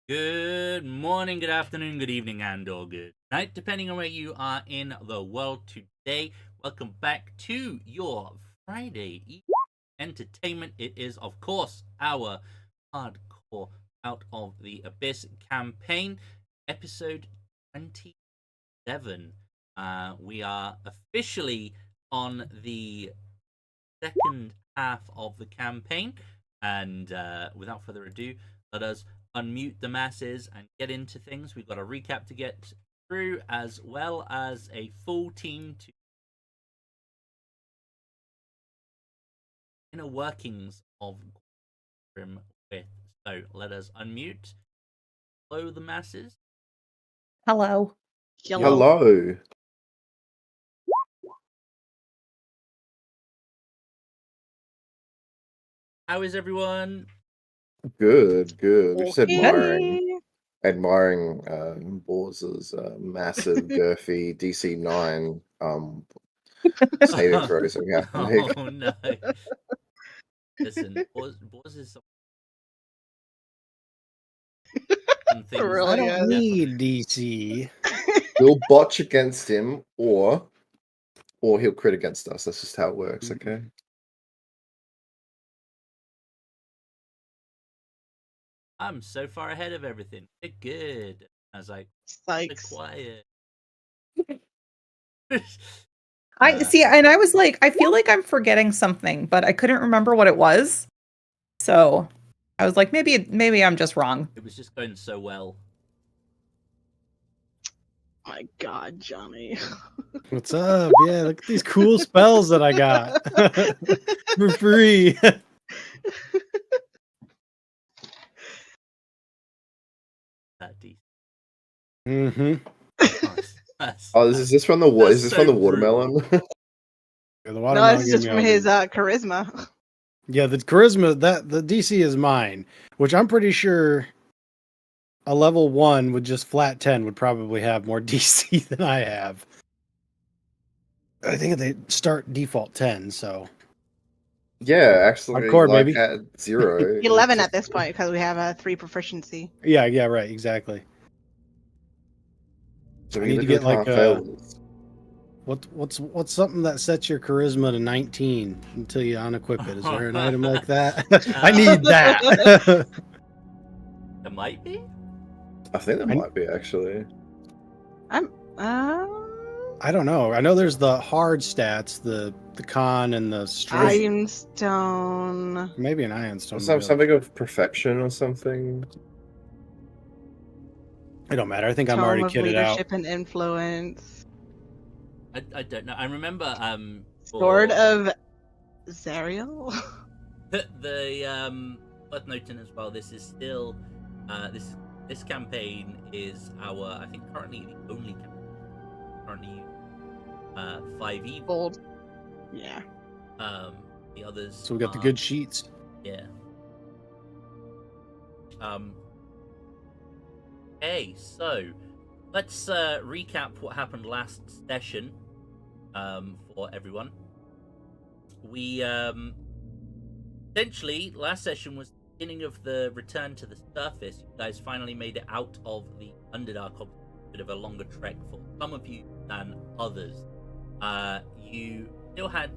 Good morning, good afternoon, good evening, and or good night, depending on where you are in the world today. Welcome back to your Friday entertainment. It is, of course, our hardcore Out of the Abyss campaign, episode 27. We are officially on the second half of the campaign, and without further ado, let us unmute the masses and get into things. We've got a recap to get through, as well as a full team to inner workings of Grim with. So let us unmute. Hello, the masses. Hello. Hello. How is everyone? Good. We're just Okay. admiring Borz's massive, girthy DC9 saving throws that we have to make. Oh no! Listen, Boz is some things. Really I that don't is. need DC. We'll botch against him, or he'll crit against us. That's just how it works, okay? I'm so far ahead of everything. They're good. I was like, Sykes. quiet. I see, and I was like, I feel like I'm forgetting something, but I couldn't remember what it was. So I was like, maybe I'm just wrong. It was just going so well. My God, Johnny. What's up? Yeah, look at these cool spells that I got for free. That deep. Mm-hmm. Oh, is this from the That's is this so from the rude. watermelon? The No, watermelon it's gave just me from all his these- charisma. Yeah, the charisma, that the DC is mine, which I'm pretty sure a level 1 with just flat 10 would probably have more DC than I have. I think they start default 10, so Yeah, actually, Hardcore, like baby. at 0. 11 it's at this point because we have a 3 proficiency. yeah, right, exactly. So I we need to literally get like can't fail this. what's something that sets your charisma to 19 until you unequip it? Is there an item like that? I need that. It might be. I think that might be, actually. I don't know. I know there's the hard stats, the con and the strength. Ironstone. Maybe an iron stone. Something of perfection or something. It don't matter. I think I'm Tome already of kitted out. leadership and influence. I don't know. I remember Sword for of Zariel. the worth noting as well. This is still this campaign is our, I think, currently the only campaign currently 5e. Gold. Yeah. The others. So we got the good sheets. Yeah. Okay, so let's recap what happened last session for everyone. We essentially, last session was the beginning of the return to the surface. You guys finally made it out of the Underdark. A bit of a longer trek for some of you than others. You still had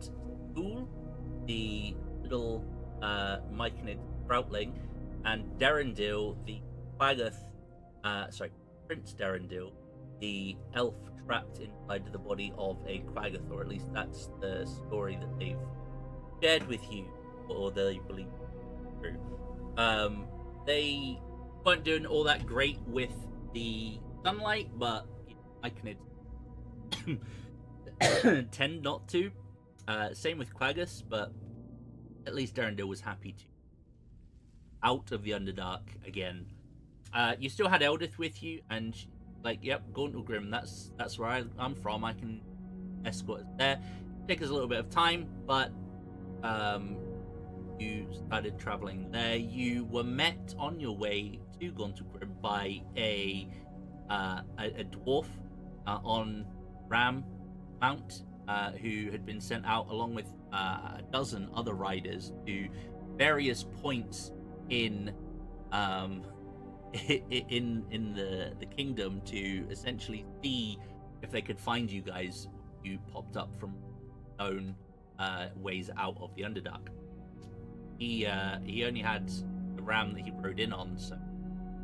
Ghoul, the little Myconid Troutling, and Derendil, the Quaggoth, Prince Derendil, the elf trapped inside the body of a Quaggoth, or at least that's the story that they've shared with you, or they believe true. They weren't doing all that great with the sunlight, but Myconid tend not to. Same with Quaggus, but at least Derendil was happy to out of the Underdark again. You still had Eldith with you, and yep, Gauntlgrim, that's where I'm from. I can escort us there. Take us a little bit of time, but you started traveling there. You were met on your way to Gauntlgrim by a dwarf on Ram Mount, who had been sent out along with a dozen other riders to various points in in the kingdom to essentially see if they could find you guys. You popped up from own ways out of the Underdark. He only had the ram that he rode in on, so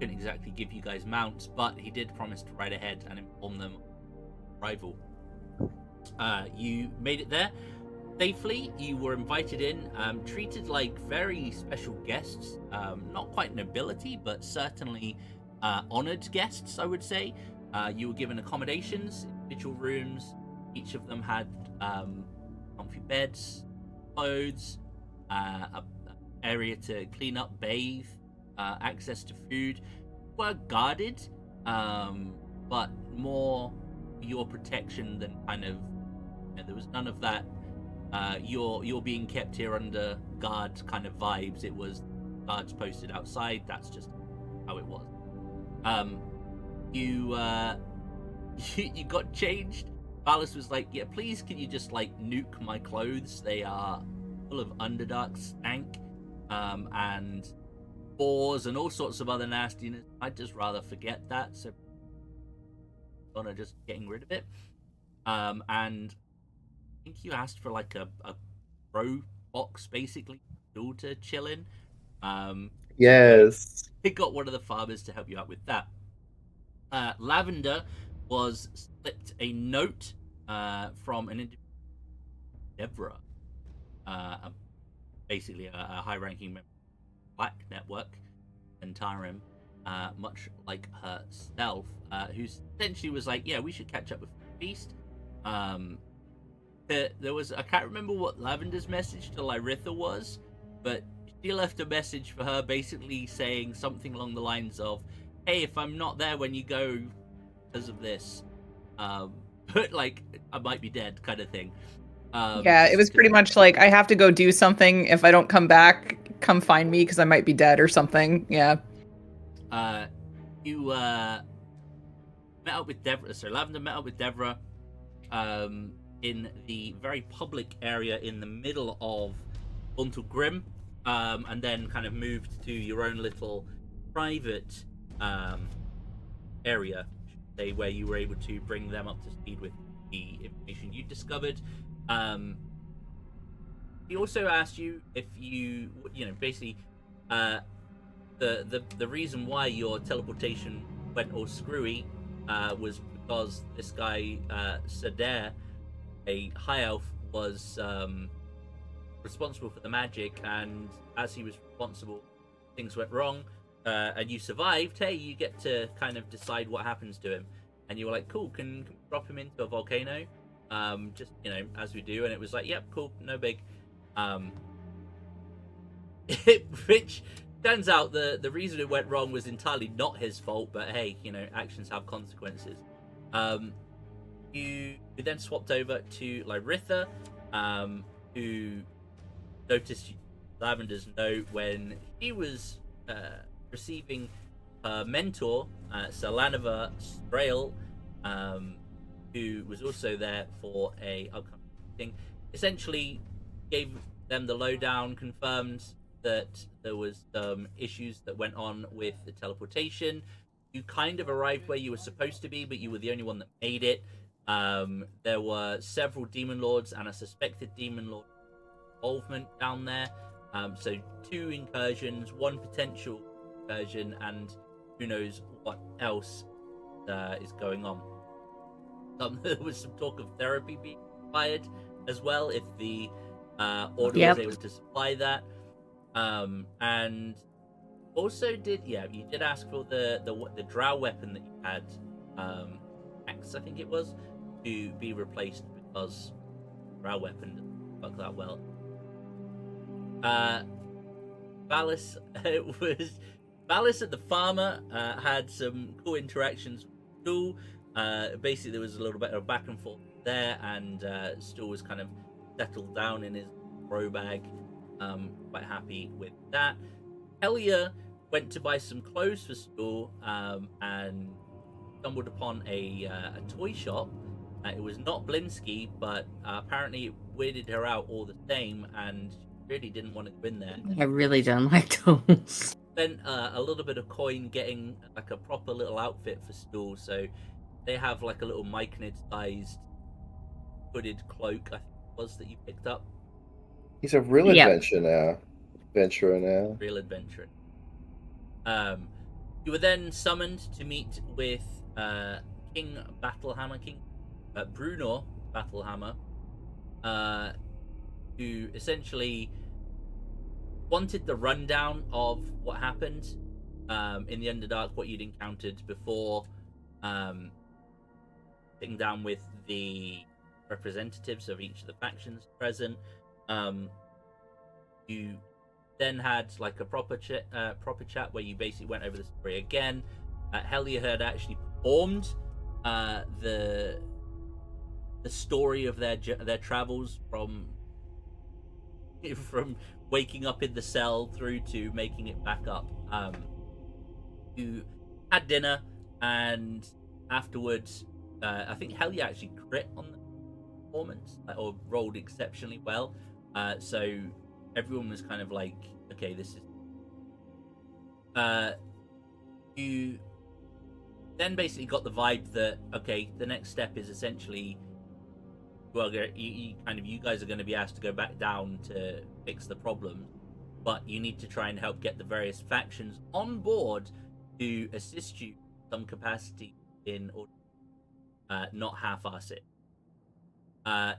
couldn't exactly give you guys mounts, but he did promise to ride ahead and inform them of arrival. You made it there safely. You were invited in, treated like very special guests, not quite nobility, but certainly honored guests, I would say. You were given accommodations, individual rooms. Each of them had comfy beds, clothes, a area to clean up, bathe, access to food. Were guarded, but more your protection than kind of, there was none of that you're being kept here under guard kind of vibes. It was guards posted outside. That's just how it was. You got changed. Valis was like, yeah, please can you just like nuke my clothes? They are full of Underdark stank and spores and all sorts of other nastiness. I'd just rather forget that, so on just getting rid of it. And I think you asked for like a pro box basically to chill in. Yes. He got one of the farmers to help you out with that. Lavender was slipped a note from an individual, Deborah, basically a high-ranking member of the Black Network, Antarim, much like herself, who essentially was like, yeah, we should catch up with Feast. There was, I can't remember what Lavender's message to Lyritha was, but she left a message for her basically saying something along the lines of, hey, if I'm not there when you go because of this, but like, I might be dead kind of thing. Yeah, it was pretty much like, I have to go do something. If I don't come back, come find me because I might be dead or something. Yeah. You met up with Deborah. So Lavender met up with Deborah in the very public area in the middle of Until Grim, and then kind of moved to your own little private area, where you were able to bring them up to speed with the information you discovered. He also asked you if you basically the reason why your teleportation went all screwy was because this guy Sadair, a high elf, was responsible for the magic, and as he was responsible, things went wrong, and you survived. Hey, you get to kind of decide what happens to him. And you were like, cool, can we drop him into a volcano? Just, as we do. And it was like, yep, cool, no big. Which turns out the reason it went wrong was entirely not his fault, but hey, actions have consequences. You then swapped over to Lyritha, who noticed Lavender's note when he was receiving her mentor, Salanova Strail, who was also there for a upcoming meeting. Essentially gave them the lowdown, confirmed that there was some issues that went on with the teleportation. You kind of arrived where you were supposed to be, but you were the only one that made it. There were several demon lords and a suspected demon lord involvement down there. So 2 incursions, 1 potential incursion, and who knows what else is going on. There was some talk of therapy being required as well, if the order was able to supply that. And also you did ask for the drow weapon that you had, axe I think it was, to be replaced because drow weapon doesn't work that well. Valis and the farmer had some cool interactions with Stool. Basically, there was a little bit of back and forth there, and Stool was kind of settled down in his bro bag, quite happy with that. Helia went to buy some clothes for Stool, and stumbled upon a toy shop. It was not Blinsky, but apparently it weirded her out all the same, and really didn't want to go in there. I really don't like those. Spent a little bit of coin getting like a proper little outfit for Stool. So they have like a little Myconid-sized hooded cloak, I think it was, that you picked up. He's a real Yeah. adventurer now. Real adventurer. You were then summoned to meet with King Battlehammer, Bruno Battlehammer, who essentially wanted the rundown of what happened in the Underdark, what you'd encountered before sitting down with the representatives of each of the factions present. You then had like a proper chat where you basically went over the story again. Helia had actually performed the story of their travels from waking up in the cell through to making it back up. You had dinner, and afterwards, I think Helia actually crit on the performance, or rolled exceptionally well. So everyone was kind of like, okay, this is... you then basically got the vibe that, okay, the next step is essentially, well, you guys are going to be asked to go back down to fix the problem, but you need to try and help get the various factions on board to assist you in some capacity in order not half-ass it.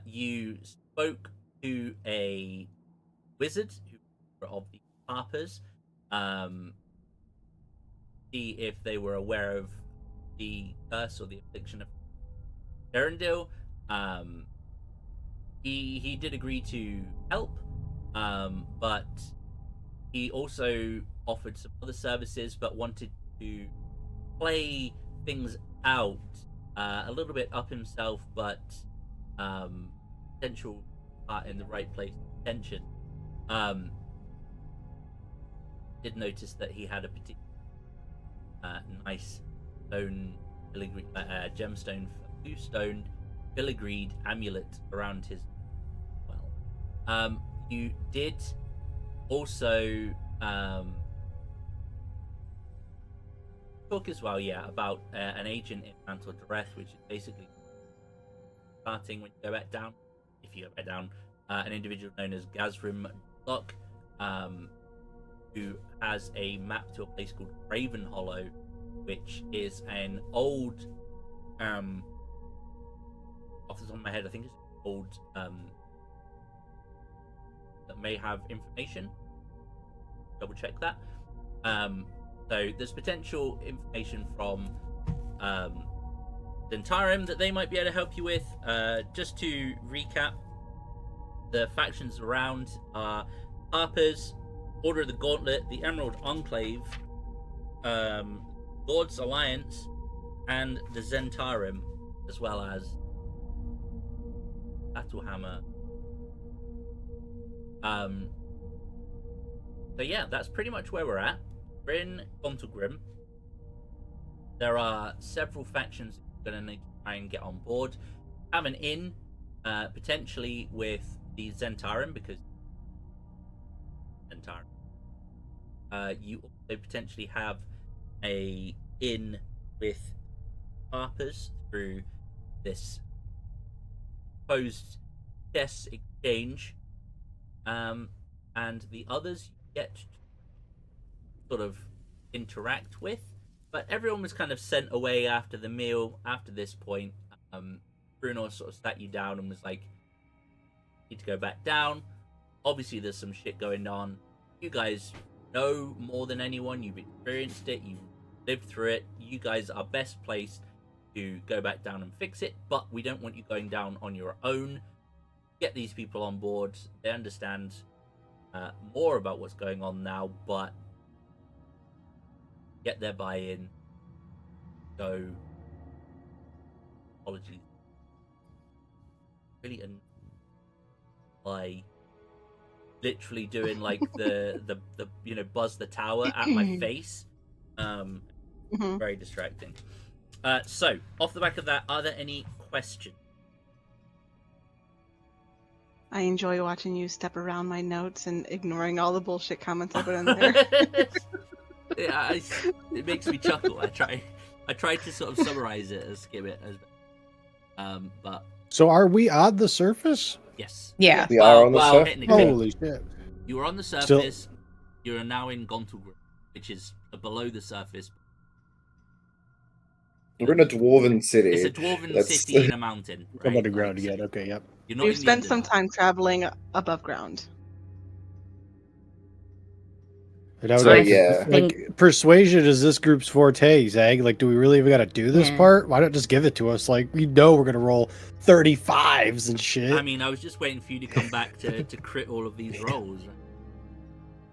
You spoke to a wizard of the Harpers, see if they were aware of the curse or the affliction of Erendil. He did agree to help, but he also offered some other services, but wanted to play things out a little bit up himself, but potential part in the right place, tension. Did notice that he had a particular nice stone gemstone, two-stone filigreed amulet around his you did also talk as well, about an agent in Mantle Dareth, which is basically starting when you go back down. If you go back down, an individual known as Gazrim Locke, who has a map to a place called Raven Hollow, which is an old, off the top of my head, I think it's old, that may have information. Double check that. So there's potential information from Zentarim that they might be able to help you with. Just to recap, the factions around are Harpers, Order of the Gauntlet, the Emerald Enclave, Lord's Alliance, and the Zentarim, as well as Battlehammer. So yeah, that's pretty much where we're at. We're in Fontelgrim. There are several factions you're going to need to try and get on board. Have an inn, potentially with the Zentarim, because Zentarim. You also potentially have a inn with Harpers through this proposed chess exchange, and the others you get to sort of interact with, but everyone was kind of sent away after the meal. After this point, Bruno sort of sat you down and was like, "You need to go back down. Obviously, there's some shit going on. You guys know more than anyone. You've experienced it. You lived through it. You guys are best placed to go back down and fix it. But we don't want you going down on your own. Get these people on board. They understand more about what's going on now, but get their buy-in. So, apologies. Really, by literally doing like the buzz the tower at my face. Very distracting. So, off the back of that, are there any questions? I enjoy watching you step around my notes and ignoring all the bullshit comments I put in there. Yeah, it makes me chuckle. I try to sort of summarize it as skim it as but So are we on the surface? yes. Yeah. We are on the surface. Technically, Holy shit. you are on the Still- surface. You are now in Gontalgrim, which is below the surface. We're in a dwarven city. It's a dwarven That's- city in a mountain. Right? I'm underground Like, again. so Okay, yep. You're not We've in the spent some Underdark. time traveling above ground. And I would So, like, yeah. like persuasion is this group's forte, Zag. Like, do we really even got to do this Yeah. part? Why not just give it to us? Like, we know we're gonna roll 35s and shit. I mean, I was just waiting for you to come back to crit all of these rolls.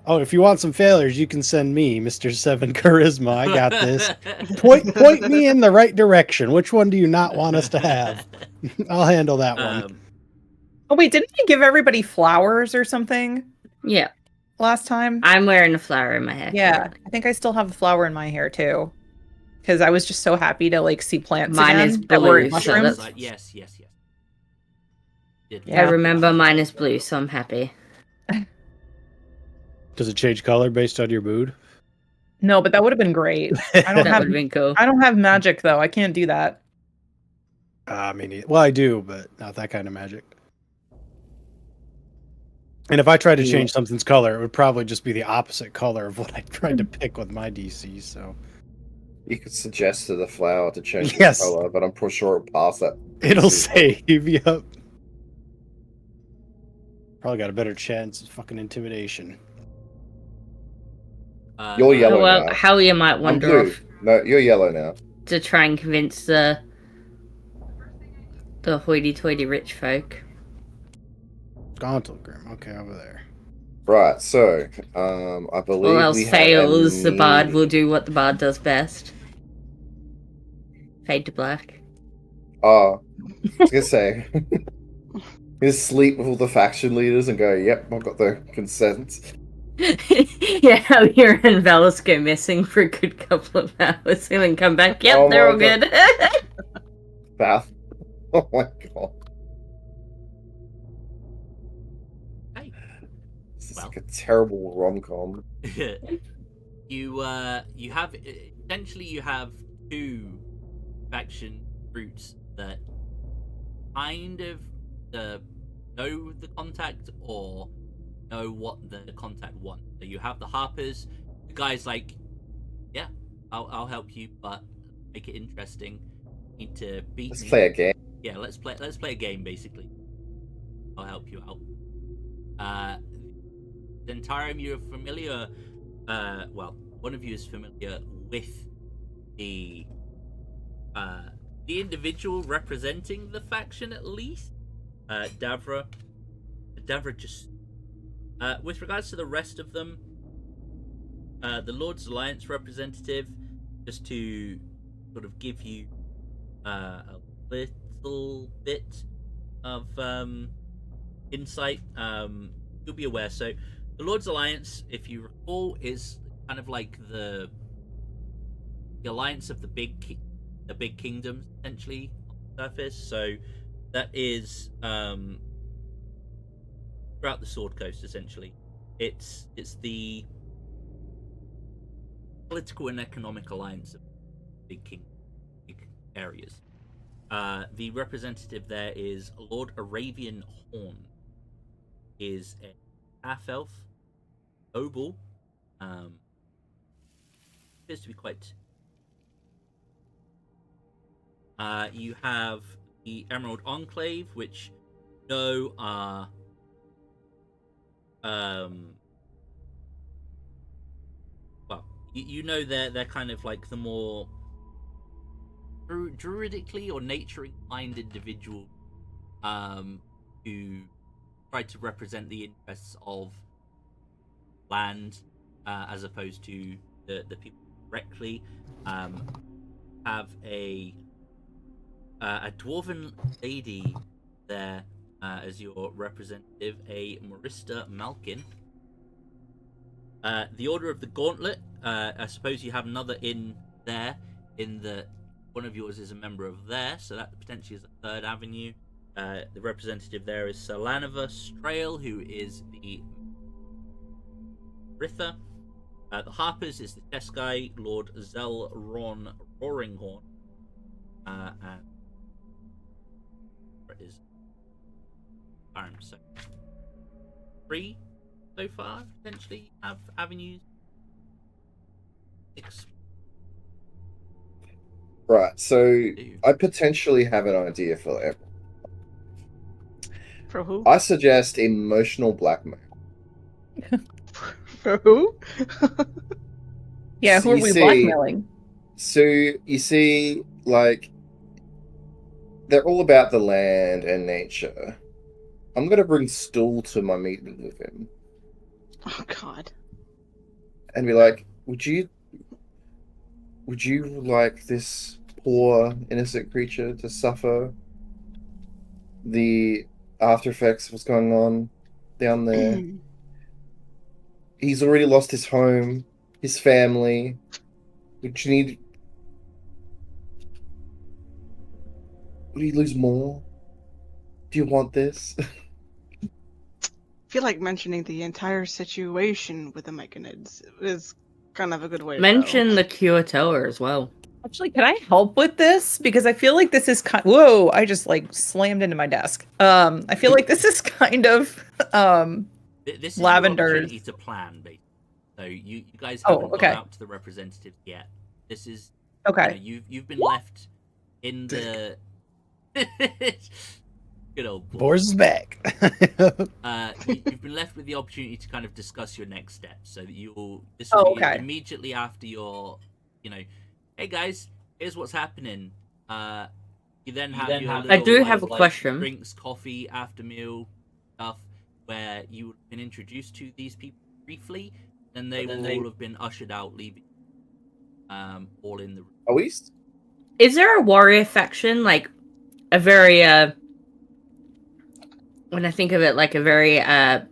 Oh, if you want some failures, you can send me, Mr. 7 Charisma. I got this. Point me in the right direction. Which one do you not want us to have? I'll handle that one. Oh wait, didn't I give everybody flowers or something Yeah, last time? I'm wearing a flower in my hair. Yeah, currently. I think I still have a flower in my hair too. Because I was just so happy to like see plants Mine again is that were blue, so mushrooms. that's- Like, yes. Did Yeah. I remember mine is blue, so I'm happy. Does it change color based on your mood? No, but that would have been great. I don't That have would have been cool. I don't have magic though. I can't do that. I mean, well, I do, but not that kind of magic. And if I tried to change something's color, it would probably just be the opposite color of what I tried to pick with my DC. So You could suggest to the flower to change Yes. its color, but I'm pretty sure it'll pass that. it'll save you up. Probably got a better chance of fucking intimidation. You're yellow. Well, now. Howie might I'm wander blue. off No, you're yellow now. to try and convince the hoity-toity rich folk. Gauntlgrim, okay, over there. Right, so I believe All else we have fails, the bard an- will do what the bard does best. Fade to black. Oh, I was gonna say, just sleep with all the faction leaders and go, "Yep, I've got the consent." Yeah, Howie and Velas go missing for a good couple of hours and then come back. Yep, Oh they're my all God. good. Bath. Oh my god. Hey. This is Well. like a terrible rom-com. you have essentially you have two faction routes that kind of know the contact or know what the contact wants. So you have the Harpers. The guy's like, yeah, I'll help you, but make it interesting. You need to beat Let's me. play a game. Yeah, let's play a game basically. I'll help you out. Zentarum, you're familiar. Well, one of you is familiar with the individual representing the faction, at least. Davra just. With regards to the rest of them, the Lord's Alliance representative, just to sort of give you a little bit of insight, you'll be aware. So, the Lord's Alliance, if you recall, is kind of like the alliance of the big kingdoms, essentially, on the surface. So, that is throughout the Sword Coast, essentially. It's the political and economic alliance of big areas. The representative there is Lord Aravian Horn. Is a half-elf, noble, appears to be quite. You have the Emerald Enclave, which are well, you know they're kind of like the more druidically or nature inclined individual who try to represent the interests of land as opposed to the people directly. Have a dwarven lady there as your representative, a Marista Malkin. The Order of the Gauntlet, I suppose you have another in there, in that one of yours is a member of there, so that potentially is a third avenue. The representative there is Salanova Strail, who is the Ritha. The Harpers is the chess guy, Lord Zelron Roaringhorn. And where is so 3 so far, potentially have avenues. Right, so I potentially have an idea for everyone. For who? I suggest emotional blackmail. For who? Yeah, who So are you we see- blackmailing? So you see, like, they're all about the land and nature. I'm gonna bring Stool to my meeting with him Oh God. and be like, would you like this poor innocent creature to suffer the after effects of what's going on down there? He's already lost his home, his family. Would he lose more? Do you want this? I feel like mentioning the entire situation with the Mechanids is kind of a good way to Mention go. the Cure Tower as well. Actually, can I help with this? Because I feel like this is whoa, I just like slammed into my desk. I feel like this is kind of This is Lavender's. your opportunity to plan, basically. So you guys Oh, haven't okay. gone out to the representatives yet. This is okay. you've been left in the good old boy. Boris is back. You've been left with the opportunity to kind of discuss your next steps, so that this Oh, will be okay. immediately after your, hey guys, here's what's happening. You then have your I little, do have a question. Drinks, coffee, after meal stuff, where you've been introduced to these people briefly, then they will all have been ushered out, leaving all in the room. Are we? Is there a warrior faction, like a very when I think of it, like a very One's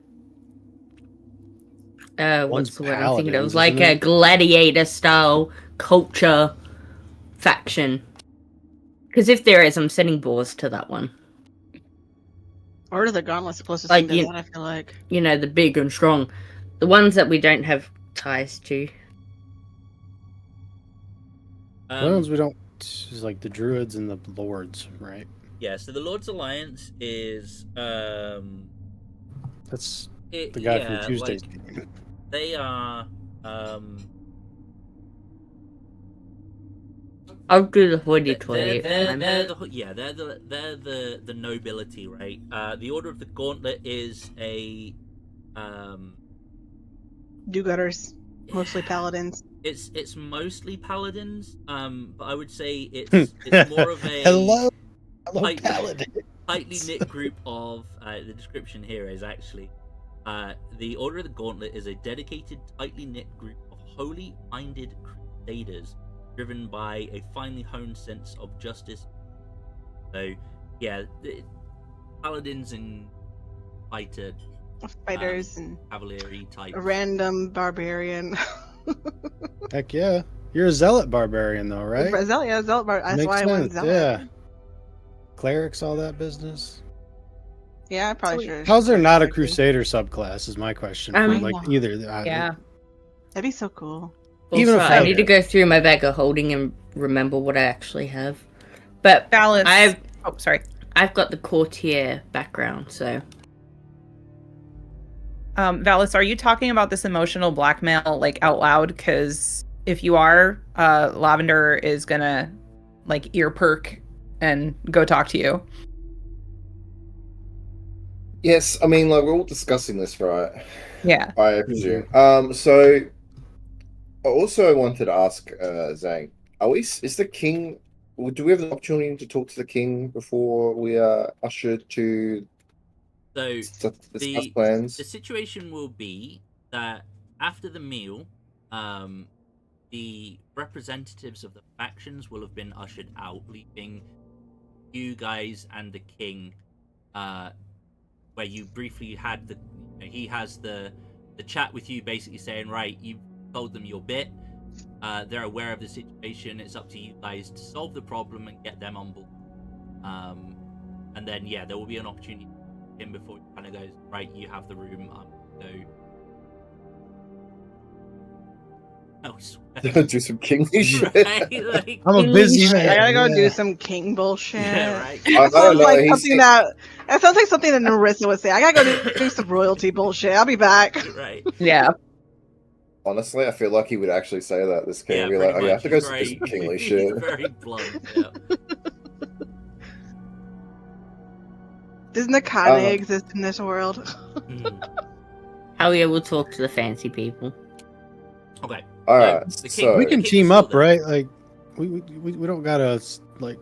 what's the word I'm thinking of? paladins, Like isn't a it? gladiator style culture faction? Because if there is, I'm sending Boars to that one. Or the Gauntlet's the closest Like, thing to you- that, I feel like. You know, the big and strong. The ones that we don't have ties to. The ones we don't is like the druids and the lords, right? Yeah, so the Lord's Alliance is That's the guy from Tuesday's like, game. they are I'll do the hoity-toity. they're the nobility, right? The Order of the Gauntlet is a Do-gooders. Mostly paladins. it's mostly paladins, but I would say it's more of a Hello, Tightly- paladin. tightly knit group of the description here is actually the Order of the Gauntlet is a dedicated, tightly knit group of holy minded crusaders driven by a finely honed sense of justice. So yeah, the paladins and fighters And cavalry type. a random barbarian. Heck yeah. You're a zealot barbarian though, right? Zealot bar. That's Makes why I went sense, zealot. yeah. Clerics, all that business. Yeah, I probably should. How's there not a crusader subclass is my question. For, I like know. either. Yeah. That'd be so cool. Even Also, if I I- need to go through my bag of holding and remember what I actually have. But Balance. I've sorry. got the courtier background, so Valis, are you talking about this emotional blackmail like out loud? Because if you are, Lavender is gonna like ear perk and go talk to you. Yes, I mean, like, we're all discussing this, right? Yeah. I presume. So I also wanted to ask Zhang, is the king? Do we have the opportunity to talk to the king before we are ushered to So discuss the plans? situation will be that after the meal, the representatives of the factions will have been ushered out, leaving you guys and the king, where you briefly had he has the chat with you, basically saying, right, you told them your bit. They're aware of the situation. It's up to you guys to solve the problem and get them on board. and then yeah, there will be an opportunity for him before he kind of goes, right, you have the room. I'm going to go. Do some kingly shit. Right? Like, I'm a busy English. man. I gotta go yeah. do some king bullshit. yeah, right. I don't Sounds know. like He's something that sounds like something that Narissa would say. I gotta go do some royalty bullshit. I'll be back. Right. Yeah. honestly, I feel like he would actually say that. This king Yeah, would be pretty like, "Oh, you have much. to go He's do very, some kingly he's shit." very blunt. Yeah. Does Nakane Um, exist in this world? Hmm. Hell yeah, we'll talk to the fancy people. Okay. All So, right, the king- so We the can king is team still up, there. right? Like, we don't gotta like.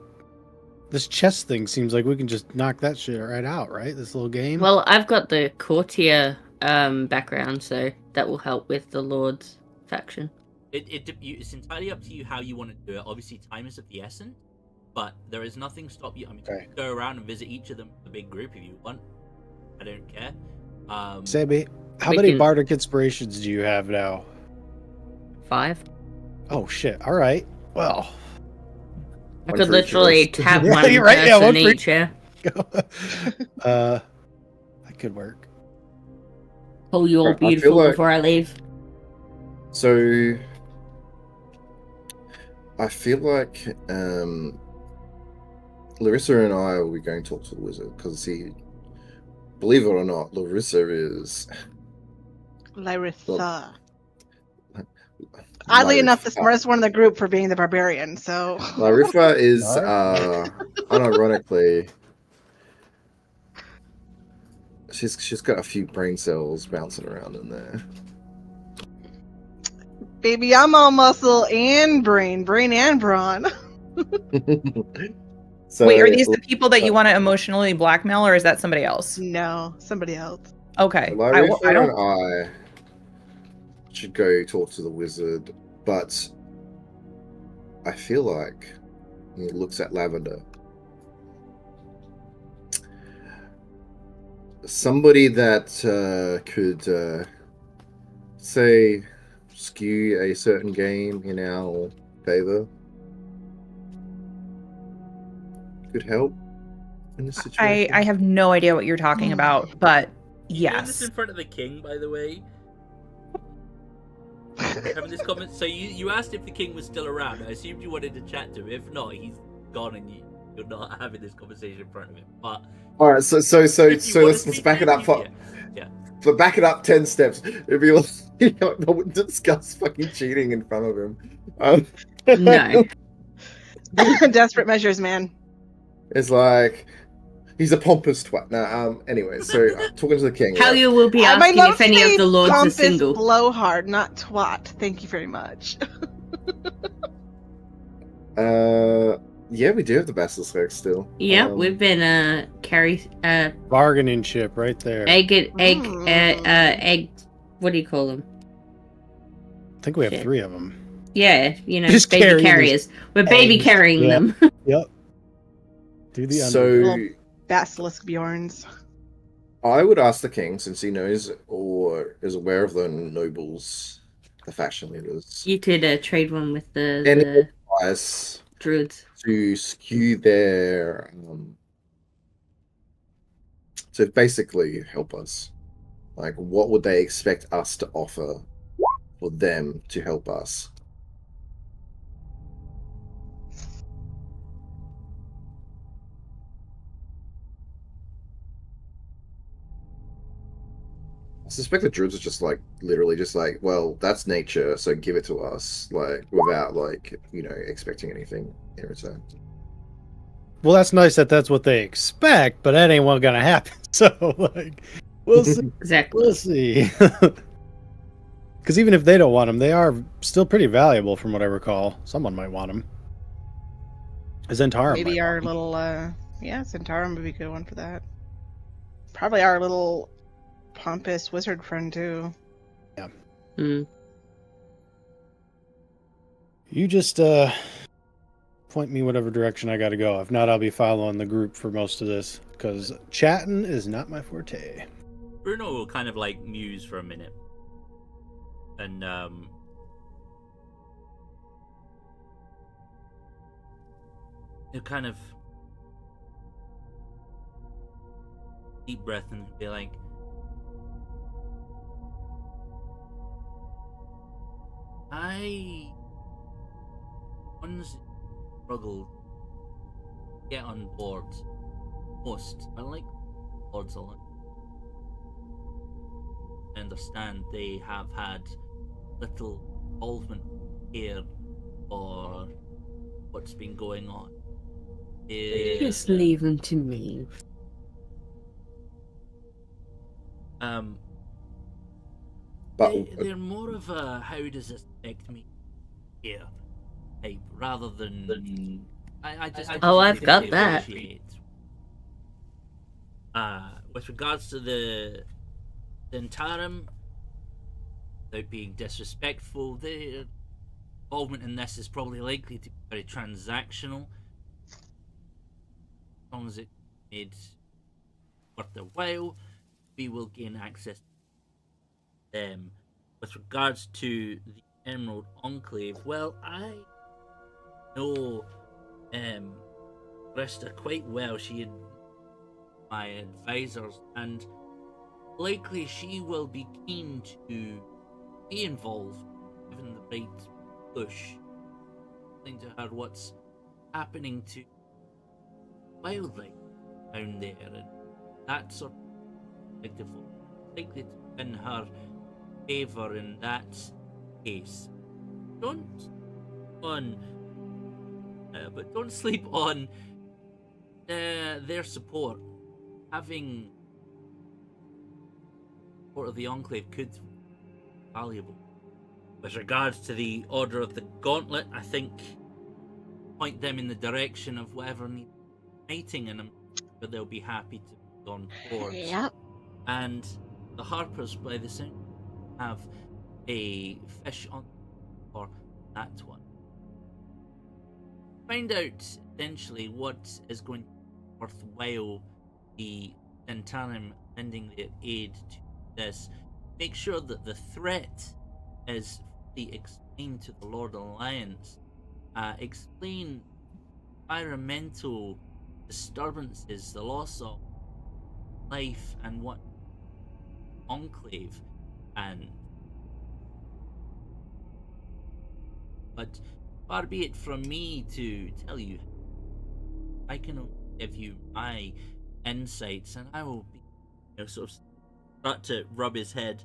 This chess thing seems like we can just knock that shit right out, right? This little game. Well, I've got the courtier background, so that will help with the Lord's faction. It's entirely up to you how you want to do it. Obviously, time is of the essence, but there is nothing stop you. I mean, Okay. go around and visit each of them, the big group, if you want. I don't care. Sebi, how we many can- bardic inspirations do you have now? 5. Oh shit! All right. Well, I One could for each of literally us. tap Yeah, one you're right, yeah, person one for each, yeah. that could work. Pull you all I feel beautiful like- before I leave. So I feel like Larissa and I will be going to talk to the wizard because believe it or not, Larissa is Larissa. Oddly enough, the smartest one in the group for being the barbarian. So Larissa is Alright. unironically she's got a few brain cells bouncing around in there. baby, I'm all muscle and brain and brawn. So Wait, are these the people that you want to emotionally blackmail, or is that somebody else? No, somebody else. Okay. Larissa I don't. and I should go talk to the wizard, but I feel like he looks at Lavender. Somebody that could, say, skew a certain game in our favor could help in this situation. I have no idea what you're talking about, but You doing this yes. in front of the king, by the way. Having this comment. So you asked if the king was still around. I assumed you wanted to chat to him. If not, he's gone, and you're not having this conversation in front of him. But All right, so if you wanna let's speak back to it up. him, yeah. But back it up 10 steps. It'd be like, I wouldn't discuss fucking cheating in front of him. No. Desperate measures, man. It's like, he's a pompous twat. Anyway, so talking to the king. Hell, right? you will be My asking notes if any say of the lords are pompous single. blowhard, not twat. Thank you very much. Yeah, we do have the Basilisk Egg still. Yeah, Um, we've been Bargaining chip right there. egg. What do you call them? I think we have Shit. 3 of them. Yeah, you know, Just baby carrying carriers. We're baby eggs. carrying Yeah. them. Yep. Do the So Basilisk Bjorns. I would ask the king, since he knows or is aware of the nobles, the faction leaders, You could trade one with the Any- advice druids. to skew their to basically help us. Like, what would they expect us to offer for them to help us? I suspect the druids are just like literally just like, well, that's nature, so give it to us, like without like, expecting anything in return. Well, that's nice that that's what they expect, but that ain't what gonna happen. So, like, we'll see. Exactly. We'll see. Because even if they don't want them, they are still pretty valuable, from what I recall. Someone might want them. Zentara. Maybe might our want 'em. little, Centarum would be a good one for that. Probably our little pompous wizard friend, too. Mm. You just point me whatever direction I got to go. If not, I'll be following the group for most of this because chatting is not my forte. Bruno will kind of like muse for a minute, and he'll kind of deep breath and be like, I once struggled to get on board most. I like boards a lot. I understand they have had little involvement here or what's been going on. Just leave them to me. But They're more of a how does this affect me here type rather than I just Oh, I've think got they that. appreciate. With regards to the Zentarum, without being disrespectful, their involvement in this is probably likely to be very transactional. As long as it's made worth their while, we will gain access to them. With regards to the Emerald Enclave, well, I know Krista quite well. She had my advisors, and likely she will be keen to be involved, given the right push. Explain to her what's happening to wildlife down there, and that sort of perspective likely to win her favour in that case. Don't sleep on their support. Having support of the Enclave could be valuable. With regards to the Order of the Gauntlet, I think point them in the direction of whatever needs fighting, and I'm sure they'll be happy to be on board. Yep. And the Harpers, by the sound, have a fish on for that one. Find out essentially what is going to be worthwhile the Zentarum lending their aid to this. Make sure that the threat is fully explained to the Lord Alliance. Explain environmental disturbances, the loss of life, and what Enclave and but far be it from me to tell you. I can only give you my insights, and I will be, sort of start to rub his head.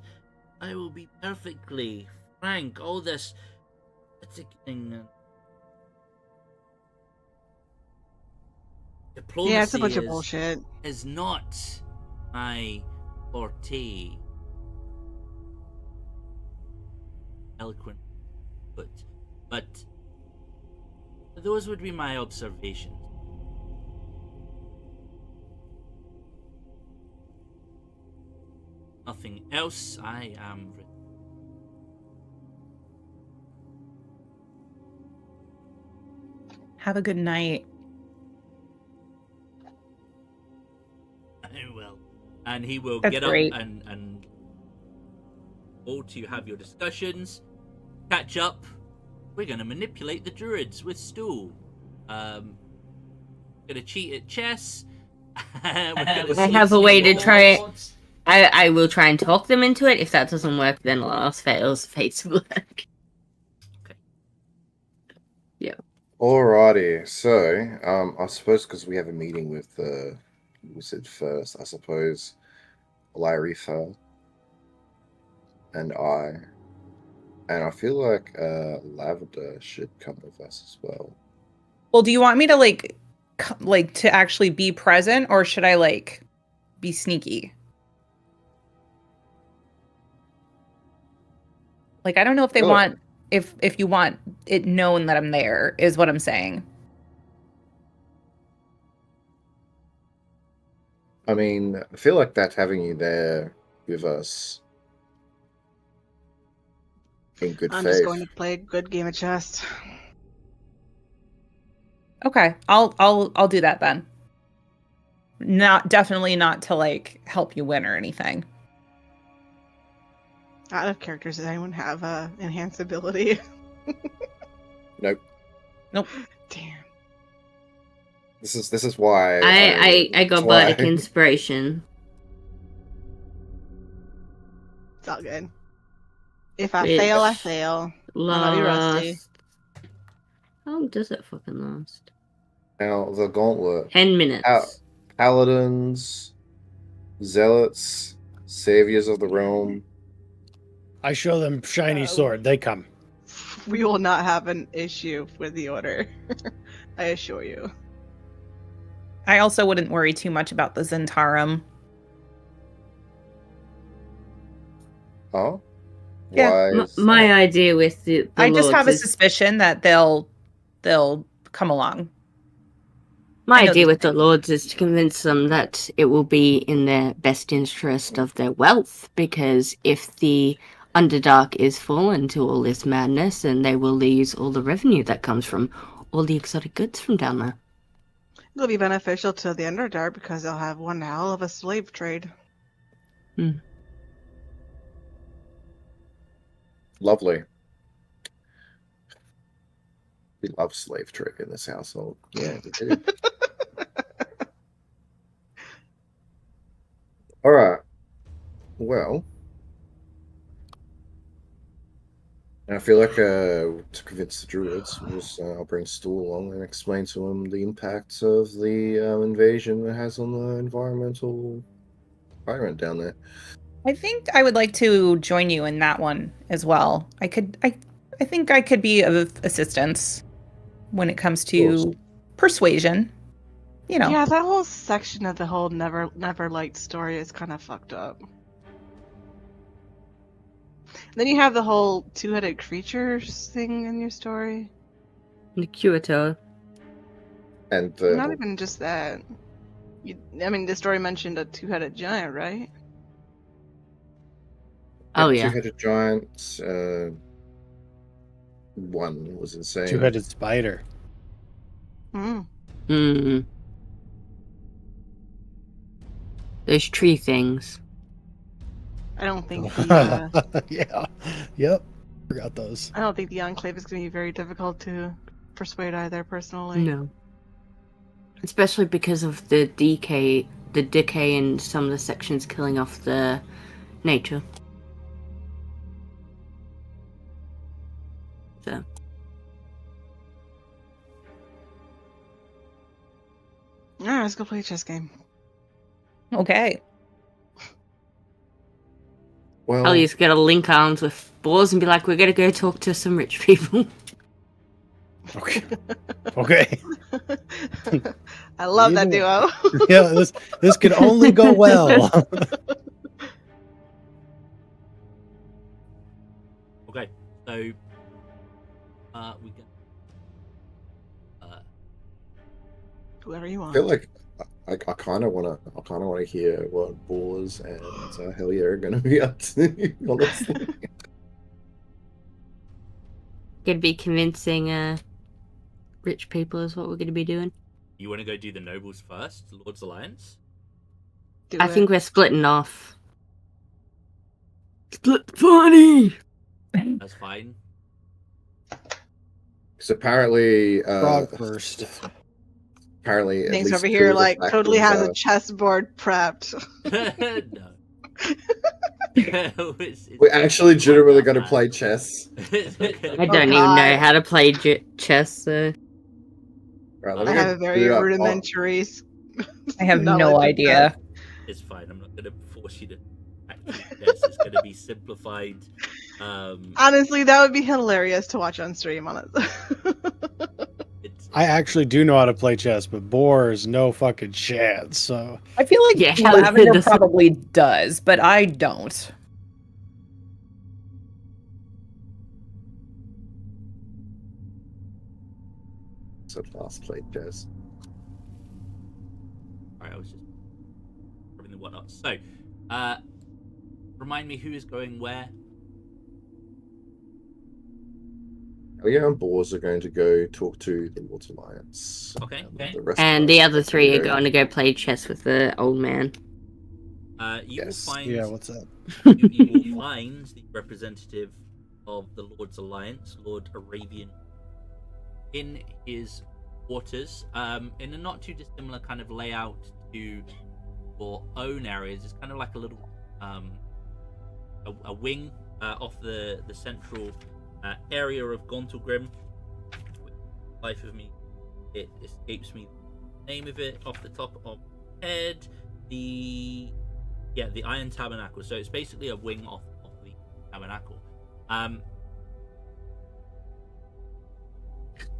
I will be perfectly frank. All this politicking diplomacy Yeah, it's a bunch of bullshit. is not my forte. Eloquent, but those would be my observations. Nothing else. I am ready. Have a good night. I will. And he will That's get great. up and go to have your discussions, catch up. We're going to manipulate the druids with Stool. Going to cheat at chess. I have a way to try it. I will try and talk them into it. If that doesn't work, then last fails face work. alrighty, so I suppose because we have a meeting with the wizard first, I suppose Lyretha and I feel like Lavender should come with us as well. Well, do you want me to like to actually be present, or should I like be sneaky? Like, I don't know if they Oh. want if you want it known that I'm there, is what I'm saying. I mean, I feel like that's having you there with us in good I'm faith. just going to play a good game of chess. Okay, I'll do that then. Definitely not to like help you win or anything. Out of characters, does anyone have enhanced ability? Nope. Damn. This is why I got why- bardic inspiration. It's all good. If I fail, I fail. I might be rusty. How long does it fucking last? Now the gauntlet. 10 minutes. Paladins, zealots, saviors of the realm. I show them shiny sword. They come. We will not have an issue with the order. I assure you. I also wouldn't worry too much about the Zentarum. Oh? Yeah, Why is My that? idea with the I just lords have a is- suspicion that they'll come along. My I know idea these with the lords is to convince them that it will be in their best interest of their wealth, because if the Underdark is fallen to all this madness, then they will lose all the revenue that comes from all the exotic goods from down there. It'll be beneficial to the Underdark because they'll have one hell of a slave trade. Lovely. We love slave trade in this household. Yeah, we do. All right. Well, I feel like to convince the druids, I'll bring Stu along and explain to them the impacts of the invasion it has on the environment down there. I think I would like to join you in that one as well. I think I could be of assistance when it comes to persuasion. You know. Yeah, that whole section of the whole Never Light story is kind of fucked up. Then you have the whole two-headed creatures thing in your story. The Curator. And Not even just that. The story mentioned a two-headed giant, right? Oh, yeah. Two-headed giant. One was insane. Two-headed spider. Hmm. Those tree things. I don't think the Yeah. Yep. Forgot those. I don't think the Enclave is going to be very difficult to persuade either, personally. No. Especially because of the decay in some of the sections killing off the nature. So. Alright, let's go play a chess game. Okay. Well, I'll just get a link arms with boars and be like, we're gonna go talk to some rich people. Okay. Okay. I love that duo. Yeah, this could only go well. Okay, so we get Whoever you I want. feel like I kind of want to hear what Boars and Hellier are going to be up to. Honestly, Gonna be convincing rich people is what we're gonna be doing. you want to go do the nobles first, Lord's Alliance. Do I it. think we're splitting off. Split funny! That's fine. because apparently, Frog first. apparently, at Things least over two here of the like totally has factions a chessboard prepped. No. We're actually legitimately going to play chess. I don't even know God. how to play chess, so. Right, let I me have go a very boot up rudimentary. I have knowledge no of idea. It's fine. I'm not going to force you to actually guess. It's going to be simplified. Honestly, that would be hilarious to watch on stream. On It's I actually do know how to play chess, but boars no fucking chance. So I feel like Yeah, Lavender that's- probably does, but I don't. So last played chess. Alright, I was just proving the whatnot. So, remind me who is going where. Hellier and Boars are going to go talk to the Lord's Alliance. Okay, okay. The rest And of the us other three are go- going to go play chess with the old man. You Yes. will find yeah, what's up? you will find the representative of the Lord's Alliance, Lord Arabian, in his quarters, in a not too dissimilar kind of layout to your own areas. It's kind of like a little a wing off the central area of Gauntlgrim. Life of me, it escapes me the name of it off the top of my head. The Iron Tabernacle. So it's basically a wing off the Tabernacle.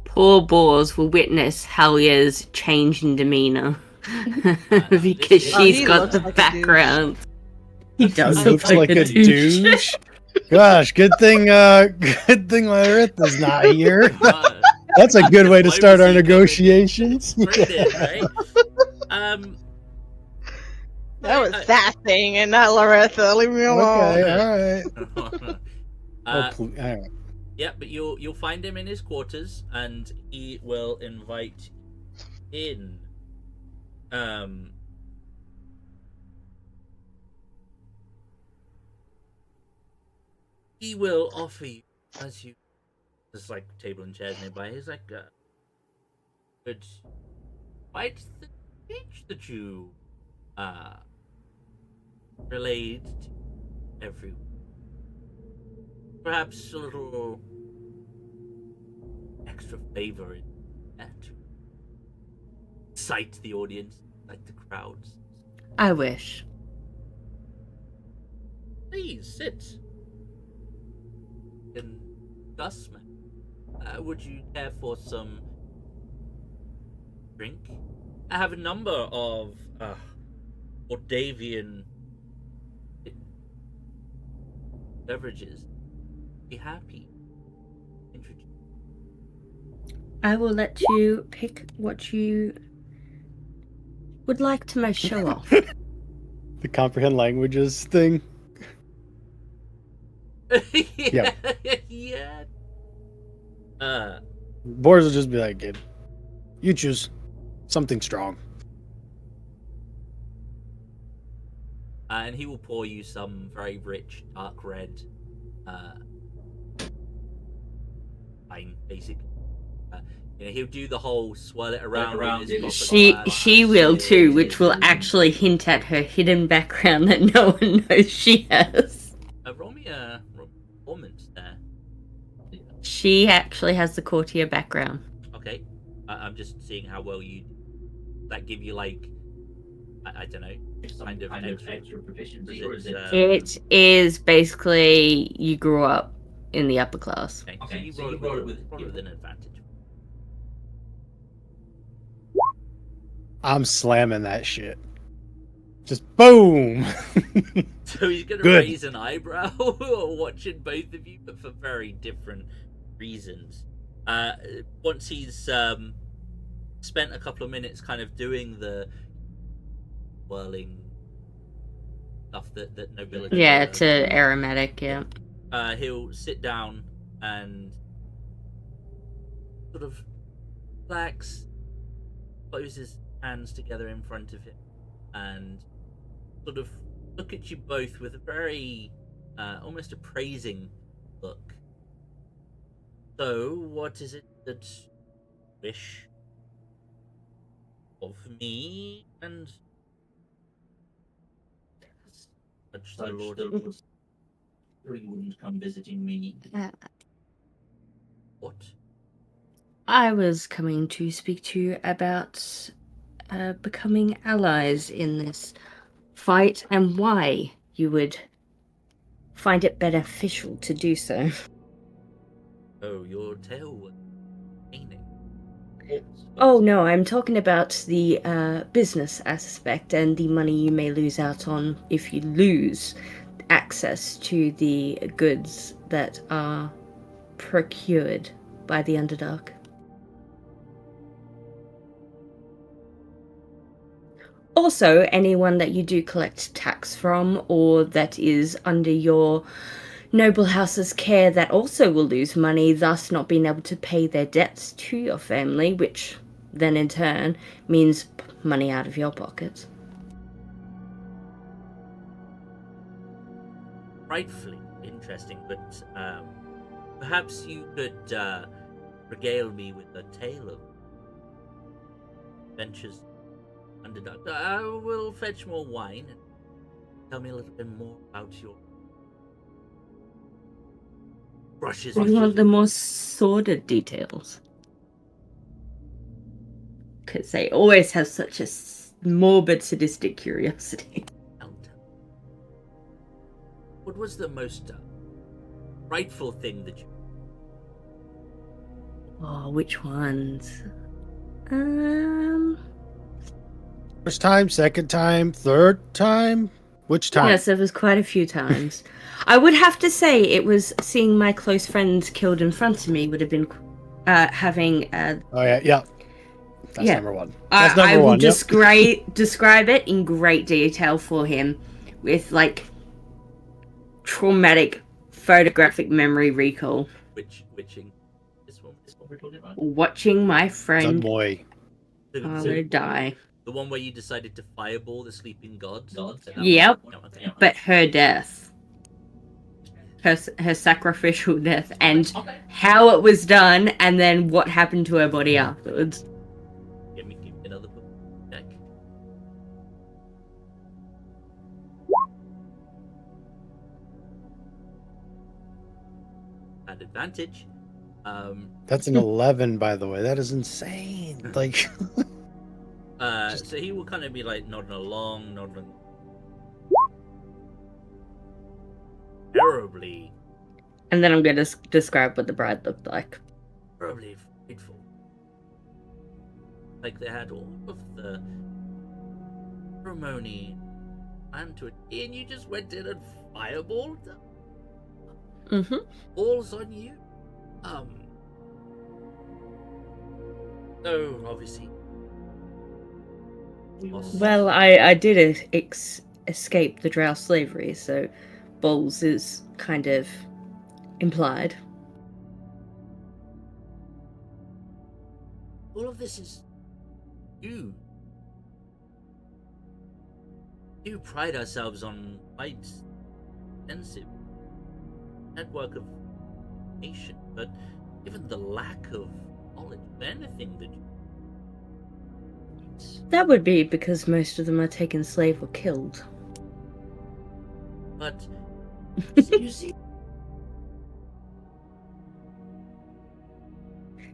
Poor Boars will witness Halia's change in demeanor because He she's got looks the like a background. He does Looks like a douche. Gosh, good thing Laritha's not here. That's a good way to start our negotiations. Straight in, right? That was that thing and not Laretha. Leave me alone. Okay, all right. uh, All right. yeah, but you'll find him in his quarters, and he will invite you in. He will offer you, as you, there's like table and chairs nearby. He's like, but quite the speech that you relayed to everyone. Perhaps a little extra flavor in that to excite the audience, like the crowds. I wish. Please sit. And Gus, would you care for some drink? I have a number of Mordavian beverages. Be happy. Introduce. I will let you pick what you would like to most show off. The comprehend languages thing. Yeah. Yeah. Boris will just be like, "Kid, you choose something strong." And he will pour you some very rich, dark red wine, basically. He'll do the whole swirl it around. In his She will too, which will actually hint at her hidden background that no one knows she has. Roll me a performance there. She actually has the courtier background. Okay. I'm just seeing how well you. That give you like, I don't know, kind of extra proficiency. It is basically you grew up in the upper class. Okay, so you roll it with an advantage. I'm slamming that shit. Just boom. So he's gonna Good. raise an eyebrow watching both of you, but for very different reasons. Once he's spent a couple of minutes kind of doing the whirling stuff that nobility. Yeah, to aromatic, yeah. He'll sit down and sort of relax, close his hands together in front of him, and sort of look at you both with a very almost appraising look. So, what is it that you wish of me and such the Lord? You wouldn't come visiting me. What? I was coming to speak to you about becoming allies in this fight and why you would find it beneficial to do so. Oh, your tail was meaning. Oh no, I'm talking about the business aspect and the money you may lose out on if you lose access to the goods that are procured by the Underdark. Also, anyone that you do collect tax from or that is under your noble house's care that also will lose money, thus not being able to pay their debts to your family, which then in turn means money out of your pockets. Rightfully interesting, but perhaps you could regale me with a tale of adventures Underdark. I will fetch more wine and tell me a little bit more about your brushes We off want the your- more sordid details. Because they always have such a morbid, sadistic curiosity. What was the most frightful thing that you... Oh, which ones? First time, second time, third time? Which time? Yes, there was quite a few times. I would have to say it was seeing my close friends killed in front of me would have been having. Oh yeah, yeah. That's Yeah. number one. That's I number will one. Yep. describe it in great detail for him, with like traumatic photographic memory recall. Which this one we're talking about? Watching my Good friend boy. father die. The one where you decided to fireball the sleeping gods? Yep. One? Okay. But her death. Her sacrificial death, and how it was done, and then what happened to her body afterwards. Give me another book check. At advantage. That's an 11, by the way. That is insane. Like, So he will kind of be like nodding along. Terribly And then I'm going to describe what the bride looked like. terribly frightful. Like they had all of the ceremony planned to it, and you just went in and fireballed them. Mm-hmm. All's on you. So obviously. Well, I did escape the drow slavery, so Bowles is kind of implied. All of this is you. You pride ourselves on quite extensive network of nation, but given the lack of knowledge of anything that you... That would be because most of them are taken slave or killed. But You see,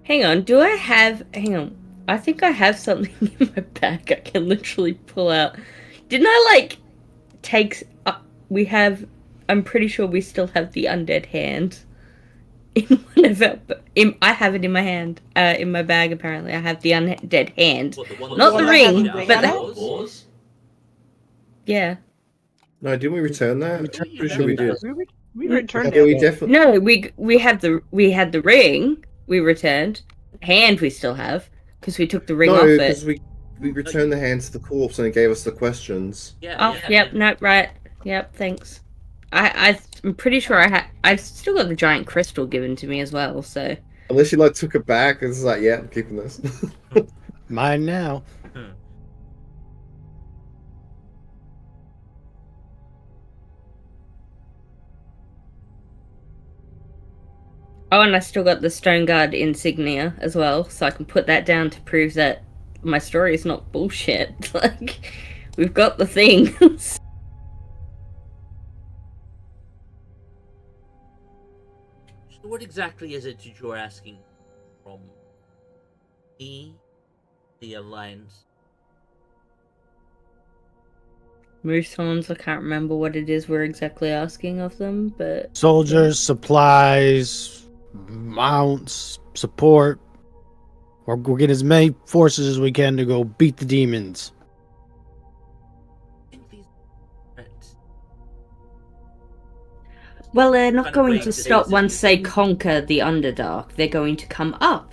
Hang on, hang on. I think I have something in my bag I can literally pull out. Didn't I, I'm pretty sure we still have the undead hand. In one of our, I have it in my hand, in my bag apparently. I have the undead hand. what, the one Not that- the that ring, has but the- Pause. Yeah. No, didn't we return that? We I'm pretty sure we did. We returned Yeah, it. we definitely. No, we had the ring, we returned. Hand we still have, because we took the ring No, off because it. we returned the hands to the corpse and it gave us the questions. Yeah, Oh, yeah, yep, yeah. no, right. Yep, thanks. I'm pretty sure I've still got the giant crystal given to me as well, so. Unless you like took it back, it's like, yeah, I'm keeping this. mine now. Oh, and I still got the Stone Guard insignia as well, so I can put that down to prove that my story is not bullshit. Like, we've got the things. So what exactly is it that you're asking from me, the Alliance? Moose horns, I can't remember what it is we're exactly asking of them, but Soldiers, supplies, mounts, support. We'll get as many forces as we can to go beat the demons. I think these threats. well, they're not Kind of going range to of stop days once if they you- conquer the Underdark. They're going to come up,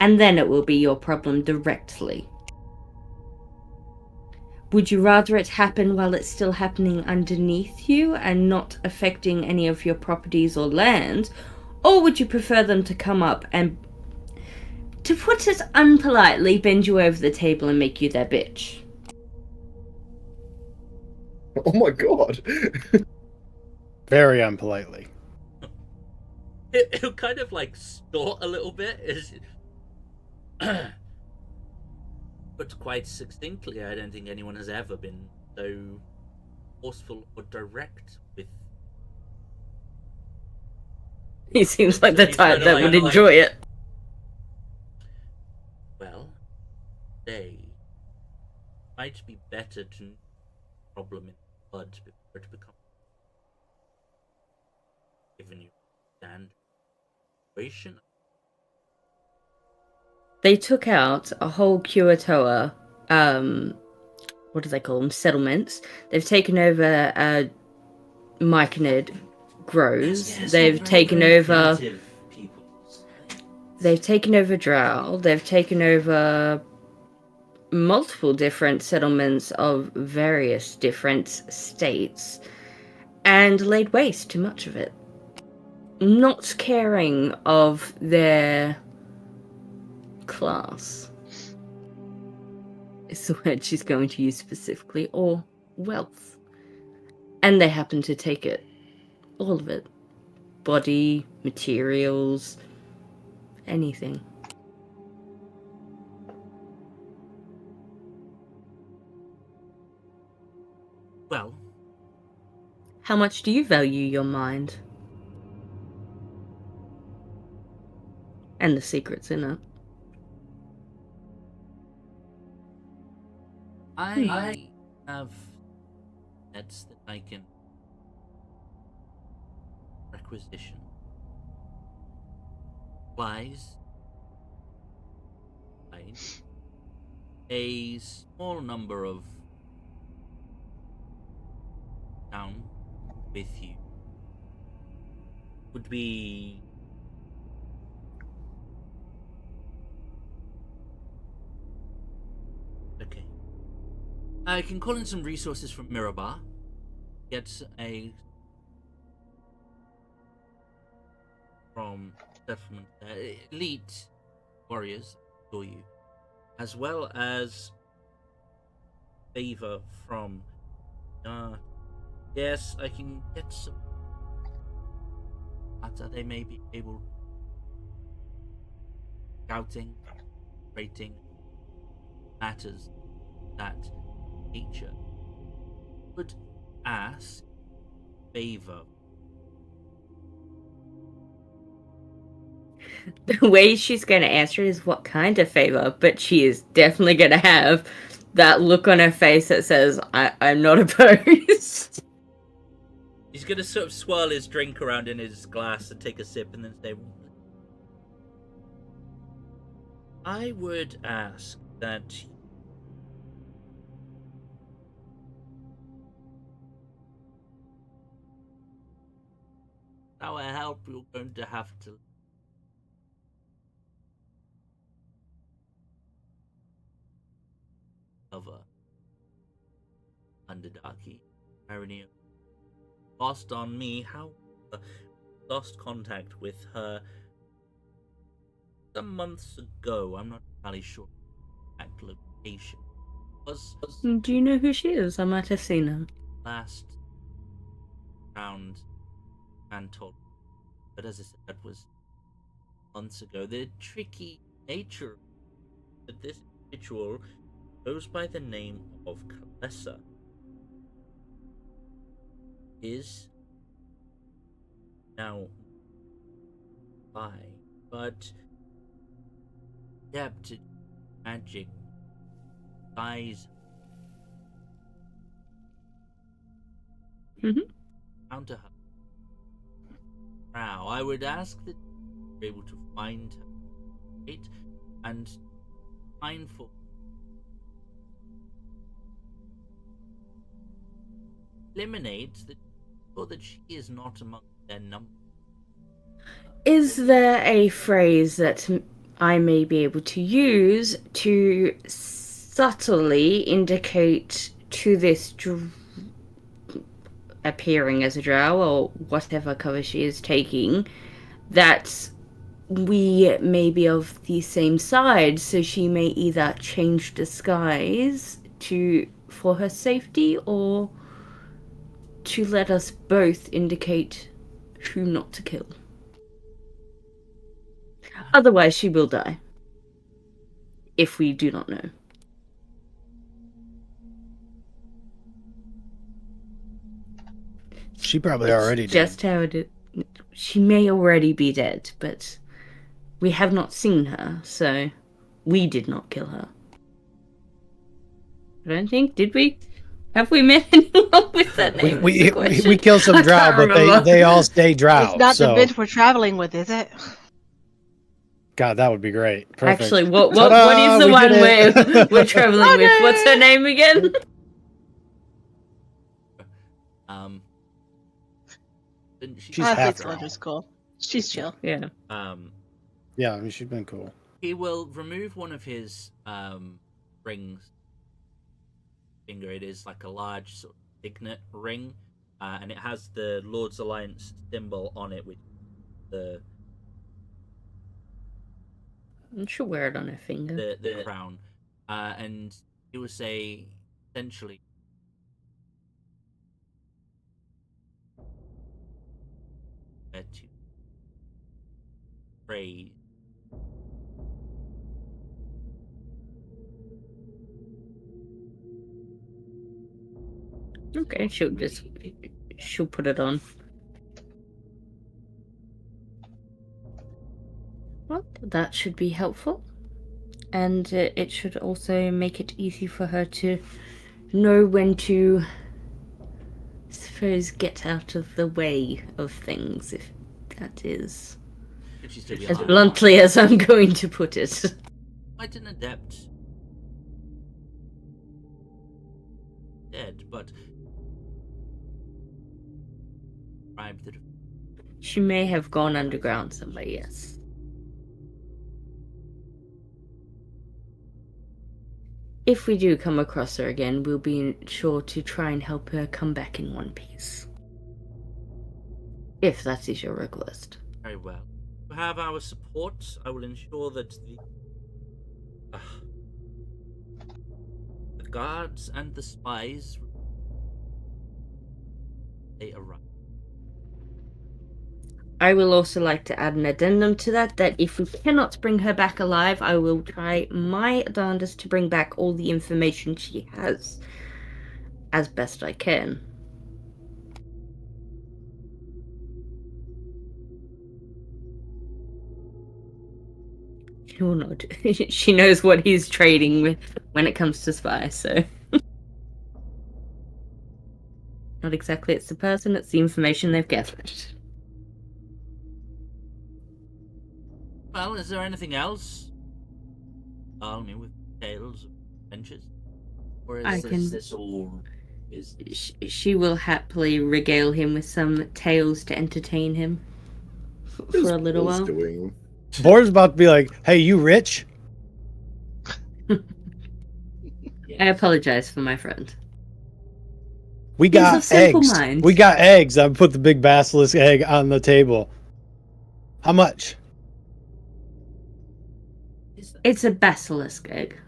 and then it will be your problem directly. Would you rather it happen while it's still happening underneath you and not affecting any of your properties or lands? Or would you prefer them to come up and, to put it unpolitely, bend you over the table and make you their bitch? Oh my god. Very unpolitely. It'll kind of like snort a little bit. But quite succinctly, I don't think anyone has ever been so forceful or direct with He seems like the He's type kinda that like- would enjoy it. Well, they might be better to problem in blood before it becomes given you stand situation. They took out a whole Kuatoa, what do they call them? Settlements. They've taken over Myconid Groves. They've taken over. They've taken over Drow. They've taken over multiple different settlements of various different states and laid waste to much of it. Not caring of their class is the word she's going to use specifically, or wealth. And they happen to take it. All of it. Body, materials, anything. Well, How much do you value your mind? And the secrets in it. I have nets that I can requisition. Supplies. Fine. A small number of down with you would be okay. I can call in some resources from Mirabar. Get a from settlement elite warriors for you, as well as favor from. Yes, I can get some. They may be able scouting, rating matters that nature would ask favor. The way she's going to answer it is what kind of favor, but she is definitely going to have that look on her face that says, I'm not opposed. He's gonna sort of swirl his drink around in his glass and take a sip and then say, I would ask that our help you're going to have to cover Underdarky, Irony lost on me, how lost contact with her some months ago. I'm not entirely sure exact location. Was Do you know who she is? I might have seen her. last round and told, but as I said, that was months ago. The tricky nature that this individual goes by the name of Kalessa is now by, but adapted magic size counter her. Now, I would ask that you're able to find her, right, and mindful. Eliminate the or that she is not among their number. Is there a phrase that I may be able to use to subtly indicate to this appearing as a drow or whatever cover she is taking that we may be of the same side, so she may either change disguise for her safety or to let us both indicate who not to kill. Otherwise, she will die. If we do not know. She probably already did. Just how it is. She may already be dead, but we have not seen her, so we did not kill her. I don't think, did we? Have we met anyone with that name? We kill some I drow, can't but remember. they all stay drow. It's not so. the bitch we're traveling with, is it? God, that would be great. Perfect. Actually, what Ta-da, is the we one did it. we're traveling with? What's her name again? She's I half think drow. Celendra's cool. She's chill. Yeah. Yeah, I mean, she's been cool. He will remove one of his rings. Finger. It is like a large sort of signet ring, and it has the Lord's Alliance symbol on it, which the She'll wear it on her finger. the crown, and he will say essentially. To pray. Okay, she'll put it on. Well, that should be helpful. And it should also make it easy for her to know when to, I suppose, get out of the way of things, if that is If she's to be as honest, bluntly as I'm going to put it. quite an adept. Dead, but described that She may have gone underground somewhere, yes. If we do come across her again, we'll be sure to try and help her come back in one piece. If that is your request. very well. To have our support, I will ensure that the guards and the spies they arrive. I will also like to add an addendum to that if we cannot bring her back alive, I will try my darndest to bring back all the information she has as best I can. She will not. She knows what he's trading with when it comes to spies, so. Not exactly it's the person, it's the information they've gathered. Well, is there anything else? Me with tales of adventures, or I is can- this all? Is She will happily regale him with some tales to entertain him for a little while. Doing? Boar's about to be like, "Hey, you rich?" I apologize for my friend. We He's got of simple eggs. mind. We got eggs. I put the big basilisk egg on the table. How much? It's a basilisk egg.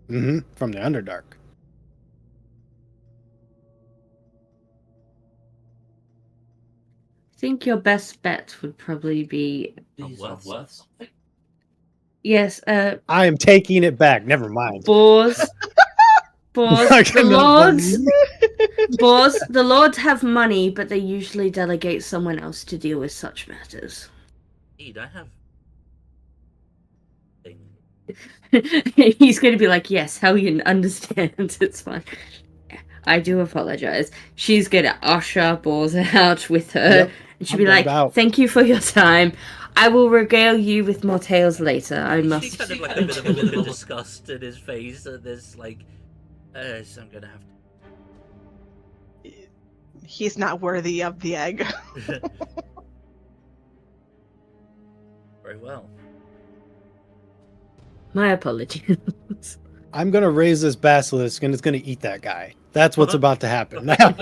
From the Underdark. I think your best bet would probably be these are worth something? yes, I am taking it back. Never mind. Boars. Boars. I The cannot lords. believe- Boars. The lords have money, but they usually delegate someone else to deal with such matters. Indeed, I have. Thing. He's going to be like, yes, how you understand. It's fine. I do apologize. She's going to usher Boars out with her. Yep, And she'll I'm be going like, about. thank you for your time. I will regale you with more tales later. I She must. kind of like a bit of disgust in his face, and there's like, so I'm gonna have He's not worthy of the egg. to. Very well. My apologies. I'm gonna raise this basilisk, and it's gonna eat that guy. That's what's about to happen now.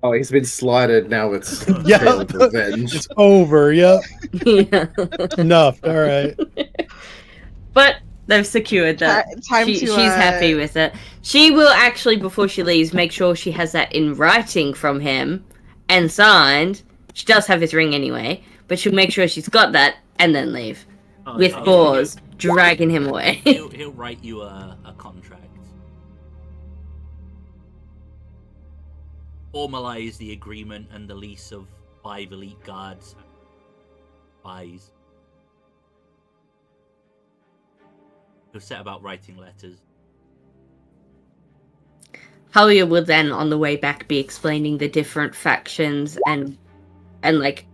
Oh, he's been slighted. Now it's Yeah. feeling revenge. It's over. Yep. Yeah. Enough. All right. But they've secured that. Time to. She's happy with it. She will actually, before she leaves, make sure she has that in writing from him and signed. She does have his ring anyway, but she'll make sure she's got that and then leave. Oh, With yeah, Boars dragging him away. He'll write you a contract. formalize the agreement and the lease of 5 elite guards and spies. He'll set about writing letters. Halia will then, on the way back, be explaining the different factions and like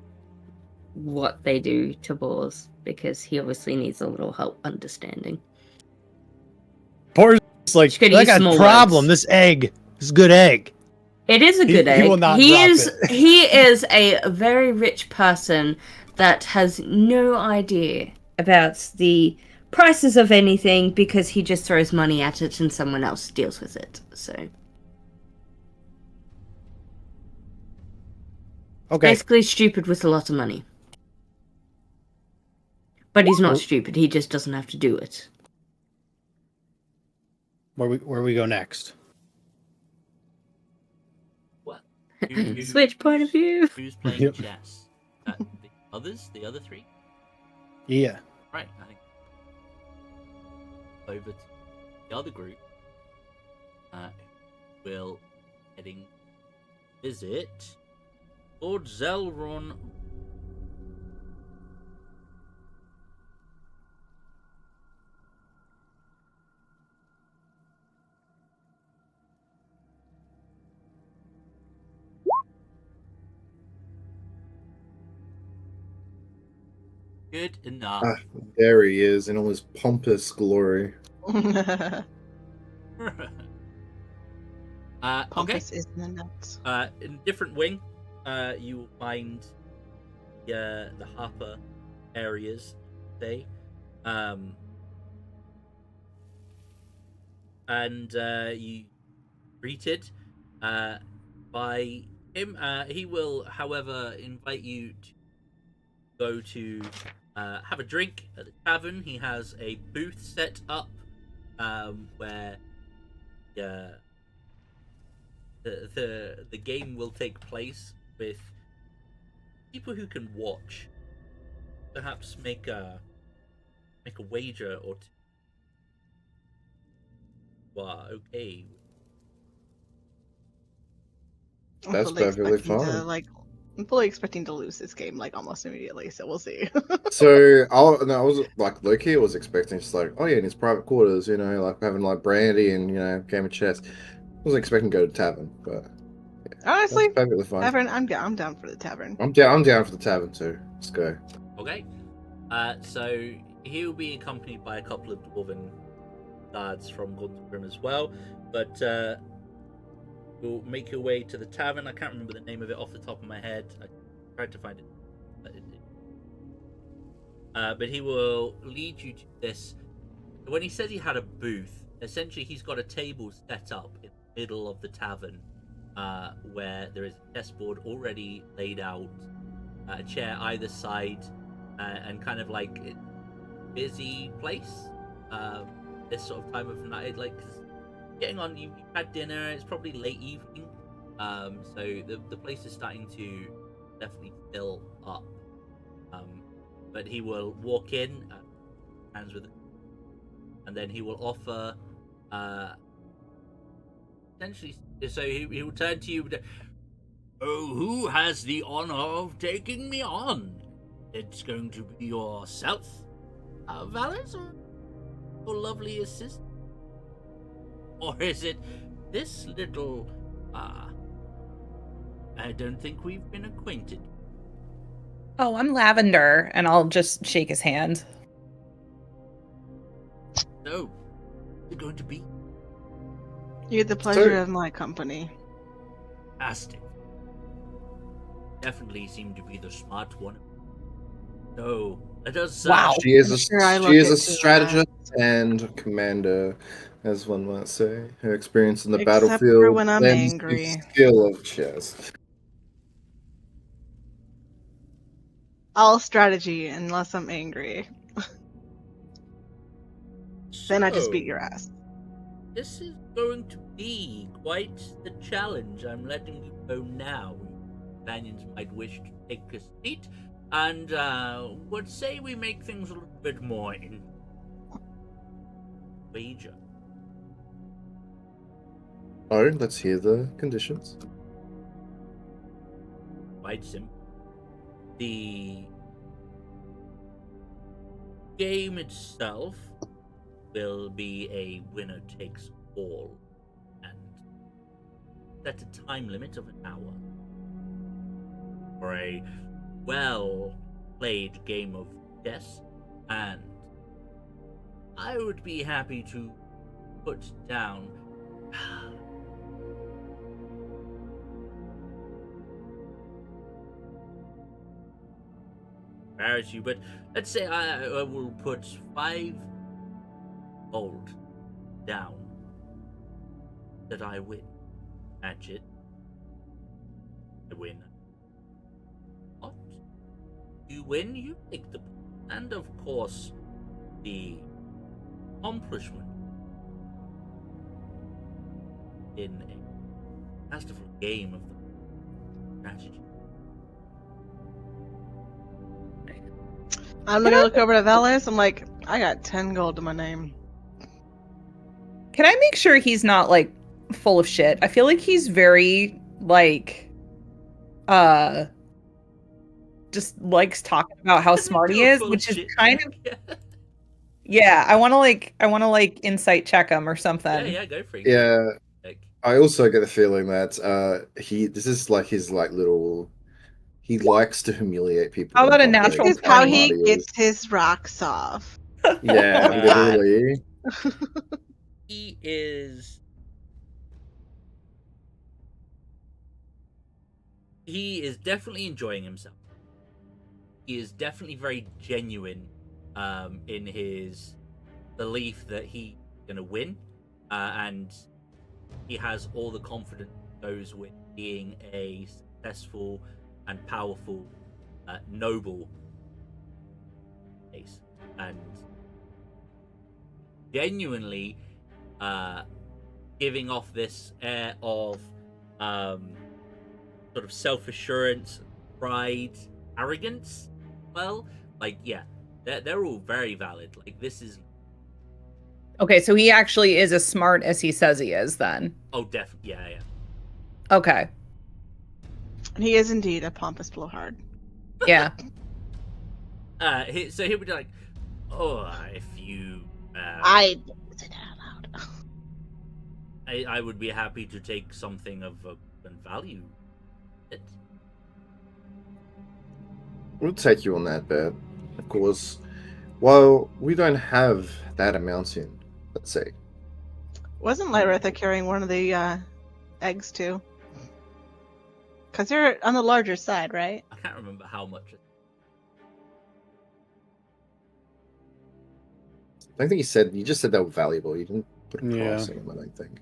what they do to boars, because he obviously needs a little help understanding. Boar's like, She could I use got small a problem. words. This egg is a good egg. It is a good egg. He will not he drop is it. he is a very rich person that has no idea about the prices of anything because he just throws money at it and someone else deals with it. So Okay. basically stupid with a lot of money. But he's not Well- stupid, he just doesn't have to do it. Where we go next? What? Switch point of view. Who's playing Yep. chess? The others? The other 3? Yeah. Right, I think. Over to the other group. Will heading visit Lord Zelron. Good enough. Ah, there he is in all his pompous glory. Okay. Pompous is in the nuts. In a different wing, you will find the Harper areas, say, and you greeted by him. He will, however, invite you to go to have a drink at the tavern. He has a booth set up where the game will take place with people who can watch. Perhaps make a wager or two. Wow, okay. That's fully perfectly expecting to, fine. I'm fully expecting to lose this game almost immediately, so we'll see. So I was like low-key, I was expecting just like, oh yeah, in his private quarters, like having like brandy and game of chess. I wasn't expecting to go to tavern, but Honestly, that's perfectly fine. tavern, I'm down for the tavern. I'm down for the tavern too. Let's go. Okay. So he'll be accompanied by a couple of dwarven guards from Guntram as well, but you'll make your way to the tavern. I can't remember the name of it off the top of my head. I tried to find it, but he will lead you to this. When he says he had a booth, essentially he's got a table set up in the middle of the tavern, where there is a chessboard already laid out, a chair either side, and kind of like a busy place. This sort of time of night, like getting on, you've had dinner, it's probably late evening, so the place is starting to definitely fill up. But he will walk in, hands with it, and then he will offer essentially, so he will turn to you. Oh, who has the honor of taking me on? It's going to be yourself, Valis, or your lovely assistant? Or is it this little, I don't think we've been acquainted. Oh, I'm Lavender, and I'll just shake his hand. So, it's going to be You get the pleasure of my company. fantastic. Definitely seem to be the smart one. So, let us... Wow. She is I'm a sure I look she is a at strategist and a commander, as one might say. Her experience in the Except for battlefield when I'm lends angry. the skill of chess. All strategy unless I'm angry. Then I just beat your ass. This is going to be quite the challenge. I'm letting you know now. Companions might wish to take a seat, and would say we make things a little bit more in wager. Oh, let's hear the conditions. quite simple. The game itself will be a winner takes all, and set a time limit of an hour for a well played game of chess, and I would be happy to put down embarrass you, but let's say I will put 5 gold down that I win. Match it. I win. What? You win, you take the point. And of course, the accomplishment in a masterful game of the strategy. I'm gonna look over to Velis. I'm like, I got 10 gold to my name. Can I make sure he's not like full of shit? I feel like he's very like just likes talking about how smart he is, which is kind of yeah, I want to like insight check him or something. Yeah, go for it. Yeah, Like, I also get the feeling that this is like his like little. He likes to humiliate people. How about a in public. natural This is how 20? he gets his rocks off. Yeah, God. literally. he is definitely enjoying himself. He is definitely very genuine in his belief that he's gonna win, and he has all the confidence that goes with being a successful and powerful noble ace, and genuinely giving off this air of sort of self-assurance, pride, arrogance. Well, like, yeah, they're all very valid. Like, this is Okay, so he actually is as smart as he says he is then. oh, definitely, yeah. Okay. And he is indeed a pompous blowhard. Yeah. So he would be like, oh, if you I didn't say that out loud. I would be happy to take something of value. We'll take you on that bet. Of course, while we don't have that amount in, let's say. Wasn't Lyretha carrying one of the eggs too? Because they're on the larger side, right? I can't remember how much. I think you just said they were valuable. You didn't put a price on them, I don't think.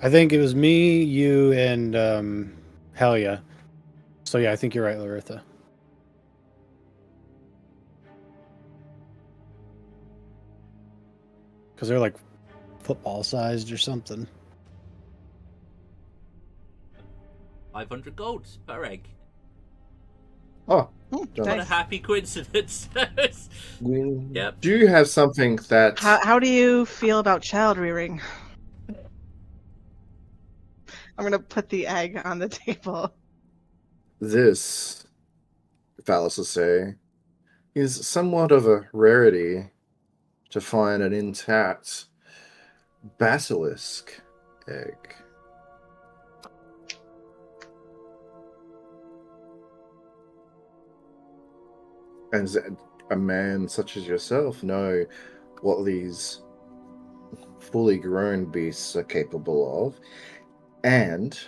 I think it was me, you, and Helia. So yeah, I think you're right, Laritha. Because they're like football sized or something. 500 gold per egg. Oh, What a Nice. happy coincidence. Yep. Do you have something that How do you feel about child rearing? I'm gonna put the egg on the table. this, Phallus will say, is somewhat of a rarity to find an intact basilisk egg? And does a man such as yourself know what these fully grown beasts are capable of, and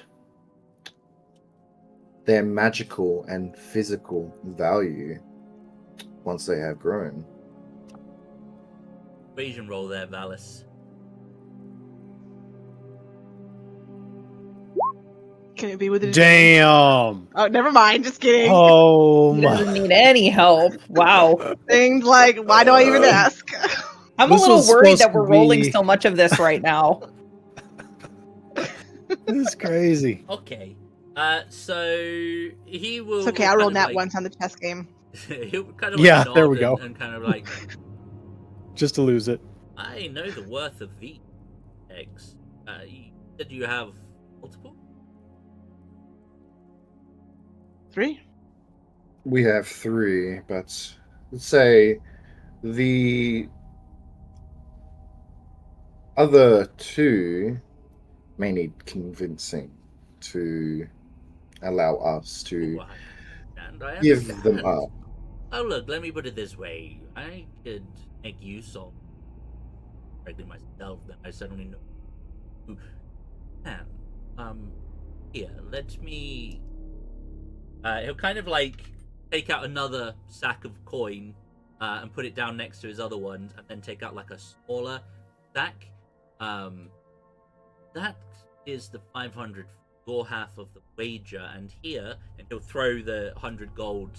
their magical and physical value once they have grown? Equation roll there, Valis. Can it be with a Damn! Oh, never mind. Just kidding. Oh He my! doesn't need any help. Wow. Things like, why do I even ask? I'm This a little was worried supposed that to we're rolling be- so much of this right now. This is crazy. Okay. So he will. It's okay. I rolled that once on the chess game. He'll kind of Yeah, nod there we go. And kind of like, Just to lose it. I know the worth of these eggs. You said you have multiple. 3. We have 3, but let's say the other 2 may need convincing to allow us to I give them understand. up. Oh, look, let me put it this way. I could make use of directly myself, then I suddenly know who can. Here, let me. He'll kind of like take out another sack of coin and put it down next to his other ones, and then take out like a smaller sack. That is the 500 your half of the wager, and here, and he'll throw the 100 gold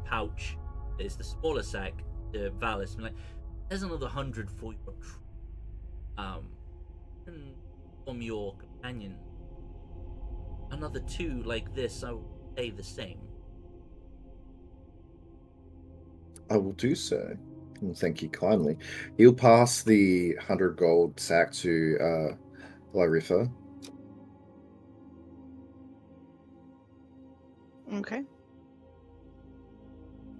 pouch that is the smaller sack to Valis. I'm like, there's another 100 for your from your companion. Another 2 like this, I will say the same. I will do so. And thank you kindly. He'll pass the 100 gold sack to Lyritha. Okay.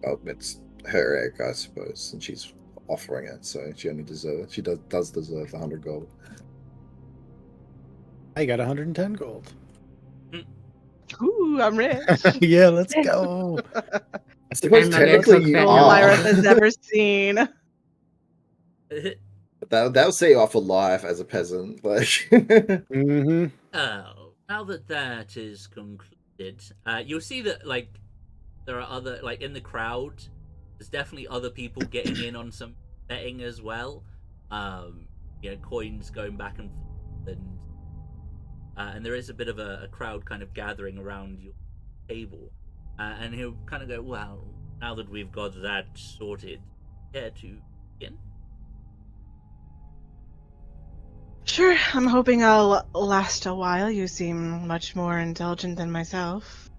Oh, it's her egg, I suppose, and she's offering it, so she only deserves. She does deserve the 100 gold. I got 110 gold. Ooh, I'm rich. Yeah, let's go. I suppose I'm not gonna technically cook you that All now. are. Lyra's ever seen. That'll set you off for life as a peasant. Like, Mm-hmm. Oh, now that that is concluded, you'll see that like there are other like in the crowd. There's definitely other people getting in on some betting as well. Coins going back and forth, and there is a bit of a crowd kind of gathering around your table. And he'll kind of go, well, now that we've got that sorted, care to begin? Sure, I'm hoping I'll last a while. You seem much more intelligent than myself.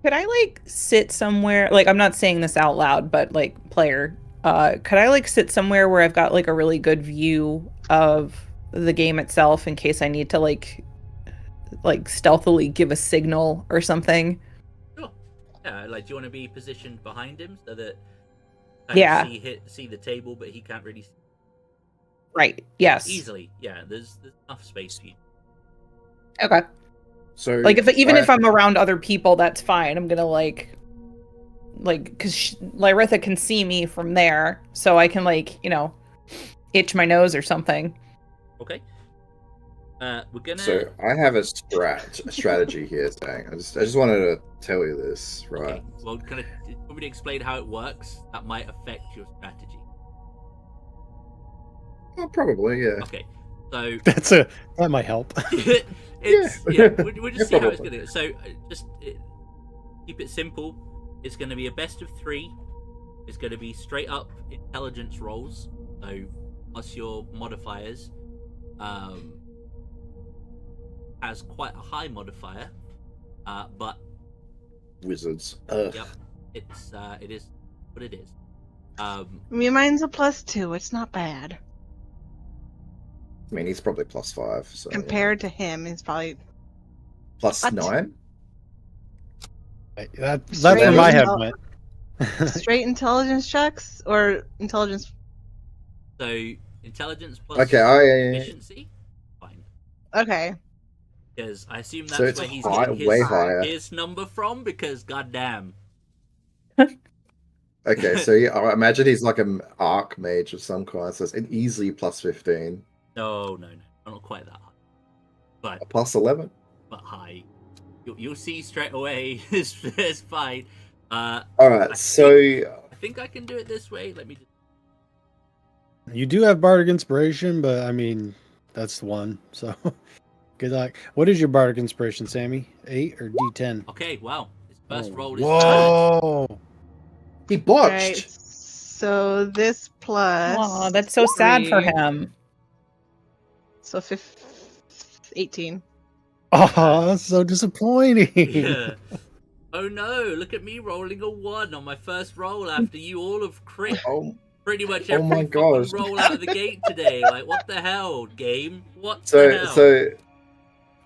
Could I like sit somewhere? Like, I'm not saying this out loud, but like, player, could I like sit somewhere where I've got like a really good view of the game itself in case I need to like stealthily give a signal or something? Sure. Yeah, like, do you want to be positioned behind him so that Yeah. see the table, but he can't really see Right. Yes. easily? Yeah, there's enough space for you. Okay. so Like even if I'm around other people, that's fine. I'm gonna like because Lyritha can see me from there, so I can itch my nose or something. Okay. We're gonna. So I have a strategy here, saying I just wanted to tell you this, right? Okay. Well, kind of. Want me to explain how it works? That might affect your strategy. Oh, probably, yeah. Okay. So That might help. we'll just see how it's Probably. gonna go. So keep it simple. It's going to be a best of 3. It's going to be straight up intelligence rolls. So plus your modifiers. Has quite a high modifier, but Wizards. Ugh. yep, it is what it is. I mean, mine's a +2. It's not bad. I mean, he's probably +5. So yeah. Compared to him, he's probably Plus What? 9. That's Straight where my head intel- went. straight intelligence checks or intelligence. So intelligence plus Okay, efficiency, fine. Okay. Because I assume that's So it's where he's high- getting way higher. his number from. Because goddamn, Okay, so I imagine he's like an archmage of some kind, so it's an easily +15. no, not quite that high, but A +11. high. You'll see straight away. It's fine. Alright, so I think I can do it this way. Let me just. You do have bardic inspiration, but I mean that's the one. So good luck. What is your bardic inspiration, Sammy? 8 or D10? Okay, wow. His first roll is Whoa! he botched. Right. So this plus. Aw, that's so sad for 3, him. So 18. Oh, that's so disappointing. Yeah. Oh no! Look at me rolling a 1 on my first roll after you all have crit Oh, pretty much Oh every my fucking gosh. roll out of the gate today. Like, what the hell, game? What the so hell? so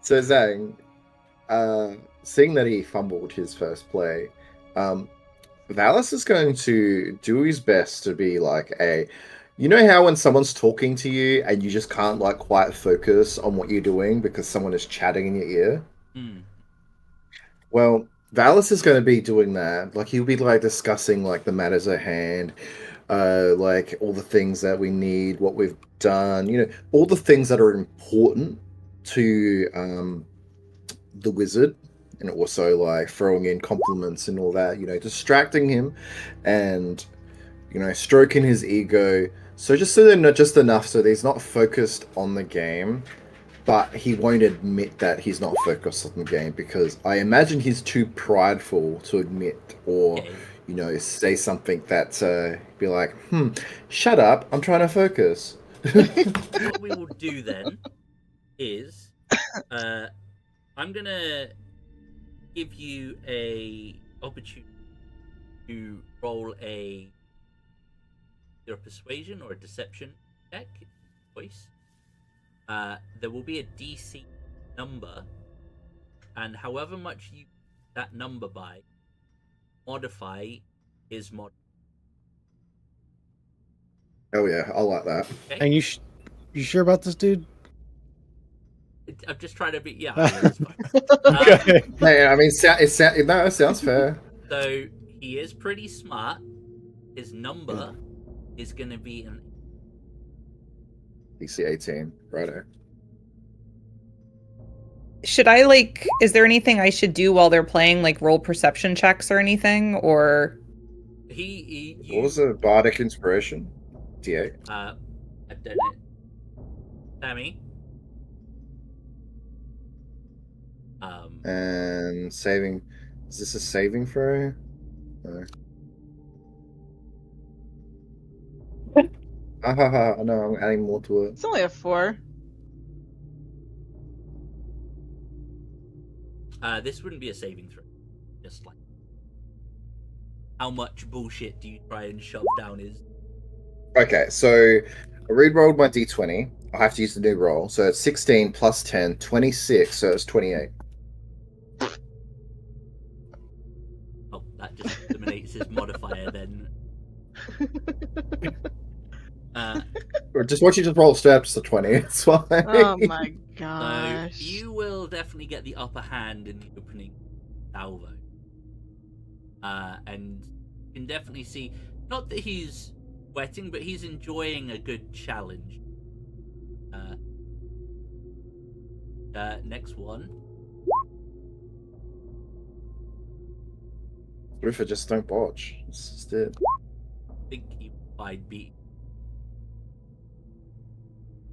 so Zhang, seeing that he fumbled his first play, Valis is going to do his best to be like you know how when someone's talking to you and you just can't like quite focus on what you're doing because someone is chatting in your ear? Hmm. Well, Valis is going to be doing that. Like he'll be like discussing like the matters at hand, like all the things that we need, what we've done, you know, all the things that are important to the wizard, and also like throwing in compliments and all that, you know, distracting him and, you know, stroking his ego. So just so they're not just enough so that he's not focused on the game, but he won't admit that he's not focused on the game because I imagine he's too prideful to admit or, Okay. you know, say something that be like, shut up, I'm trying to focus. What we will do then is I'm gonna give you a opportunity to roll either a persuasion or a deception check. Choice. There will be a DC number, and however much you that number by, modify his mod. Oh yeah, I like that. Okay? And you sure about this, dude? I'm just trying to be. Yeah, I mean, it's fine. Okay. Hey, I mean, it sounds fair. So he is pretty smart. His number is going to be an. DC 18, righto. Should I like? Is there anything I should do while they're playing, like roll perception checks or anything, or? You, What was the bardic inspiration? D8. I've done it. Sammy. And saving. Is this a saving throw? No. No, I'm adding more to it. It's only a 4. This wouldn't be a saving throw. Just like, how much bullshit do you try and shove down his? Okay, so I re-rolled my d20. I have to use the new roll. So it's 16 plus 10, 26, so it's 28. Oh, that just eliminates his modifier then. Or just want you to roll straight up to 20. It's fine. Oh my So gosh. you will definitely get the upper hand in the opening salvo. And you can definitely see, not that he's sweating, but he's enjoying a good challenge. Next one. What if I just don't botch? It's just it. I think he might beat.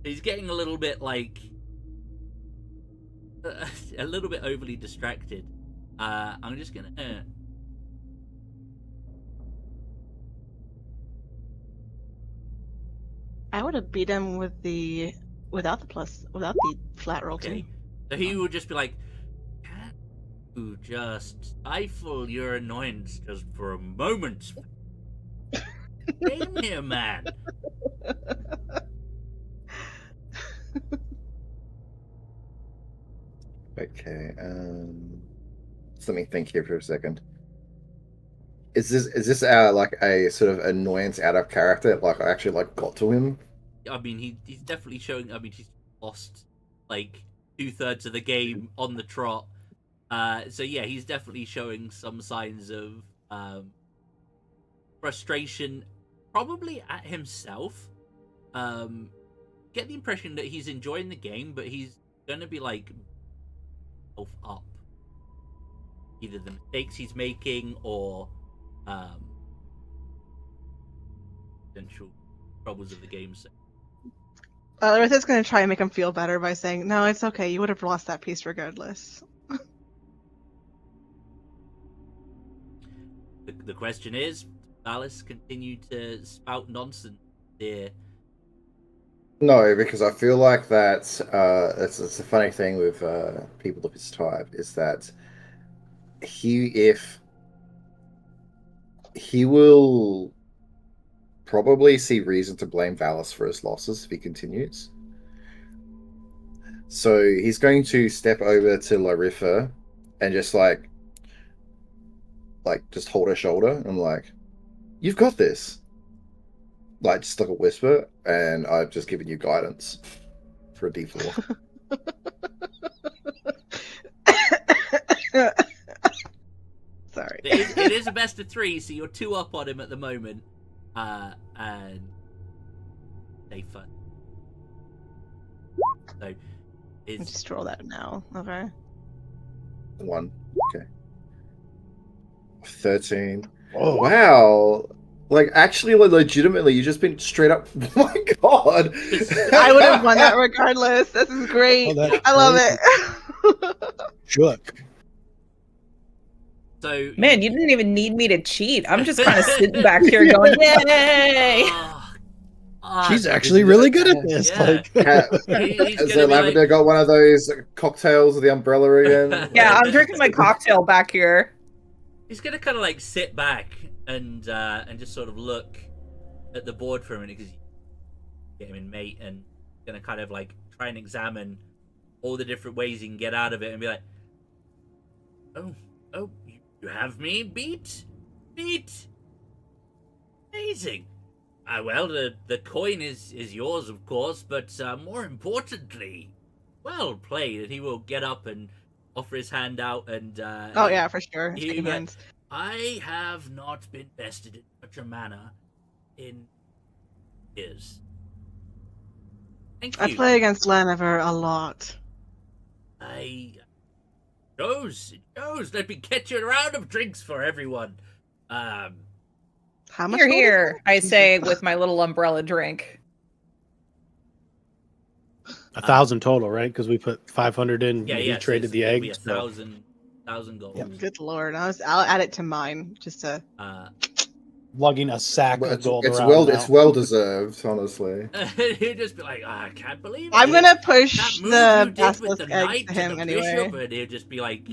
He's getting a little bit like a little bit overly distracted. I'm just gonna. I would have beat him without the flat roll Okay. too. So he would just be like, "Can you just stifle your annoyance just for a moment? Damn here, man." Okay, just let me think here for a second. Is this like a sort of annoyance out of character? Like I actually like got to him? I mean, he's definitely showing. I mean, he's lost like 2/3 of the game on the trot. So yeah, he's definitely showing some signs of frustration, probably at himself. Get the impression that he's enjoying the game, but he's gonna be like up either the mistakes he's making or potential troubles of the game. So Laritha's going to try and make him feel better by saying, "No, it's okay. You would have lost that piece regardless." the question is, Alice continue to spout nonsense there. No, because I feel like that it's a funny thing with people of his type is that he will probably see reason to blame Valis for his losses if he continues. So he's going to step over to Laritha and just like just hold her shoulder. And I'm like, "You've got this." Like just like a whisper, and I've just given you guidance for a D4. Sorry. It is a best of 3, so you're 2 up on him at the moment. And stay fun. So is Just roll that now. Okay. 1. Okay. 13. Oh, Wow. Like actually, like, legitimately, you've just been straight up. Oh my god! I would have won that regardless. This is great. Oh, that's I love crazy. it. Shook. so Man, you didn't even need me to cheat. I'm just kind of sitting back here going, "Yay!" She's actually really good at this. Yeah. Like, He's Has gonna be Lavender like, got one of those cocktails with the umbrella again? Yeah, I'm drinking my cocktail back here. he's gonna kind of like sit back and just sort of look at the board for a minute because you get him in mate, and gonna kind of like try and examine all the different ways he can get out of it and be like, oh, you have me beat, amazing. Well, the coin is yours, of course, but more importantly, well played. And he will get up and offer his hand out, and Oh yeah, for sure. He- Shaking hands. I have not been bested in such a manner in years. Thank you. I play against Laniver a lot. It shows. Let me get you a round of drinks for everyone. How much? Here, gold is here, that? I say with my little umbrella drink. 1,000 total, right? Because we put 500 in. Yeah, he yeah. traded the it'll be eggs. 1,000 gold. Yep. Good lord! I'll add it to mine just to. Lugging a sack But of gold it's around well, now. it's well deserved, honestly. He'd just be like, I can't believe it. I'm gonna push That move the you did with basilisk the egg knight to him and the anyway. bishop, and he'd just be like,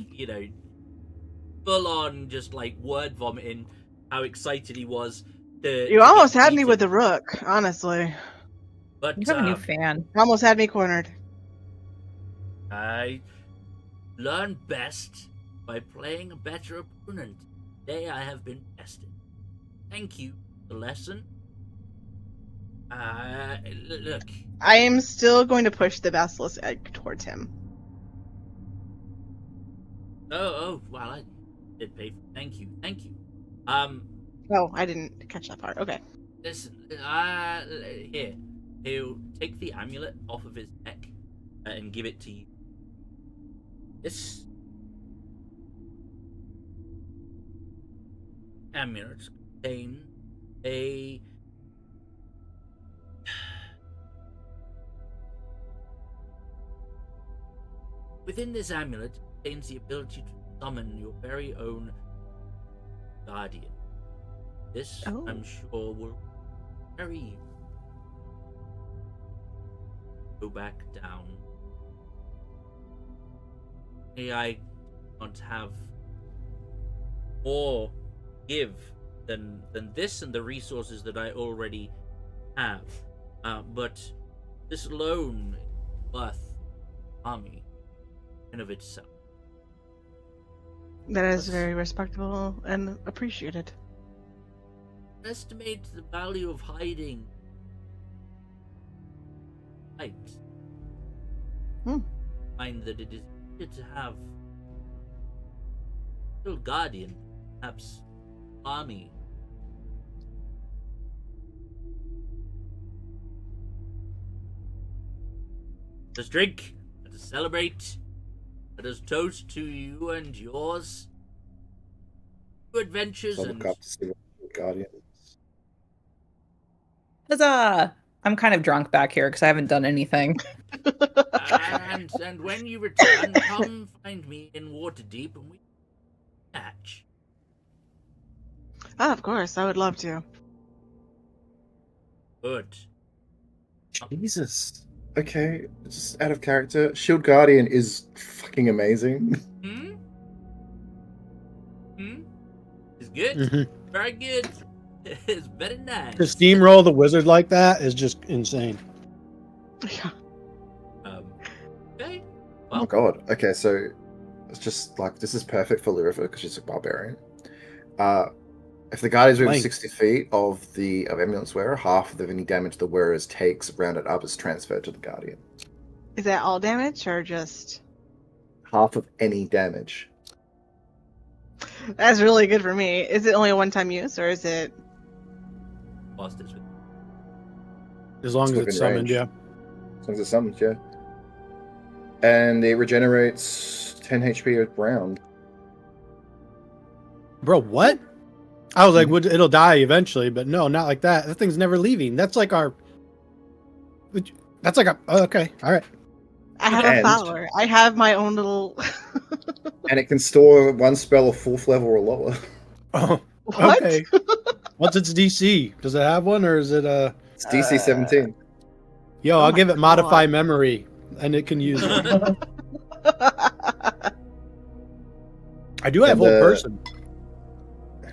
full on, just like word vomiting how excited he was. You almost had me with the rook, honestly. But You have a new fan. You almost had me cornered. I learn best by playing a better opponent. Today I have been bested. Thank you for the lesson. Look. I am still going to push the basilisk egg towards him. Oh, well, I did pay. Thank you. Oh, I didn't catch that part. Okay. Listen, here. He'll take the amulet off of his neck and give it to you. This amulet contains a within this amulet contains the ability to summon your very own guardian. This, Oh. I'm sure, will very you. Go back down. I don't have more give than this and the resources that I already have. But this alone is worth army in of itself. That is very respectable and appreciated. Estimate the value of hiding. Right. Find that it is easier to have still guardian, perhaps army. Let us drink, let us celebrate, let us toast to you and yours. New adventures So I and look up to see what Guardian. Huzzah! I'm kind of drunk back here because I haven't done anything. and when you return, come find me in Waterdeep and we match. Ah, of course, I would love to. Good. Jesus. Okay, just out of character. Shield Guardian is fucking amazing. Hmm? It's good. Mhm. Very good. It's very nice. To steamroll the wizard like that is just insane. Yeah. Okay. Oh my Well, god. Okay, so it's just like this is perfect for Lyrifa because she's a barbarian. If the guard is within Link. 60 feet of Ambulance Wearer, half of any damage the wearers takes rounded up is transferred to the Guardian. Is that all damage or just? Half of any damage. That's really good for me. Is it only a one-time use or is it? Whilst it's with As long It's as within it's summoned, range. yeah. As long as it's summoned, yeah. And it regenerates 10 HP a round. Bro, what? I was like, it'll die eventually, but no, not like that. That thing's never leaving. That's like our. That's like a. Oh, okay, all right. I have a And- follower. I have my own little. And it can store one spell of 4th level or lower. Oh, What? okay. What's its DC? Does it have one, or is it a? It's DC 17. Yo, Oh I'll my give it modify God. memory, and it can use it. I do have And whole the- person.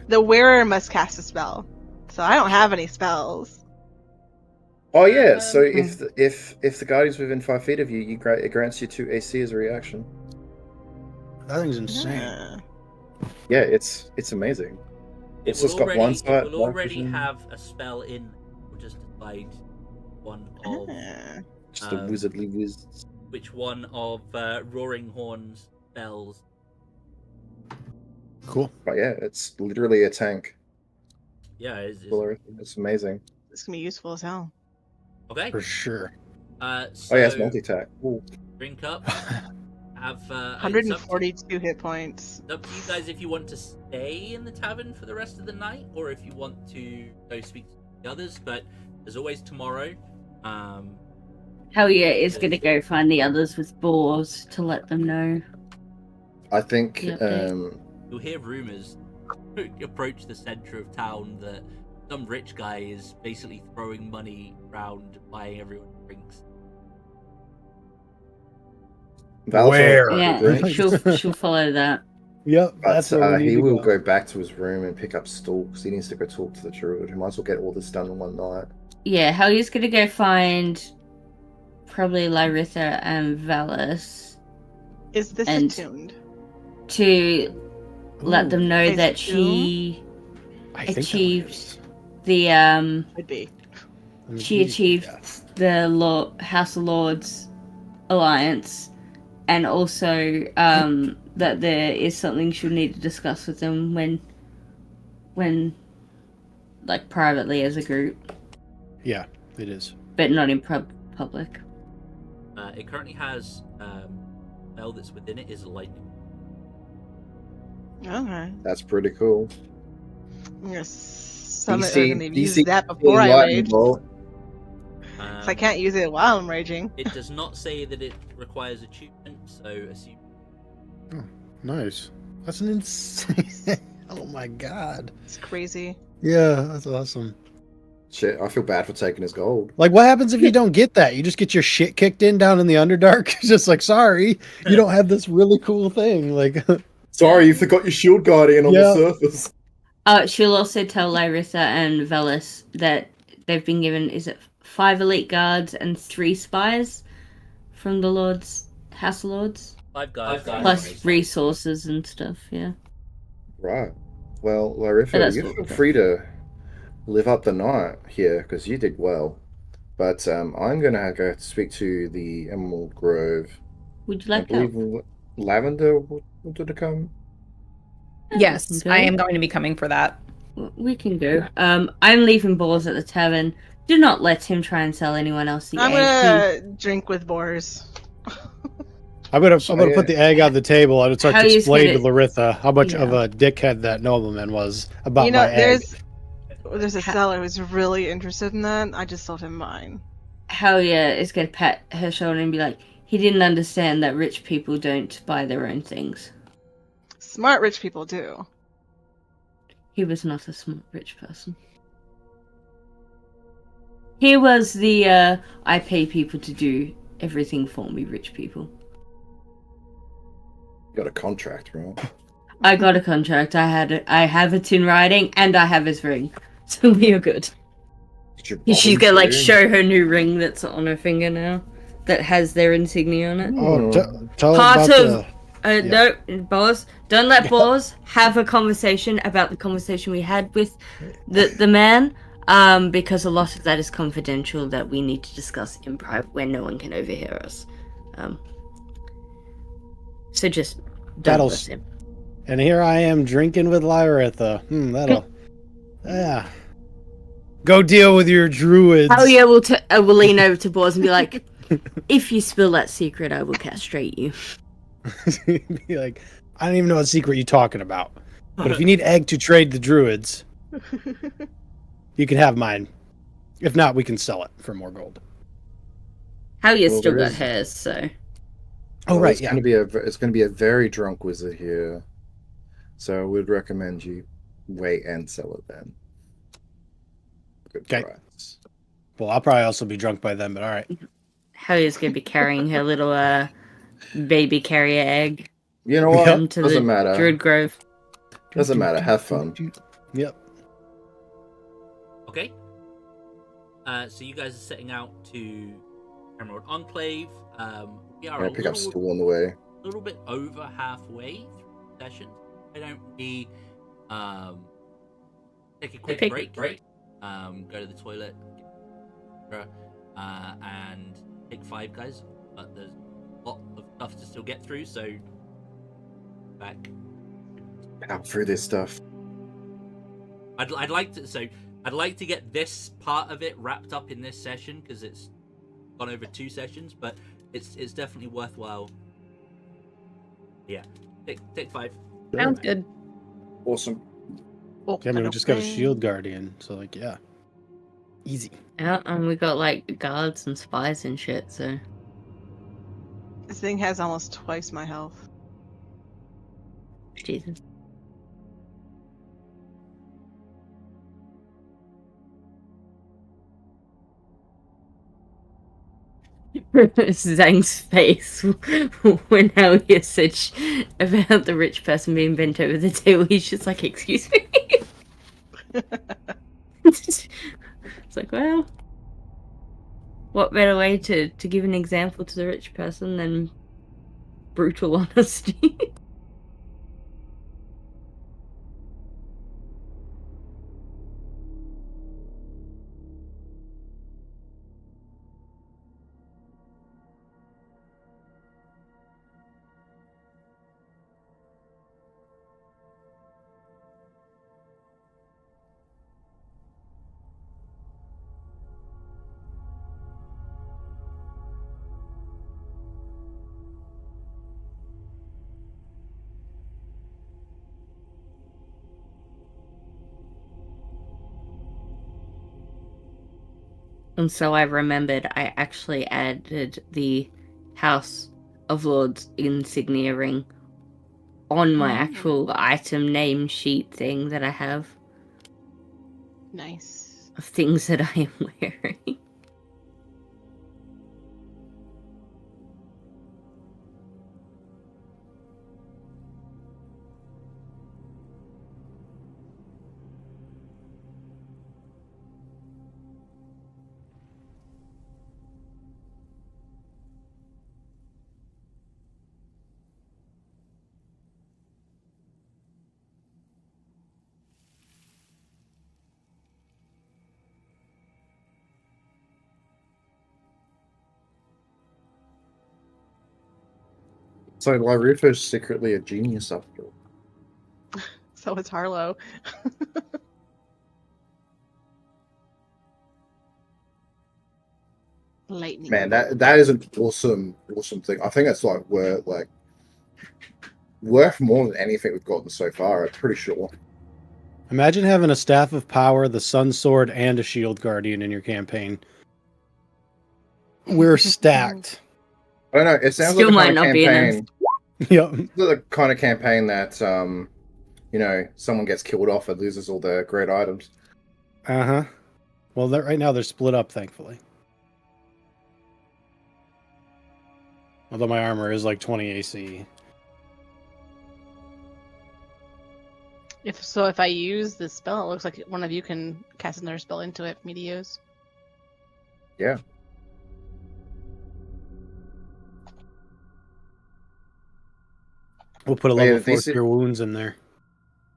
The wearer must cast a spell, so I don't have any spells. Oh yeah, so if the Guardian's within 5 feet of you, it grants you 2 AC as a reaction. That thing's insane. Yeah. Yeah, it's amazing. It It's just will got already, one side, it will one already vision. have a spell in. We'll just decide one of Ah. Just a wizardly whiz. which one of Roaring Horn's spells. Cool. But yeah, it's literally a tank. Yeah, It's amazing. It's gonna be useful as hell. okay. For sure. So Oh yeah, it's multi-attack. Ooh. drink up. Have it's 142 hit points. up to you guys if you want to stay in the tavern for the rest of the night, or if you want to go speak to the others. But there's always tomorrow. Helya is going to go find the others with boars to let them know. I think Yep. You'll hear rumors approach the center of town that some rich guy is basically throwing money around, buying everyone drinks. Val's Where? on Yeah, drink, she'll follow that. Yep, but that's where we need he to will go. go back to his room and pick up stalks. He needs to go talk to the druid. He might as well get all this done in one night. Yeah, Helya's going to go find probably Lyritha and Valis Is this And- attuned? to let them know Is that it she I think that achieved is. the Could be. Let me she see. achieved Yeah. the House of Lords alliance, and also that there is something she'll need to discuss with them when like privately as a group, Yeah, it is. but not in public. It currently has spell that's within it is lightning. Okay. That's pretty cool. I'm gonna summon. DC I'm gonna use DC that before I lightning rage. bolt. If I can't use it while I'm raging. It does not say that it requires attunement, so assume. Nice. That's an insane. Oh my god. It's crazy. Yeah, that's awesome. Shit, I feel bad for taking his gold. Like, what happens if you don't get that? You just get your shit kicked in down in the Underdark. It's just like, sorry, you don't have this really cool thing. Like, Sorry, you forgot your shield guardian on Yeah. the surface. She'll also tell Lyritha and Velis that they've been given, is it 5 elite guards and 3 spies from the House of Lords? 5 guys. Plus resources and stuff, yeah. Right. Well, But Larifa, that's you what feel we got. free to live up the night here because you did well. But I'm gonna go speak to the Emerald Grove. Would you I like help? believe Lavender wanted to come. Yes, Okay. I am going to be coming for that. We can go. I'm leaving balls at the tavern. Do not let him try and sell anyone else the I'm egg. gonna drink with boars. I'm gonna yeah. put the egg on the table and start How to you explain to gonna- Laritha how much Yeah. of a dickhead that nobleman was about You know, my egg. there's a seller who's really interested in that. I just sold him mine. Helya is going to pat her shoulder and be like, he didn't understand that rich people don't buy their own things. Smart rich people do. He was not a smart rich person. He was the, I pay people to do everything for me, rich people. Got a contract, bro. I got a contract, I have it in writing, and I have his ring. So we are good. Did you She's gonna, like, volunteer? show her new ring that's on her finger now, that has their insignia on it. Oh, Mm. tell her Part about of No, Boz. Don't let Boz have a conversation about the conversation we had with the man. Because a lot of that is confidential that we need to discuss in private where no one can overhear us. So just don't That'll listen. And here I am drinking with Lyritha. Yeah. Go deal with your druids. Oh yeah, we'll lean over to Boz and be like, if you spill that secret, I will castrate you. Be like, I don't even know what secret you're talking about. But if you need egg to trade the druids, you can have mine. If not, we can sell it for more gold. How you Well, still there got is- hers, so Oh, Well, right, it's yeah. going to be a very drunk wizard here, so I would recommend you wait and sell it then. Good Okay. price. Well, I'll probably also be drunk by then, but all right. Hallie's gonna be carrying her little baby carrier egg You know what? into Doesn't the matter. Druid Grove. Doesn't matter. Have fun. Yep. Okay. So you guys are setting out to Emerald Enclave. We are I'm a gonna pick up little, stool on the way. little bit over halfway through the session. Why don't we take a quick break? Go to the toilet, and take 5 guys. But there's a lot of stuff to still get through, so back. Power through this stuff. I'd like to get this part of it wrapped up in this session because it's gone over 2 sessions, but it's definitely worthwhile. Yeah, take 5. Sounds good. Awesome. Yeah, I mean, we just got a shield guardian, so like, yeah. Easy. Yeah, and we got like guards and spies and shit, so This thing has almost twice my health. Jesus. Zhang's face when Halia said about the rich person being bent over the table. He's just like, excuse me. It's like, well, what better way to give an example to the rich person than brutal honesty? And so I remembered I actually added the House of Lords insignia ring on my actual item name sheet thing that I have Nice. of things that I am wearing. So Lyritha's secretly a genius after all. So it's Harlow. Lightning. Man, that is an awesome thing. I think it's worth more than anything we've gotten so far. I'm pretty sure. Imagine having a Staff of Power, the Sun Sword, and a Shield Guardian in your campaign. We're stacked. I don't know. It sounds Still like the might kind of not be enough. campaign. Yep. The kind of campaign that someone gets killed off and loses all their great items. Uh-huh. Well, right now they're split up, thankfully. Although my armor is like 20 AC. If I use this spell, it looks like one of you can cast another spell into it for me to use. Yeah. We'll put a Oh, yeah, level 4 DC cure wounds in there.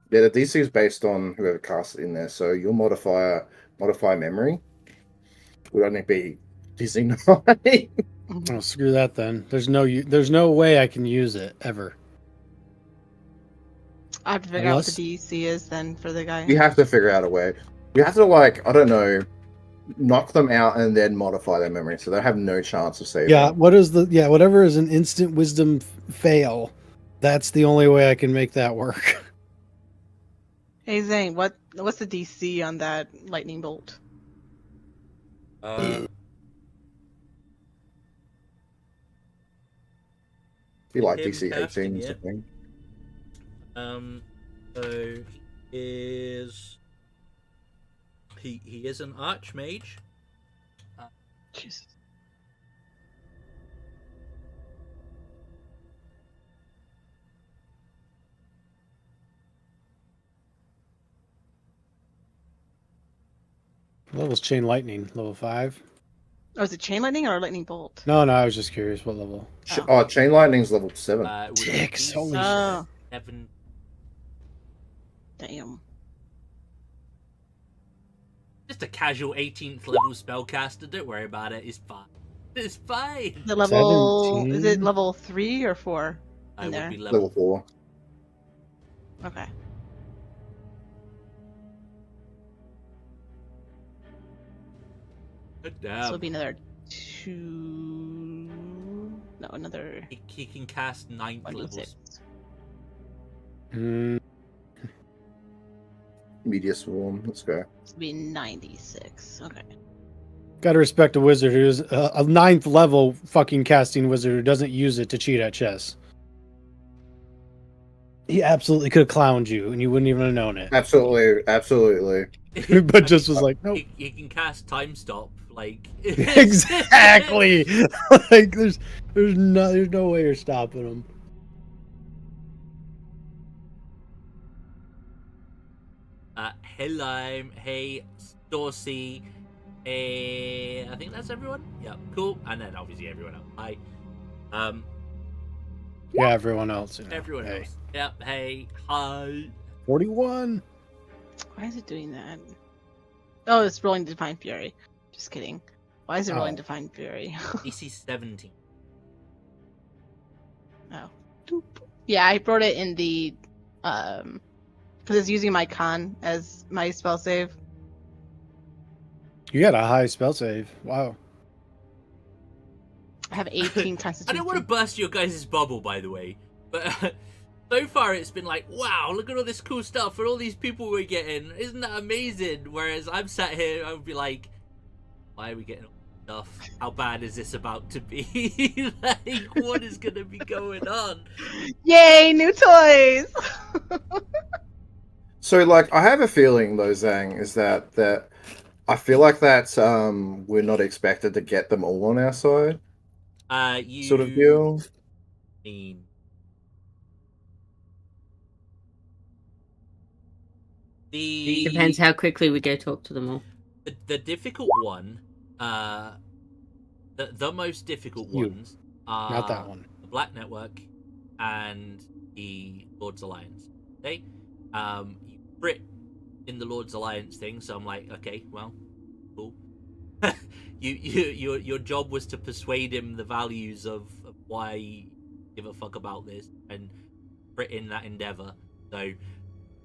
Yeah, the DC is based on whoever casts it in there, so your modifier memory would only be DC 9. Mhm. Oh, screw that then. There's no way I can use it ever. I have to figure out what Unless- the DC is then for the guy. You have to figure out a way. You have to, like, I don't know, knock them out and then modify their memory, so they have no chance of saving. Yeah, whatever is an instant wisdom fail, that's the only way I can make that work. Hey Zane, what's the DC on that lightning bolt? Be like Him DC casting 18 or it. something. So he is an archmage. Jesus. Level's chain lightning, level 5. Oh, is it chain lightning or lightning bolt? No, I was just curious what level. Oh, Chain Lightning's level 7. Would be Dicks, holy shit. Oh, 7. damn. Just a casual 18th level spellcaster. Don't worry about it. It's fine. It's fine. The level is 17? it level 3 or 4? I in would there. be Level level 4. Okay. Good So damn. it'll be another 2. No, another He can cast 9th level. 26. Mm, Media Swarm. Let's go. It'll be 96. Okay. gotta respect a wizard who's a 9th level fucking casting wizard who doesn't use it to cheat at chess. He absolutely could have clowned you and you wouldn't even have known it. Absolutely. But just was like, nope. He can cast time stop. Like Exactly. Like there's no way you're stopping him. Hello, hey, Dorsey. I think that's everyone. Yeah, cool. And then obviously everyone else. Hi. Yeah, everyone else. You know, Everyone hey. else. Yep. Hey. Hi. 41. Why is it doing that? Oh, it's rolling Divine Fury. Just kidding. Why is it rolling Oh. Divine Fury? DC 17. Oh. Doop. Yeah, I wrote it in the because it's using my con as my spell save. You got a high spell save. Wow. I have 18 I constitution. don't want to burst your guys' bubble, by the way, but so far it's been like, wow, look at all this cool stuff and all these people we're getting. Isn't that amazing? Whereas I'm sat here, I would be like, why are we getting all this stuff? How bad is this about to be? Like, what is going to be going on? Yay, new toys! So, like, I have a feeling, though, Zhang, is that I feel like that we're not expected to get them all on our side, You sort of deal. mean the Depends how quickly we go talk to them all. the difficult one, the most difficult You. ones are Not that one. the Black Network and the Lord's Alliance. Okay, you Brit in the Lord's Alliance thing, so I'm like, okay, well, cool. Your job was to persuade him the values of why you give a fuck about this, and Brit in that endeavor. So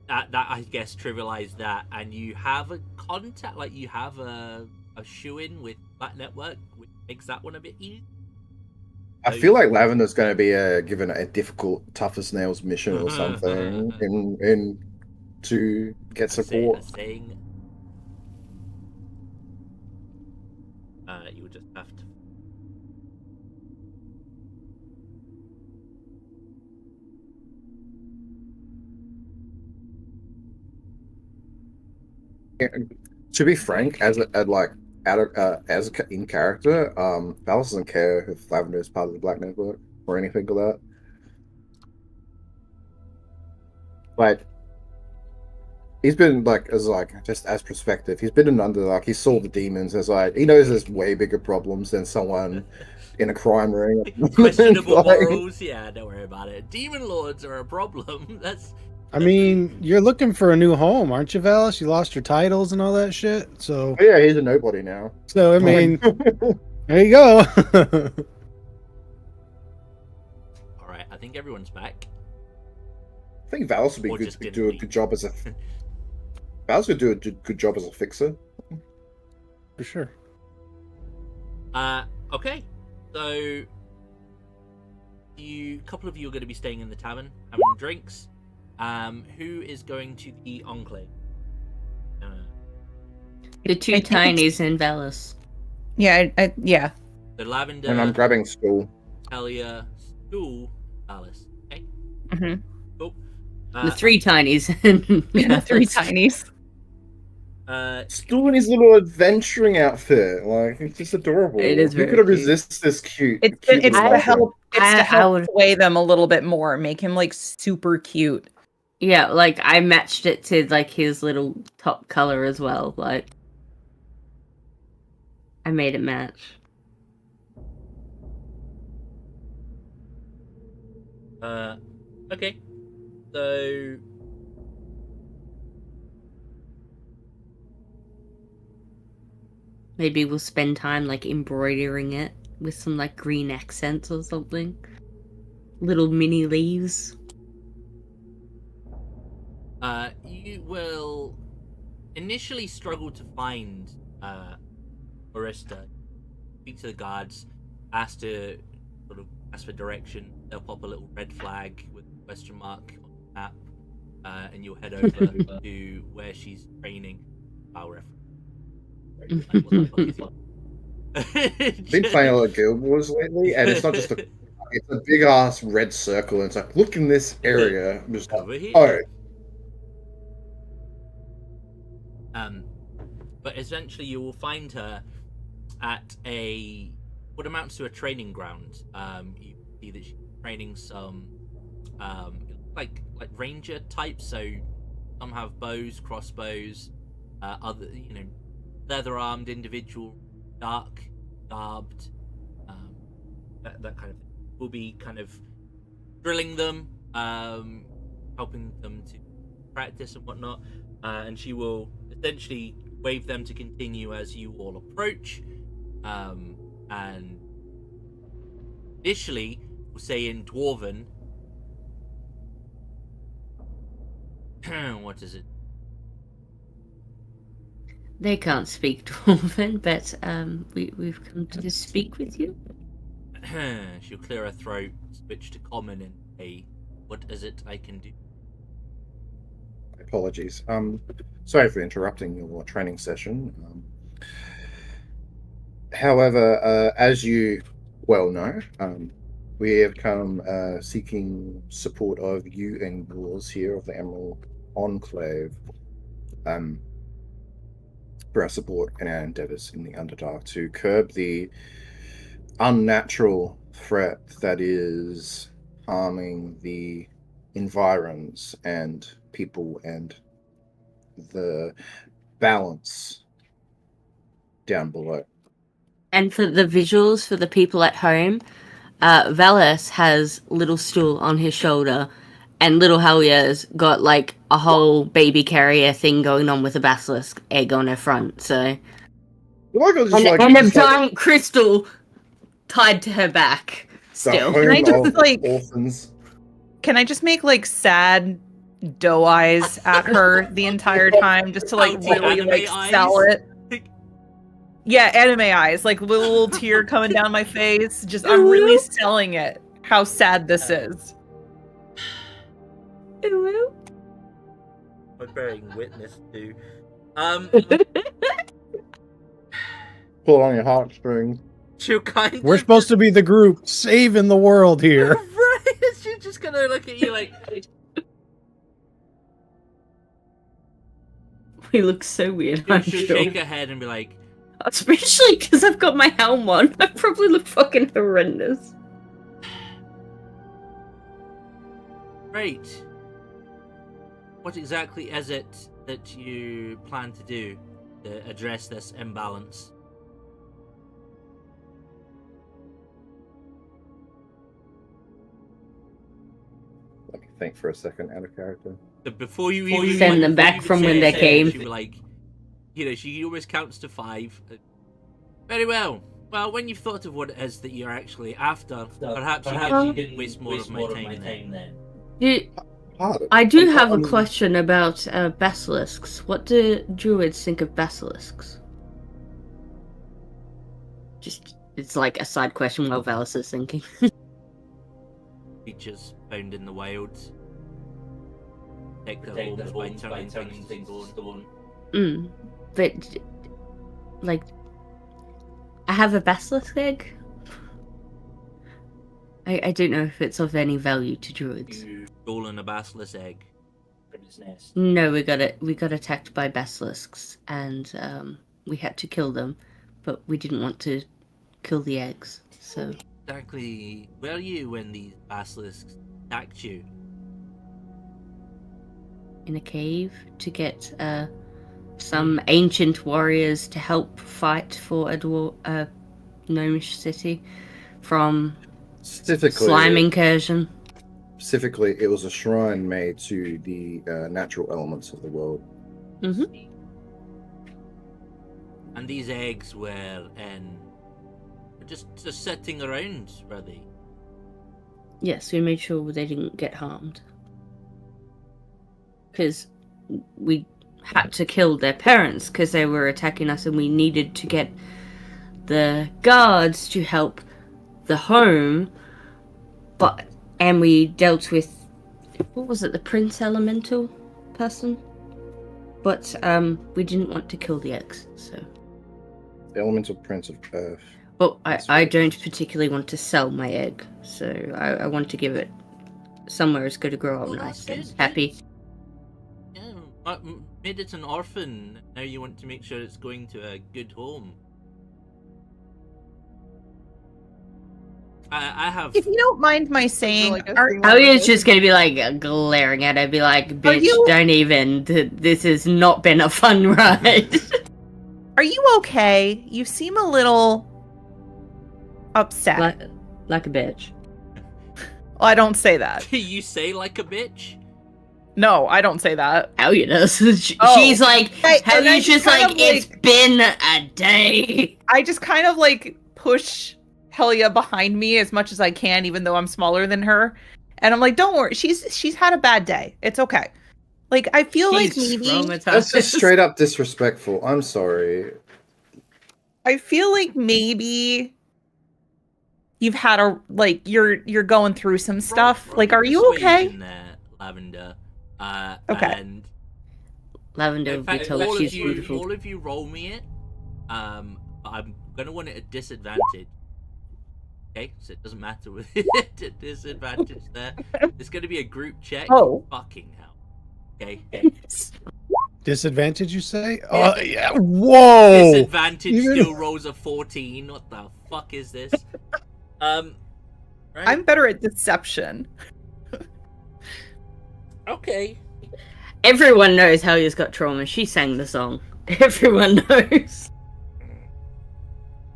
that I guess trivialized that, and you have a contact, like you have a shoe-in with Black Network, which makes that one a bit easy. I feel like Lavender's going to be given a difficult, tough as nails mission or something in to get support. Saying, you would just have to. To be frank, as in character, Valis doesn't care if Lavender is part of the Black Network or anything like that. Like, he's been just as perspective. He's been in Underdark. He saw the demons. He knows there's way bigger problems than someone in a crime ring. Questionable Like, morals. Yeah, don't worry about it. Demon lords are a problem. I mean, you're looking for a new home, aren't you, Valis? You lost your titles and all that shit. So, yeah, he's a nobody now. I mean, there you go. All right, I think everyone's back. I think Valis would Or be just good. didn't Do a leave. good job as a. Valis would do a good job as a fixer. For sure. Okay. So, a couple of you are going to be staying in the tavern, having drinks. Who is going to the Enclave? The two I think tinies in Valis. Yeah, yeah. The Lavender, And I'm grabbing Stool. Talia, Stool, Alice. Okay, hmm cool. The three tinies in The three Valis. tinies. Stool in his little adventuring outfit, like it's just adorable. It is Who very could have cute. resist this cute? It's cute it's little to outfit? help. It's I to help would- sway them a little bit more, make him like super cute. Yeah, like I matched it to like his little top color as well. Like I made it match. Okay. So, Maybe we'll spend time like embroidering it with some like green accents or something. Little mini leaves. you will initially struggle to find Orista. Speak to the guards, ask for direction. They'll pop a little red flag with a question mark on the map, and you'll head over to where she's training. Foul reference. Like, what the fuck is it? Been playing a lot of Guild Wars lately, and it's not just a it's a big ass red circle, and it's like, look in this area. I'm just like, Over here. oh, But essentially, you will find her at what amounts to a training ground. You see that she's training some, like ranger types. So some have bows, crossbows, other leather armed individual, dark garbed, that kind of thing. Will be kind of drilling them, helping them to practice and whatnot, and she will essentially wave them to continue as you all approach, and initially we'll say in Dwarven. What is it? They can't speak Dwarven, but we've come to speak with you. She'll clear her throat, switch to common, and say, "What is it I can do?" apologies. Sorry for interrupting your training session. However, as you well know, we have come seeking support of you and yours here of the Emerald Enclave, for our support and our endeavors in the Underdark to curb the unnatural threat that is harming the environs and people and the balance down below. And for the visuals for the people at home, Valis has little Stool on his shoulder, and little Helia's got like a whole baby carrier thing going on with a basilisk egg on her front. So and a giant crystal tied to her back. Still, the home I just, of like- orphans. Can I just make like sad doe eyes at her the entire time, just to like Oh, the really anime like eyes? sell it? Yeah, anime eyes, like little tear coming down my face. Just I'm really selling it. How sad this is. I'm bearing witness to. Pull on your heartstrings. She'll kind We're of supposed to be the group saving the world here. Right, she's just gonna look at you like. we look so weird. She'll I'm shake sure. her head and be like, Especially because I've got my helm on. I probably look fucking horrendous. "Great. What exactly is it that you plan to do to address this imbalance?" think for a second out of character. So before you Before even you Send even- them before back you from say when they it, came. she was like, she almost counts to 5. Very well. Well, when you've thought of what it is that you're actually after, perhaps you can waste more of my time then. Pardon. I do I'm- have a I'm- question about basilisks. What do druids think of basilisks? Just, it's like a side question while Valis is thinking. Creatures found in the wilds. Protect their homes by turning things to stone. But, like, I have a basilisk egg. I don't know if it's of any value to druids. You've stolen a basilisk egg From his nest. No, we got attacked by basilisks, and we had to kill them, but we didn't want to kill the eggs. So Exactly. Where are you when these basilisks attacked you? in a cave to get some ancient warriors to help fight for a gnomish city from Specifically, slime incursion. Specifically, it was a shrine made to the natural elements of the world. And these eggs were just sitting around, were they? Yes, we made sure they didn't get harmed. Because we had to kill their parents because they were attacking us, and we needed to get the guards to help the home. And we dealt with, what was it, the Prince Elemental person? But we didn't want to kill the eggs, so. The elemental prince of Earth. But I don't particularly want to sell my egg, so I want to give it somewhere it's going to grow up Oh, nice that's and good. happy. Yeah, made it an orphan. Now you want to make sure it's going to a good home. I have. If you don't mind my saying, really good are, thing. Elliot's just going to be like glaring at her, be like, bitch, you- don't even. This has not been a fun ride. are you okay? You seem a little upset. like a bitch. I don't say that. You say like a bitch. No, I don't say that. Elliot does. Oh. She's like, and I Elliot's just kind like, of, it's been a day. I just kind of like push Helia behind me as much as I can, even though I'm smaller than her. And I'm like, don't worry, she's had a bad day. It's okay. Like I feel like She's maybe traumatized. That's just straight up disrespectful. I'm sorry. I feel like maybe you've had you're going through some stuff. Roll Like, are you okay? persuasion there, Lavender. Okay. And Lavender in will be fact, told all she's of you, beautiful. all of you, roll me it. I'm gonna want it at disadvantage. Okay, so it doesn't matter with it at disadvantage there. It's gonna be a group check. Oh. Fucking hell. Okay. Disadvantage, you say? Oh, yeah. Whoa! Disadvantage Even- still rolls a 14. What the fuck is this? Right. I'm better at deception. okay. Everyone knows Helia's got trauma. She sang the song. Everyone knows.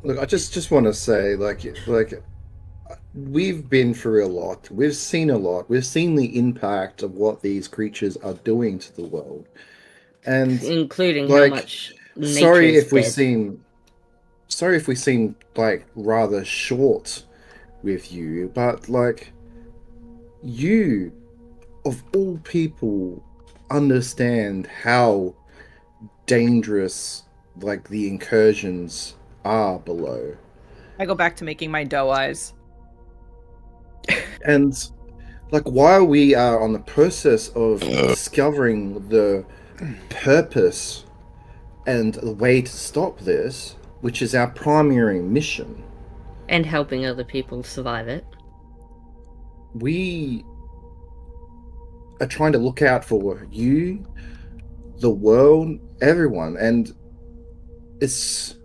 Look, I just want to say, like, we've been through a lot. We've seen a lot. We've seen the impact of what these creatures are doing to the world. And Including like, how much sorry nature's if we dead. seem like rather short with you, but like, you of all people understand how dangerous like the incursions are below. I go back to making my doe eyes. And like, while we are on the process of discovering the purpose and the way to stop this, which is our primary mission, And helping other people survive it. we are trying to look out for you, the world, everyone, and it's,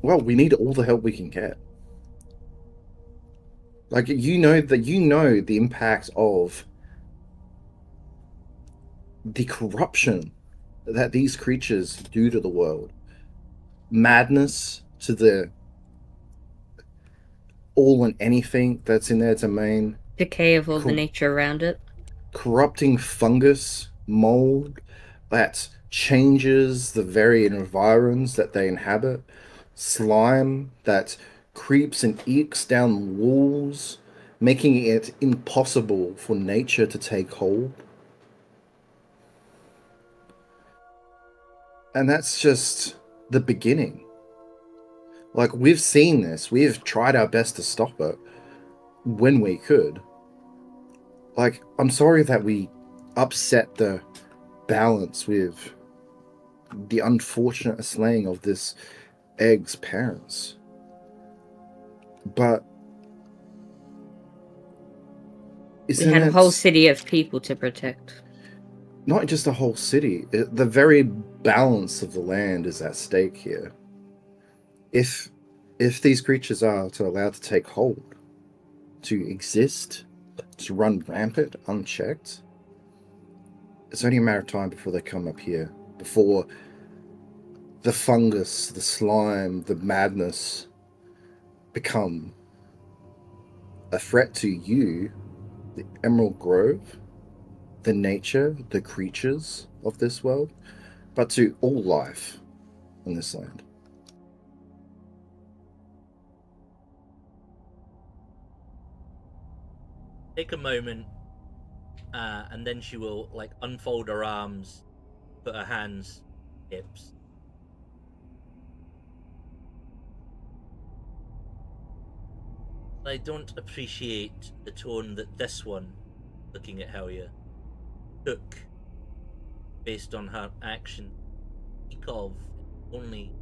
well, we need all the help we can get. Like, you know the impact of the corruption that these creatures do to the world. Madness to the all and anything that's in their domain. Decay of all the Cool. nature around it. corrupting fungus, mold that changes the very environs that they inhabit, slime that creeps and ekes down walls, making it impossible for nature to take hold. And that's just the beginning. Like, we've seen this, we've tried our best to stop it when we could. Like, I'm sorry that we upset the balance with the unfortunate slaying of this egg's parents. But We isn't had a it whole city of people to protect. not just a whole city? The very balance of the land is at stake here. If these creatures are allowed to take hold, to exist, to run rampant, unchecked, it's only a matter of time before they come up here, before the fungus, the slime, the madness become a threat to you, the Emerald Grove, the nature, the creatures of this world, but to all life on this land. Take a moment, and then she will like unfold her arms, put her hands, hips. I don't appreciate the tone that this one, looking at Helya, took based on her actions. Speak of only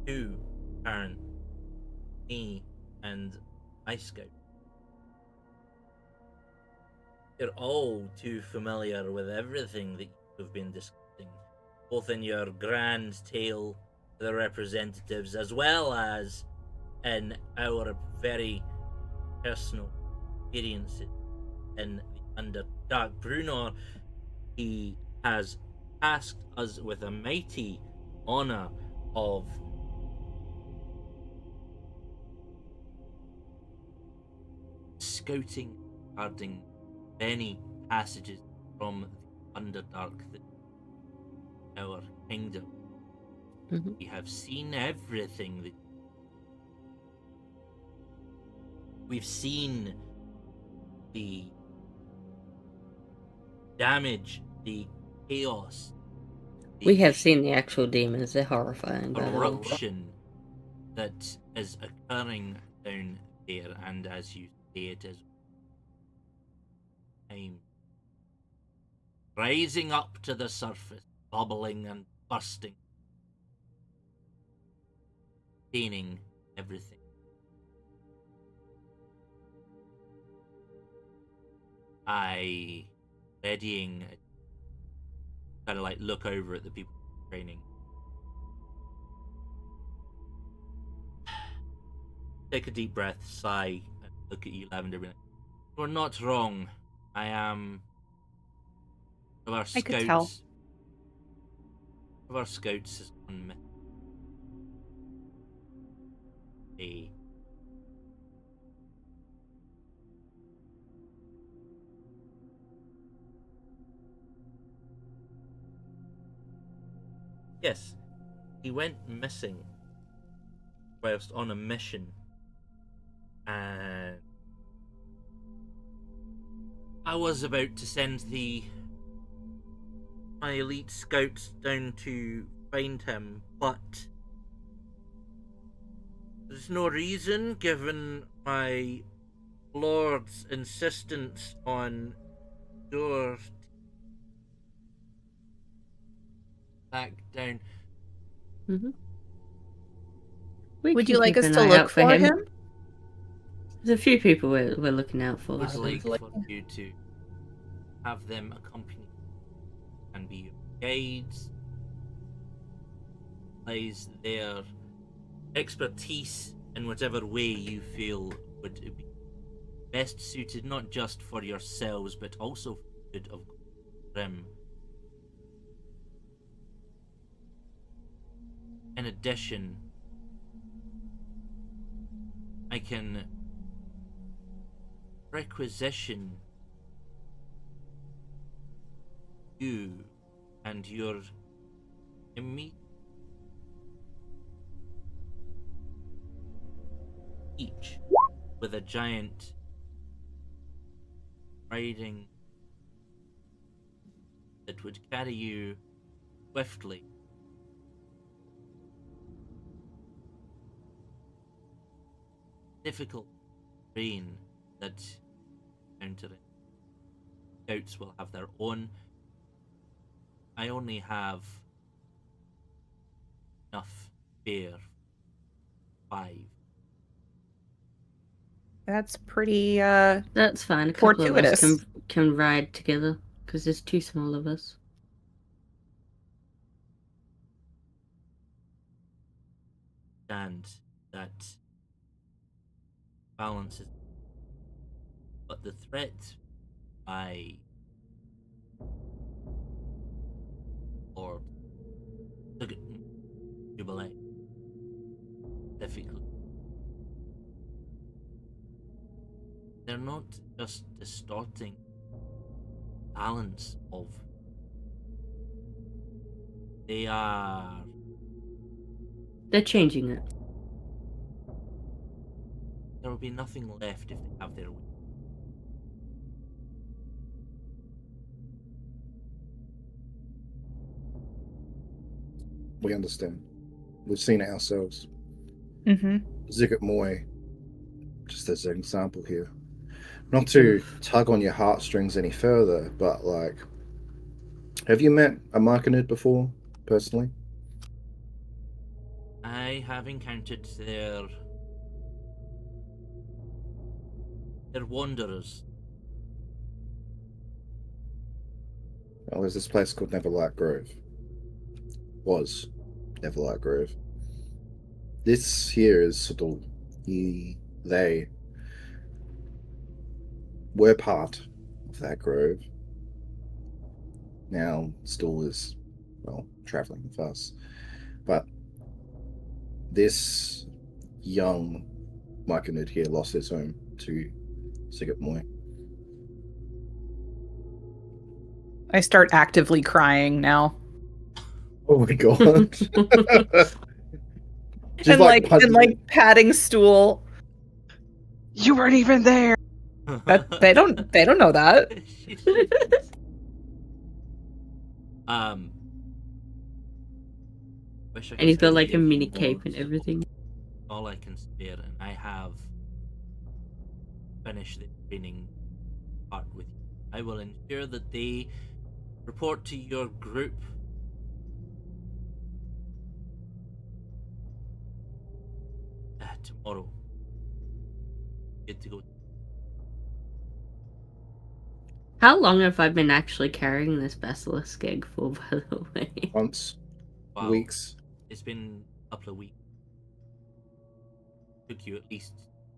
two parents, me and my scout. You're all too familiar with everything that you've been discussing, both in your grand tale to the representatives as well as in our very personal experiences in the Underdark. Bruno, he has tasked us with a mighty honor of scouting regarding many passages from the Underdark that our kingdom. Mhm. We have seen everything that we've seen, the damage, the chaos, We have seen the actual demons. They're horrifying. By the way. corruption that is occurring down there, and as you say, it is time rising up to the surface, bubbling and bursting, staining everything. I readying, kind of like look over at the people training. Take a deep breath, sigh, and look at you, Lavender. You're not wrong. I am of our I could tell. scouts. Of our scouts is one myth. Yes, he went missing whilst on a mission, and I was about to send my elite scouts down to find him, but there's no reason, given my lord's insistence on your back down. Would you like us to look for him? There's a few people we're looking out for. Would so- like for you to have them accompany and be your guides, plays their expertise in whatever way you feel would be best suited, not just for yourselves, but also for the good of them. In addition, I can requisition you and your immediate each with a giant riding that would carry you swiftly. Difficult terrain that encountering. Scouts will have their own. I only have enough beer. 5. That's pretty That's fine. A couple of us fortuitous. can ride together because there's 2 small of us. And that balances. But the threat by or Jubilee difficult. They're not just distorting balance of. They are. They're changing it. There will be nothing left if they have their way. We understand. We've seen it ourselves. Mm-hmm. Ziggit Moy, just as an example here. Not to tug on your heartstrings any further, but like, have you met a Markinid before, personally? I have encountered their wanderers. Well, there's this place called Neverlight Grove. Was Neverlight Grove. This here is sort of they were part of that grove. Now still is, well, traveling with us. But this young Myconid here lost his home to Ziggit Moy. I start actively crying now. Oh my god. Just and like punching- patting stool. You weren't even there. But they don't know that. Wish I could And he's got say like a give mini you cape and more. everything. All I can spare, and I have finished the training part with you. I will ensure that they report to your group tomorrow. Good to go. How long have I been actually carrying this basilisk egg for, by the way? Months, Wow. weeks. It's been a couple of weeks. Took you at least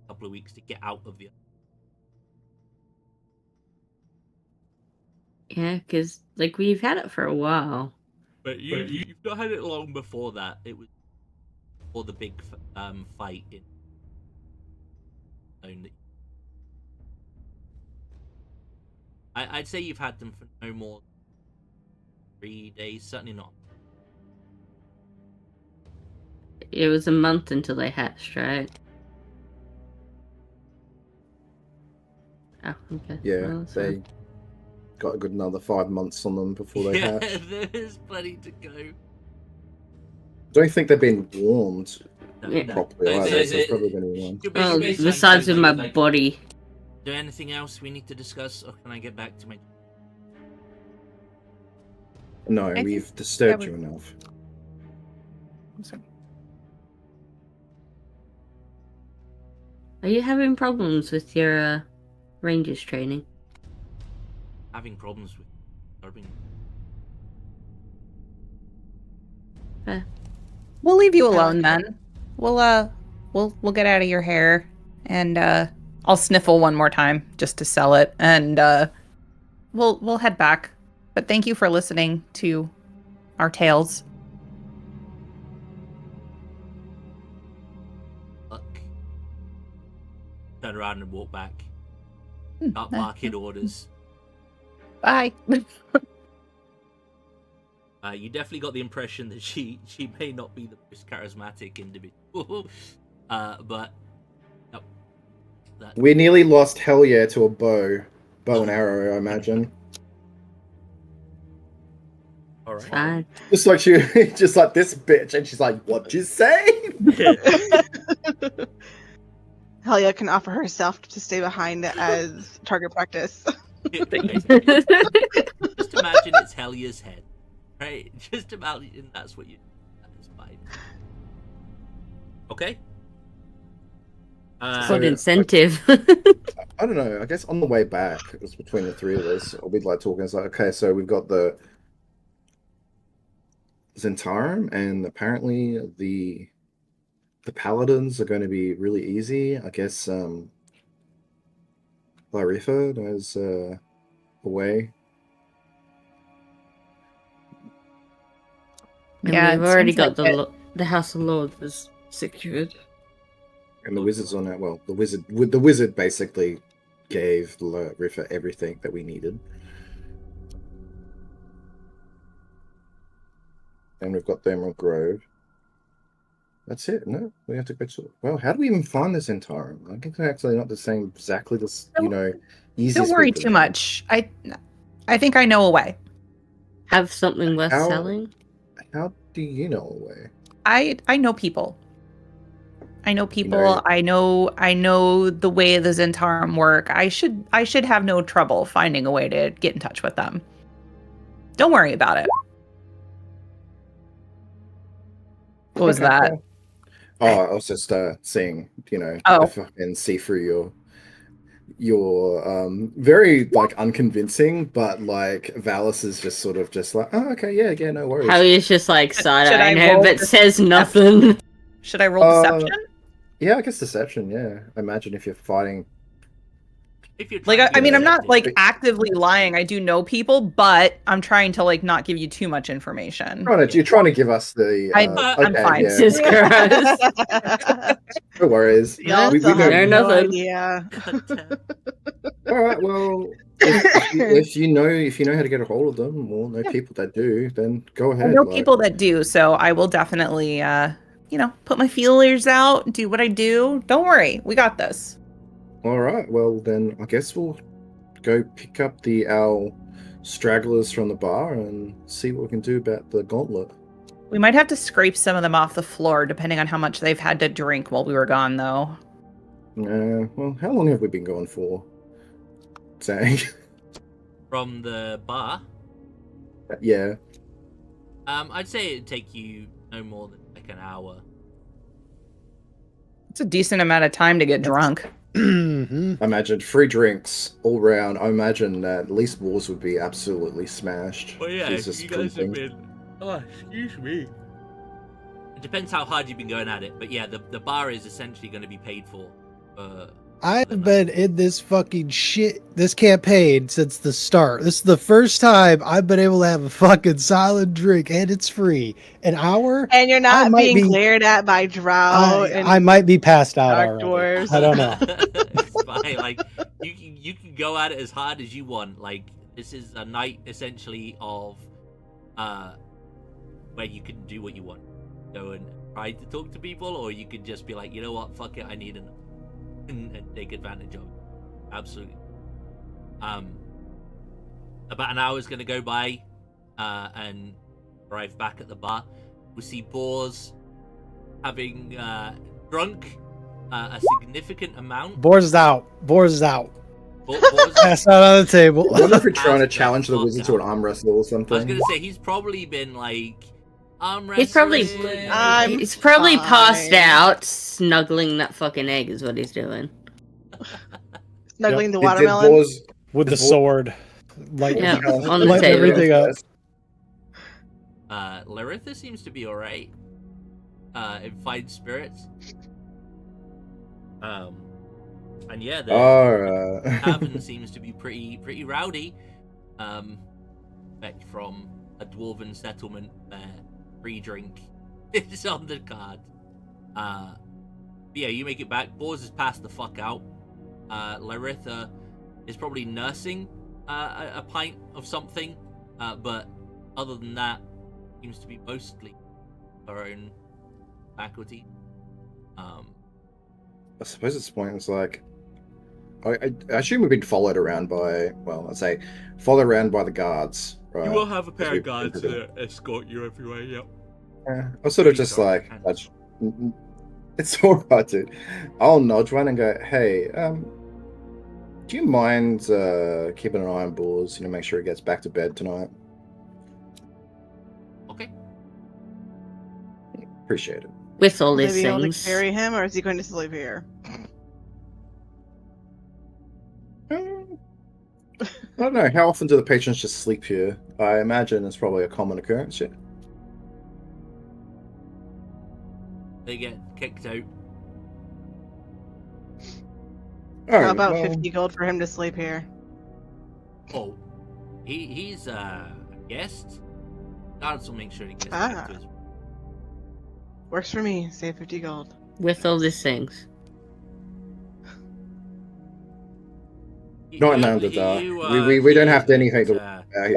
a couple of weeks to get out of the. Yeah, because like we've had it for a while. But you've not had it long before that. It was before the big fight in. I'd say you've had them for no more than 3 days. Certainly not. It was a month until they hatched, right? Oh, okay. Yeah, Well, that's they fine. got a good another 5 months on them before they Yeah, hatch. there's plenty to go. Don't think they've been warmed Yeah. properly They- either, they- so it's probably been warmed. You're Well, basically the size of my like, body. Is there anything else we need to discuss, or can I get back to my? No, think we've disturbed that you enough. Are you having problems with your Rangers training? Having problems with disturbing. We'll leave you I alone like then. We'll get out of your hair, and I'll sniffle one more time just to sell it, and we'll head back. But thank you for listening to our tales. Look. Turn around and walk back. start marking orders. Bye. You definitely got the impression that she may not be the most charismatic individual, but no, We nearly lost Hell Yeah to a bow and arrow, I imagine. all right. Fine. Just like just like this bitch, and she's like, "What'd you say?" Helia can offer herself to stay behind as target practice. Just imagine it's Helia's head, right? Just imagine that's what you. That is fine. Okay. Good incentive. I don't know. I guess on the way back, it was between the three of us. We'd like talking. It's like, okay, so we've got the Zentarum, and apparently the paladins are going to be really easy. I guess Lyrifa knows a way. And Yeah, we've it already seems got like the House of Lords was secured. And the wizards on that. Well, the wizard basically gave Lyrifa everything that we needed. And we've got the Emerald Grove. That's it. No, we have to go to. Well, how do we even find this Zentarum? I think they're actually not the same. Exactly the easiest. Don't worry way to too do. much. I think I know a way. Have something worth How- selling? How do you know a way? I know people. I know people. know- I know the way the Zentarum work. I should have no trouble finding a way to get in touch with them. Don't worry about it. What was Okay, that? cool. Oh, I was just seeing, Oh. if I can see through your very like unconvincing, but like Valis is just sort of just like, oh, okay, yeah, no worries. Helia's just like Should side-eyeing I her, roll but for says nothing. Should I roll deception? Yeah, I guess deception. Yeah, I imagine if you're fighting. If you're Like, trying to I mean, be I'm not like effective. actively lying. I do know people, but I'm trying to like not give you too much information. You're trying to give us the. I'm okay, fine. yeah, Jesus Christ. no worries. Y'all we still know- have No, no nothing. idea. All right, well, if you know how to get a hold of them, or know people that do, then go I ahead. know like- people that do, so I will definitely, put my feelers out, do what I do. Don't worry, we got this. All right, well then, I guess we'll go pick up our stragglers from the bar and see what we can do about the gauntlet. We might have to scrape some of them off the floor, depending on how much they've had to drink while we were gone, though. Well, how long have we been going for? Saying, From the bar, yeah. I'd say it'd take you no more than like an hour. It's a decent amount of time to get drunk. Mhm. I imagine free drinks all round. I imagine that at least Wars would be absolutely smashed. Well, yeah, Jesus you guys have freaking- been. Oh, excuse me. It depends how hard you've been going at it, but yeah, the bar is essentially going to be paid for. I've been in this fucking this campaign since the start. This is the first time I've been able to have a fucking silent drink, and it's free. An hour? And you're not might being be- glared at by Drow and I might be passed out Dark already. Dwarves. I don't know. It's fine. Like you can go at it as hard as you want. Like this is a night essentially of where you can do what you want. Go and try to talk to people, or you could just be like, you know what, fuck it, I need an and take advantage of it. Absolutely. About an hour is going to go by, and arrive back at the bar. We see Boars having drunk a significant amount. Boars is out. Boars is out. Boars, Pass out on the table. I wonder if we're trying to Pass the challenge the fuck wizard to an out. arm wrestle or I was something. gonna say he's probably been like arm wrestling. He's probably I'm he's probably passed fine. out, snuggling that fucking egg is what he's doing. snuggling the Did watermelon. Boars- With the Boar- sword. Light, Yeah, on the light table. everything up. Laritha seems to be alright. In fine spirits. And yeah, the Alright. tavern seems to be pretty rowdy. Back from a dwarven settlement where free drink is on the card. But yeah, you make it back. Boars has passed the fuck out. Laritha is probably nursing a pint of something, but other than that, seems to be mostly her own faculty. I suppose at this point it's like, I assume we've been followed around by, well, let's say, followed around by the guards. Right? You will have a pair we- of guards to escort you everywhere. Yep. Yeah, I was sort of Please just don't. like, it's alright, dude. I'll nudge one and go, hey, do you mind keeping an eye on Boars? Make sure he gets back to bed tonight. Okay. Appreciate it. With all Will they these be able to things. carry him, or is he going to sleep here? I don't know. How often do the patrons just sleep here? I imagine it's probably a common occurrence. Yeah. They get kicked out. How about 50 gold for him to sleep here? Oh, he's a guest. Guards will make sure he gets back to his. Works for me. Save 50 gold. With all these things. Not in Underdark. We don't have anything to out here.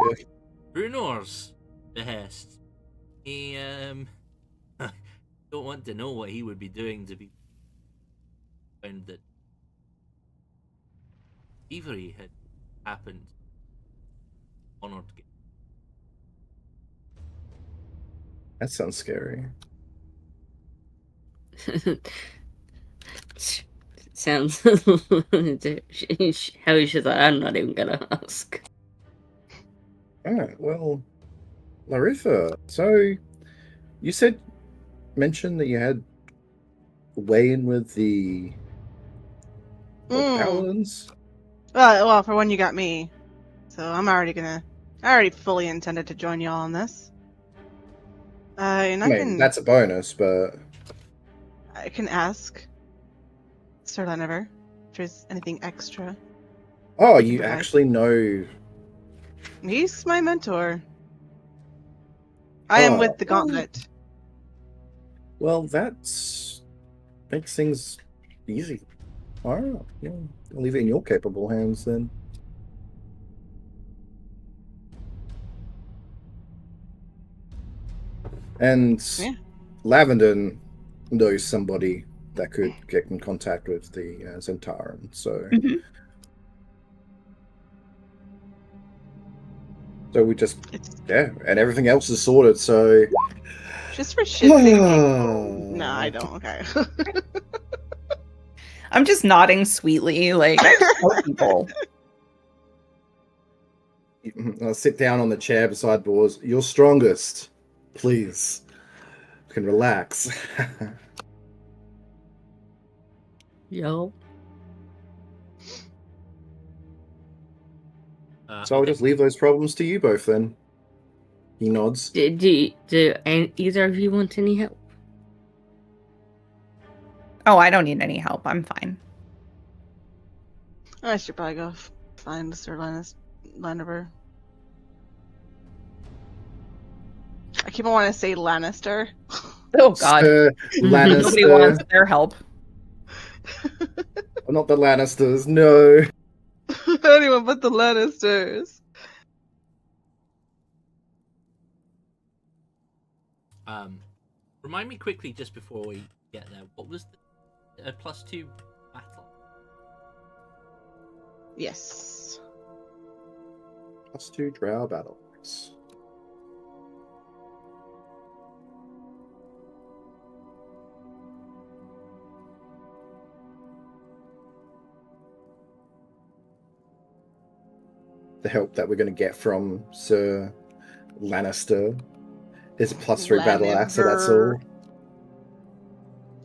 Brunor's behest. He don't want to know what he would be doing to be found that thievery had happened. Honored. That sounds scary. Sounds how should I? I'm not even gonna ask. Alright, well, Laritha, so you mentioned that you had weigh-in with the paladins? Well, for when you got me. So I already fully intended to join y'all on this. And I mean, that's a bonus, but... I can ask Sir Lenniver if there's anything extra. Oh, you Right. actually know... He's my mentor. I am with the gauntlet. Well, that's... makes things easy. Alright, yeah. I'll leave it in your capable hands, then. And Yeah. Lavender knows somebody that could get in contact with the Zentaran, so... Mhm. So we just... It's Yeah, and everything else is sorted, so... just for shits. No, I don't. Okay. I'm just nodding sweetly, like I just tell people. I'll sit down on the chair beside Boars. You're strongest. Please. You can relax. Yo. So I'll just leave those problems to you both then. He nods. Do either of you want any help? Oh, I don't need any help. I'm fine. I should probably go find Sir Lenniver. I keep on wanting to say Lannister. Oh God, Sir Lannister. nobody wants their help. Not the Lannisters, no. Anyone but the Lannisters. Remind me quickly just before we get there. What was the +2 battle? Yes. +2 drow battles. The help that we're going to get from Sir Lannister is +3 battle axe, so that's all.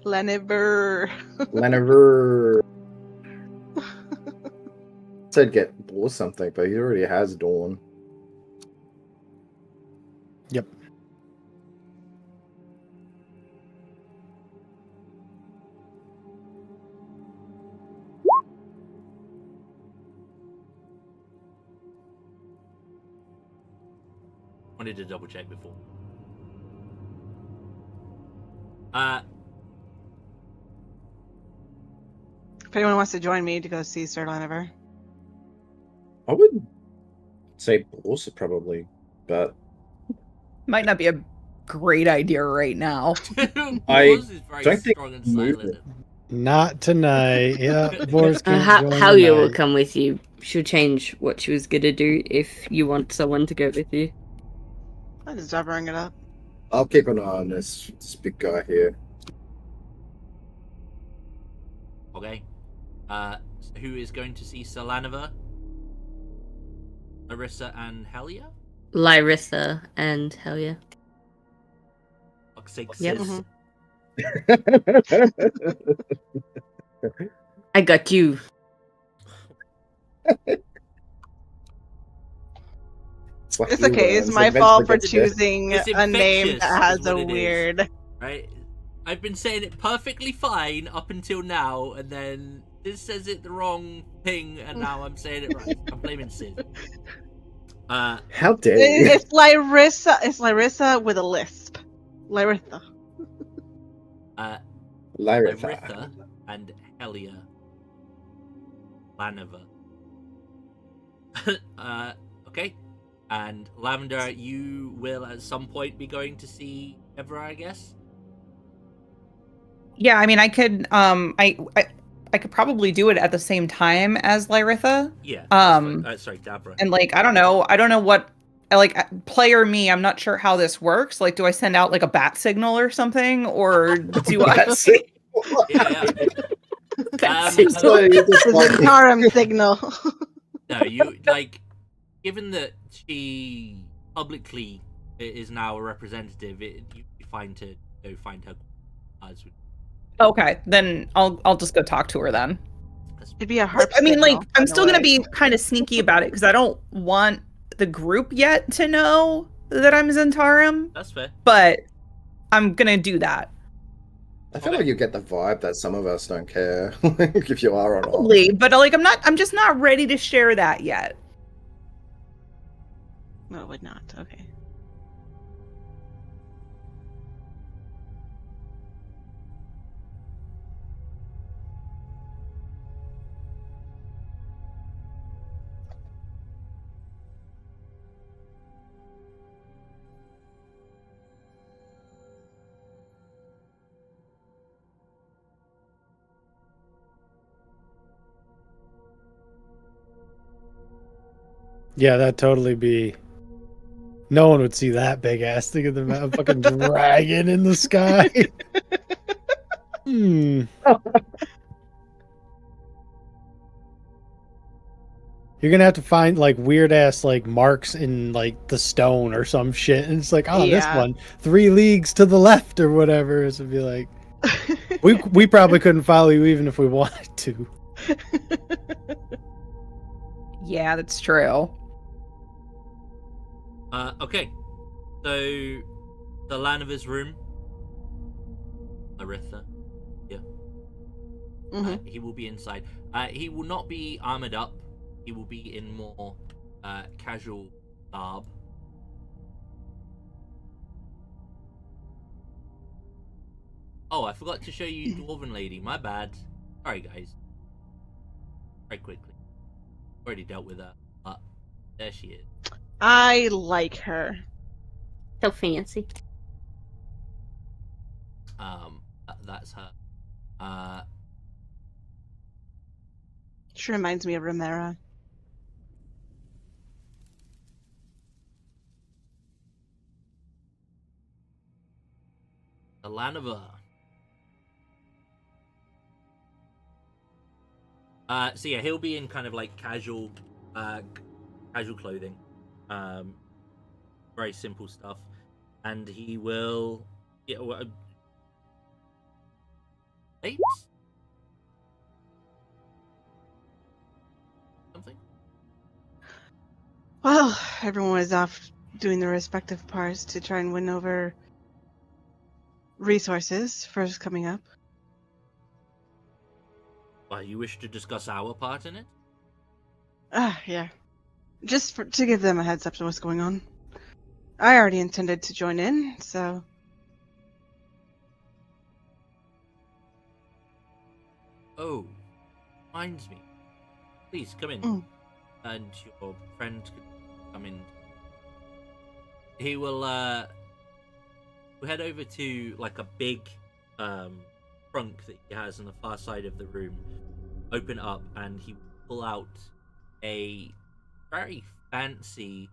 Lenniver. Lenniver. Said get or something, but he already has Dawn. Yep. Wanted to double check before. If anyone wants to join me to go see Sir Lenniver. I would say Borsa probably, but Might not be a great idea right now. I Yours is very don't think strong and move silent. Not tonight. Yeah, Boris can't join Halia will tonight. come with you. She'll change what she was gonna do if you want someone to go with you. I just stop bringing it up. I'll keep an eye on this big guy here. Okay. So who is going to see Salanova? Arissa and Helia? Lyritha and Helia. Fuck's sake, Yep. sis. I got you. It's okay. It's my fault for choosing It's a name infectious, that has is what a it is. weird. Right? I've been saying it perfectly fine up until now, and then this says it the wrong thing, and now I'm saying it right. I'm blaming Sid. How dare you? It's Lyritha. It's Lyritha with a lisp. Lyritha. Lyritha. Lyritha and Helia Lanova. Okay. And Lavender, you will at some point be going to see Evra, I guess? Yeah, I mean, I could I could probably do it at the same time as Lyritha. Yeah. Sorry, Dabra. And like I don't know what player me, I'm not sure how this works. Like, do I send out like a bat signal or something, or do I? That's it. Yeah. That's Um, it. So you just The like- Zentarum signal. No, you like, given that she publicly is now a representative, you'd be fine to go find her. Okay, then I'll just go talk to her then. It'd be a harp. I mean, like, signal, I'm by still the gonna way. be kind of sneaky about it because I don't want the group yet to know that I'm Zentarum, That's fair. but I'm gonna do that. I feel like you get the vibe that some of us don't care if you are or not. Probably, but like I'm just not ready to share that yet. No, it would not. Okay. Yeah, that'd totally be. No one would see that big ass thing of the fucking dragon in the sky. You're gonna have to find like weird ass like marks in like the stone or some shit, and it's like, oh, this Yeah. one 3 leagues to the left or whatever. So it'd be like, we probably couldn't follow you even if we wanted to. Yeah, that's true. Okay. So, the Lanova's room. Aritha. Mhm. He will be inside. He will not be armored up. He will be in more casual garb. Oh, I forgot to show you Dwarven Lady. My bad. Sorry, guys. Very quickly. Already dealt with her. But there she is. I like her. So fancy. That's her. She reminds me of Romera. Alanova. So yeah, he'll be in kind of like casual clothing, very simple stuff, and he will, yeah, eight, something. Well, everyone was off doing their respective parts to try and win over resources first coming up. Well, you wish to discuss our part in it? Yeah. Just to give them a heads up to what's going on. I already intended to join in, so... Oh, reminds me. Please come in. Mm. and your friend can come in. He will head over to like a big trunk that he has on the far side of the room, open it up, and he will pull out a very fancy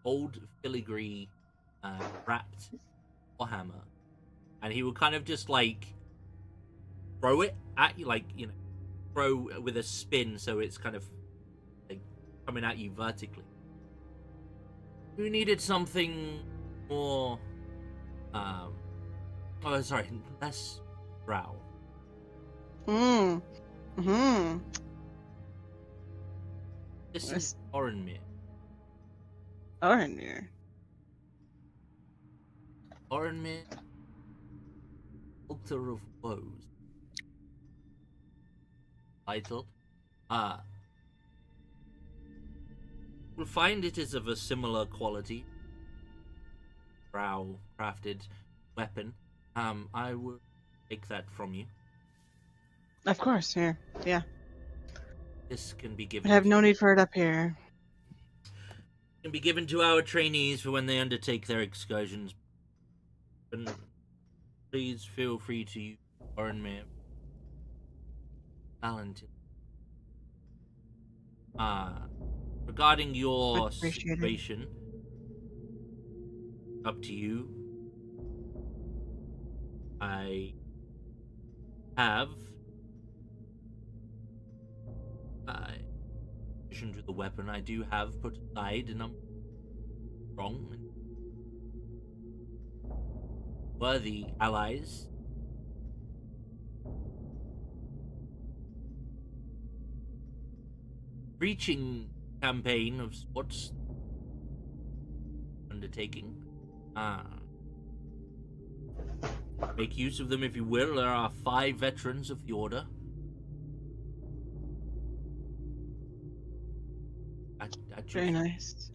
old filigree wrapped warhammer, and he will kind of just like throw it at you, like, you know, throw with a spin, so it's kind of like coming at you vertically. You needed something more less brow. This is Orenmir. Orenmir. Orenmir, Altar of Woes. Title. You'll find it is of a similar quality. Brow crafted weapon. I will take that from you. Of course, here. Yeah. This can be I given. have no need for it up here. Can be given to our trainees for when they undertake their excursions. And please feel free to use Orenmir. Talented. Regarding your Much appreciated. situation, up to you. I have in addition to the weapon, I do have put aside a number of strong and worthy allies. Breaching campaign of sorts undertaking. Make use of them if you will. There are 5 veterans of the order. Very nice.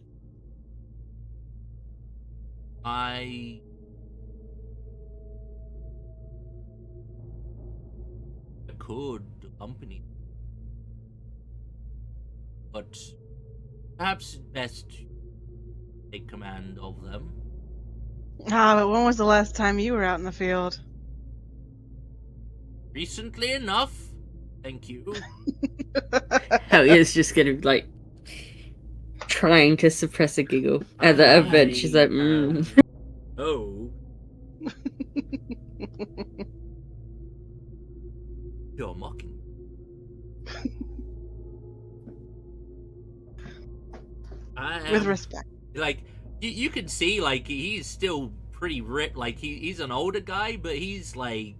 I could accompany, but perhaps it's best to take command of them. But when was the last time you were out in the field? Recently enough. Thank you. Hellia's just gonna like trying to suppress a giggle at the event. She's like, Oh. You're mocking. With respect. Like, you can see, like, he's still pretty ripped. Like, he's an older guy, but he's, like,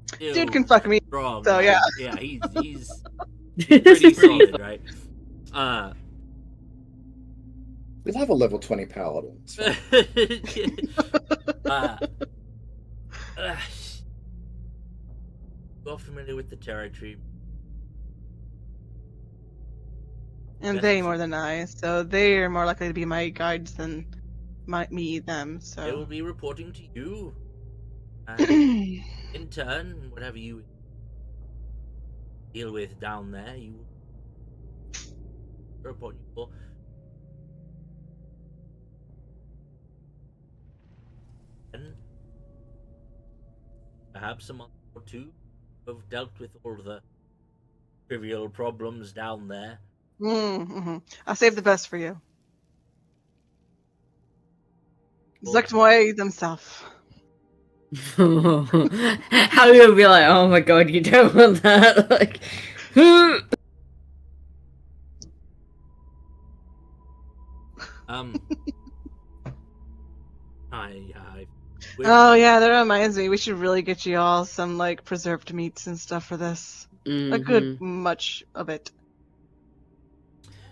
still Dude can fuck me. strong. So, right? yeah. Yeah, he's pretty solid, right? We'll have a level 20 paladin. It's fine. Well familiar with the territory. And they more than I, so they are more likely to be my guides than them, They will so. be reporting to you. And in turn, whatever you deal with down there, you will report you for. And perhaps a month or two have dealt with all the trivial problems down there. I'll save the best for you. Zuktmoy themselves. how you gonna be like, oh my god, you don't want that? Like, Oh yeah, that reminds me. We should really get you all some like preserved meats and stuff for this. A good much of it.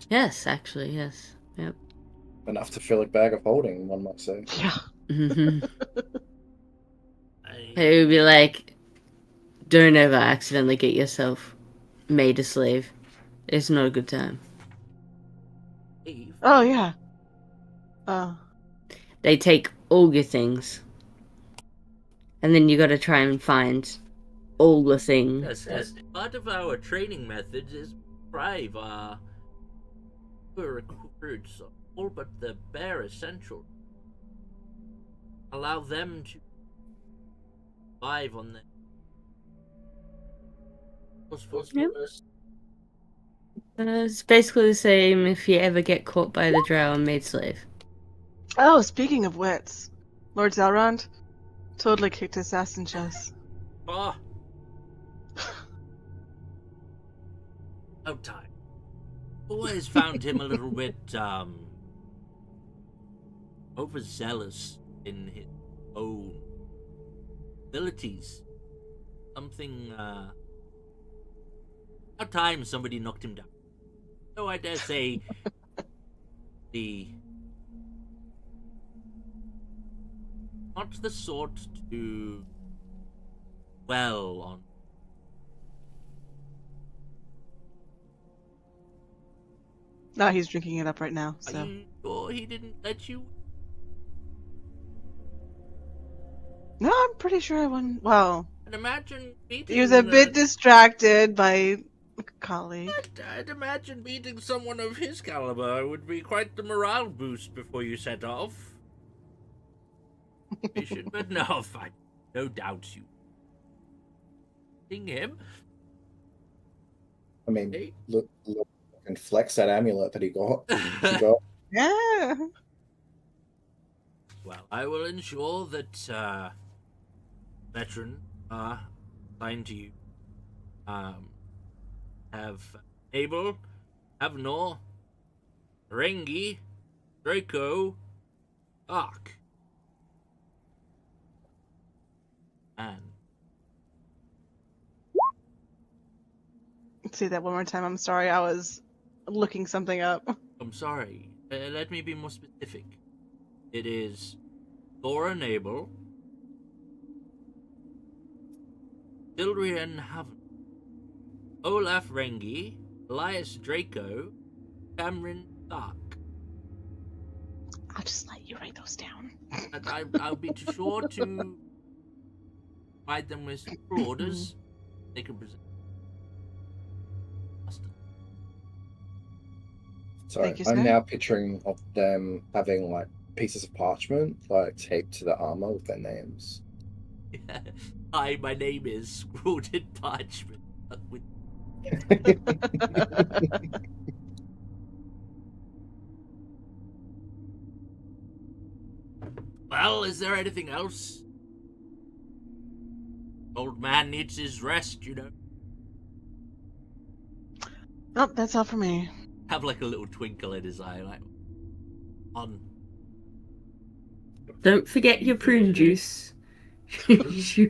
Yes, actually, yes. Yep. Enough to fill a bag of holding, one might say. Yeah. It would be like, don't ever accidentally get yourself made a slave. It's not a good time. Oh yeah. They take all your things, and then you gotta try and find all the things. Yes, as part of our training methods is bribe recruits all but the bare essential. Allow them to survive on their Yep. It's basically the same if you ever get caught by the drow and made slave. Oh, speaking of wits, Lord Zelrond totally kicked his ass in chess. Ah. Oh, time. Always found him a little bit overzealous in his own abilities. Something about time somebody knocked him down. So I dare say not the sort to dwell on. No, he's drinking it up right now. Are So you sure he didn't let you? no, I'm pretty sure I won. Well, And imagine meeting. he was a bit distracted by a colleague. I'd imagine meeting someone of his caliber would be quite the morale boost before you set off. Mission, but no, fine. No doubt you. Seeing him. I mean, Hey. look and flex that amulet that he got. Yeah. Well, I will ensure that veteran assigned to you have Abel, Avnor, Rengi, Draco, Ark, and Say that one more time. I'm sorry. I was looking something up. I'm sorry. Let me be more specific. It is Thorin Abel, Sildrian Haven, Olaf Rengi, Elias Draco, Cameron Stark. I'll just let you write those down. And I'll be sure to provide them with orders they can present. Sorry, Thank you, I'm sir. now picturing of them having like pieces of parchment like taped to the armor with their names. Hi, my name is scrawled in parchment. With Well, is there anything else? Old man needs his rest, you know. Nope, that's all for me. Have like a little twinkle in his eye, like on. Don't forget your prune juice. she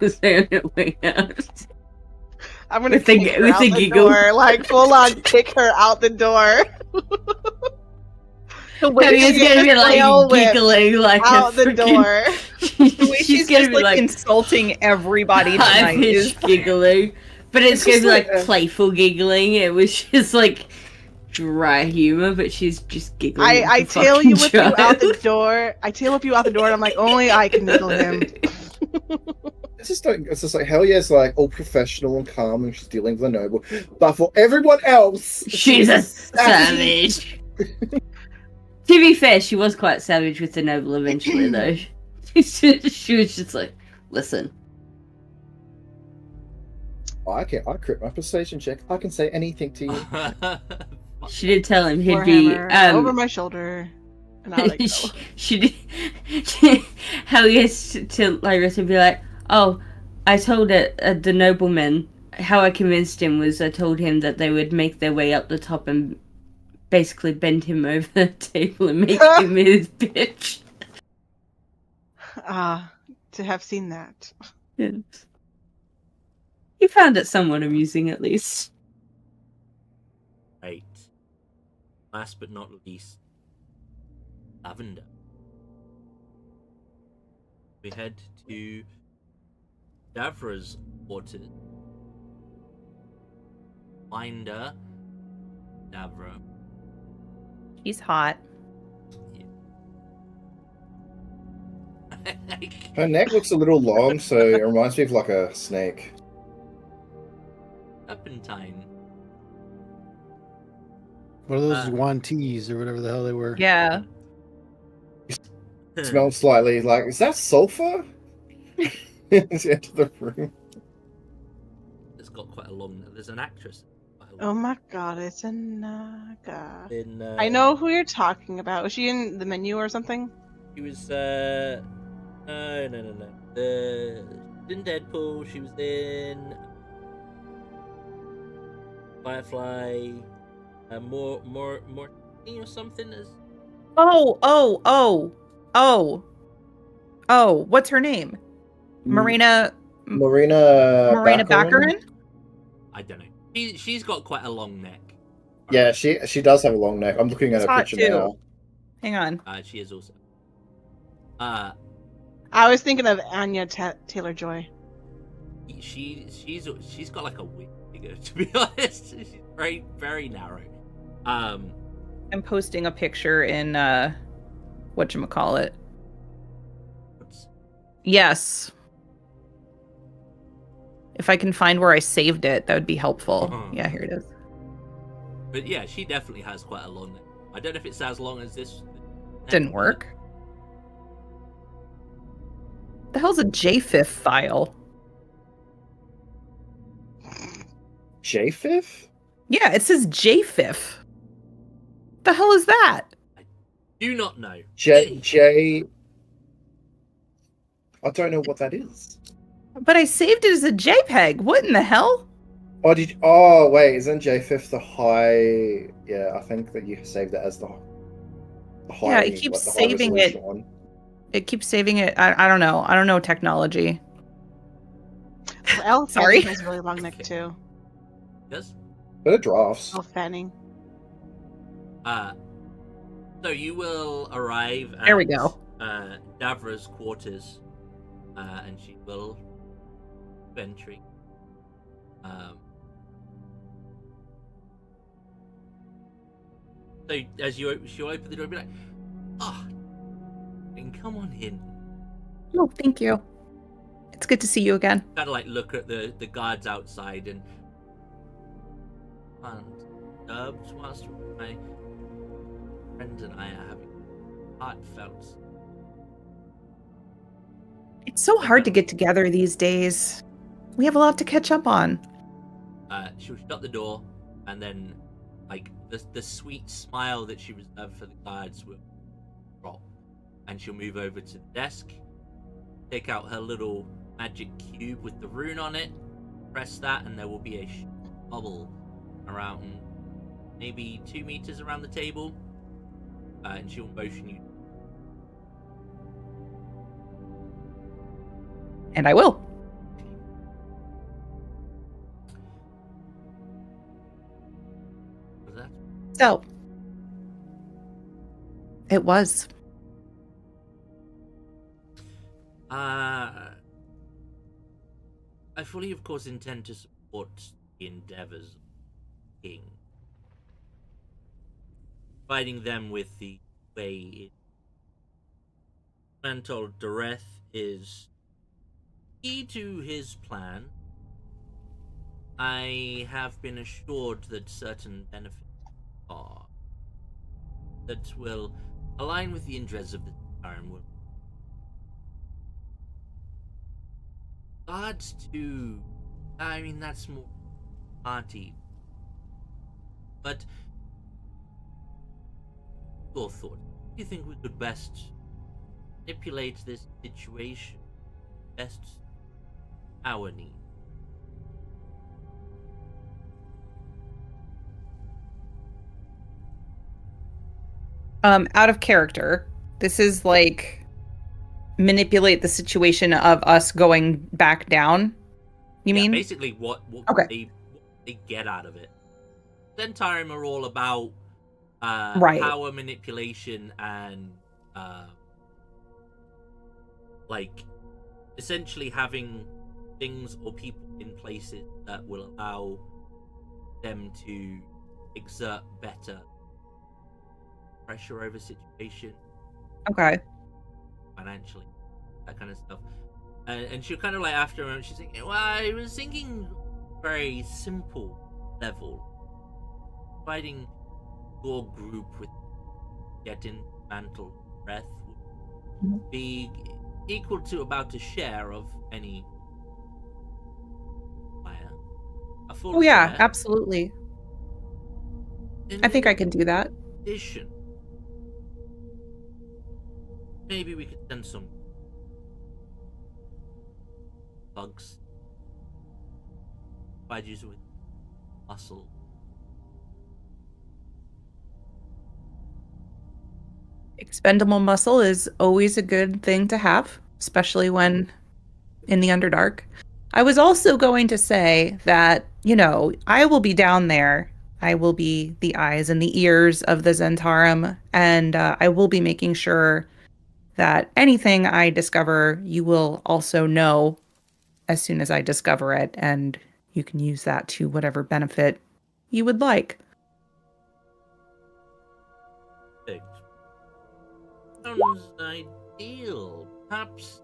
was on her way out. I'm gonna With a- kick her with out a the giggle. door, like full on kick her out the door. The way Abby's she gonna be gets tail like whipped giggling like out a the freaking... door. The way she's gonna just be like, like insulting everybody tonight high-pitched is giggling. But it's It's gonna just be like like a- playful giggling. It was just like dry humor, but she's just giggling. I like a tail fucking you whip you out the child. door. I tail whip you out the door, and I'm like, only I can needle him. It's just like hell yeah, it's like all professional and calm and she's dealing with a noble. But for everyone else, She's a savage. To be fair, she was quite savage with the noble eventually, though. She was just like, listen. I crit my persuasion check. I can say anything to you. She did tell him he'd Warhammer be over my shoulder, and out I go. she did. Hell yes, to Lyris would be like, oh, I told the nobleman how I convinced him was I told him that they would make their way up the top and basically bend him over the table and make him his bitch. To have seen that. Yes. He found it somewhat amusing, at least. Right. Last but not least, Lavender. We head to Davra's quarters. Find her. Davra. She's hot. Her neck looks a little long, so it reminds me of like a snake. Serpentine. What are those guantees or whatever the hell they were? Yeah. Smells slightly like, is that sulfur? As you enter the room. It's got quite a long. There's an actress. Oh my god, it's a Naga. In, I know who you're talking about. Was she in the menu or something? She was. No. She was in Deadpool. She was in Firefly. More or something as. Oh. What's her name? Marina Baccarin? I don't know. She's got quite a long neck. Yeah, she does have a long neck. I'm looking at She's her hot, picture too. now. Hang on. She is also. I was thinking of Anya Taylor-Joy. She's got like a weird figure, to be honest. She's very, very narrow. I'm posting a picture in whatchamacallit. Yes. If I can find where I saved it, that would be helpful. Yeah, here it is. But yeah, she definitely has quite a long neck. I don't know if it's as long as this. Didn't work. The hell's a JFIF file? JFIF? Yeah, it says JFIF. The hell is that? Do not know. J. I don't know what that is. But I saved it as a JPEG. What in the hell? Oh, wait, isn't JFIF the high? Yeah, I think that you saved it as the high. Yeah, it keeps the high saving it. resolution one. It keeps saving it. I don't know. I don't know technology. Well, Elle Sorry. Fanning has a really long neck too. Yes. But it drafts. Elle Fanning. So you will arrive at There we go. Davra's quarters, and she will entry. So as she'll open the door and be like, and come on in. Oh, thank you. It's good to see you again. Kind of like look at the guards outside and whilst my friend and I are having heartfelt. It's so hard to get together these days. We have a lot to catch up on. She'll shut the door, and then, like, the sweet smile that she reserved for the guards will drop, and she'll move over to the desk, take out her little magic cube with the rune on it, press that, and there will be a bubble around maybe 2 meters around the table, and she'll motion you. And I will. Was that? So. It was. I fully, of course, intend to support the endeavors of the King, providing them with the way it. Mental Dareth is key to his plan. I have been assured that certain benefits are that will align with the interests of the Tyrant. Will Guards too. I mean, that's more party. But your thought? Do you think we could best manipulate this situation? Best our need. Out of character. This is like manipulate the situation of us going back down. You mean? Basically what Okay. they get out of it. Zentarim are all about Right. power manipulation and like essentially having things or people in places that will allow them to exert better pressure over situation Okay. financially, that kind of stuff. And she'll kind of like after a moment she's thinking, well, I was thinking very simple level, providing your group with getting mantle breath Mhm. would be equal to about a share of any player. A full Oh yeah, share. absolutely. And I think I in can do that. addition, maybe we could send some bugs. Provide you with muscle. Expendable muscle is always a good thing to have, especially when in the Underdark. I was also going to say that, I will be down there. I will be the eyes and the ears of the Zentarum, and I will be making sure that anything I discover, you will also know as soon as I discover it, and you can use that to whatever benefit you would like. Perfect. Sounds ideal. Perhaps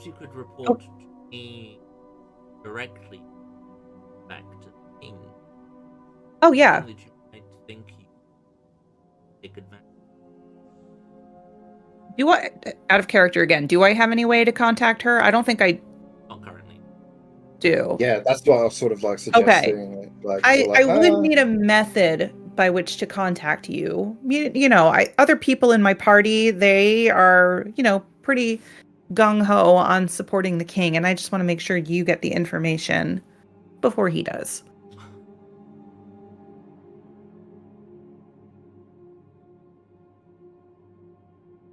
you could report to me directly back to the king. Oh yeah. Something that you might think you take advantage. Do I, out of character again, do I have any way to contact her? I don't think I Not currently. do. Yeah, that's what I was sort of like suggesting. Like, I sort of like, would need a method by which to contact you. Other people in my party, they are, pretty gung-ho on supporting the king, and I just want to make sure you get the information before he does.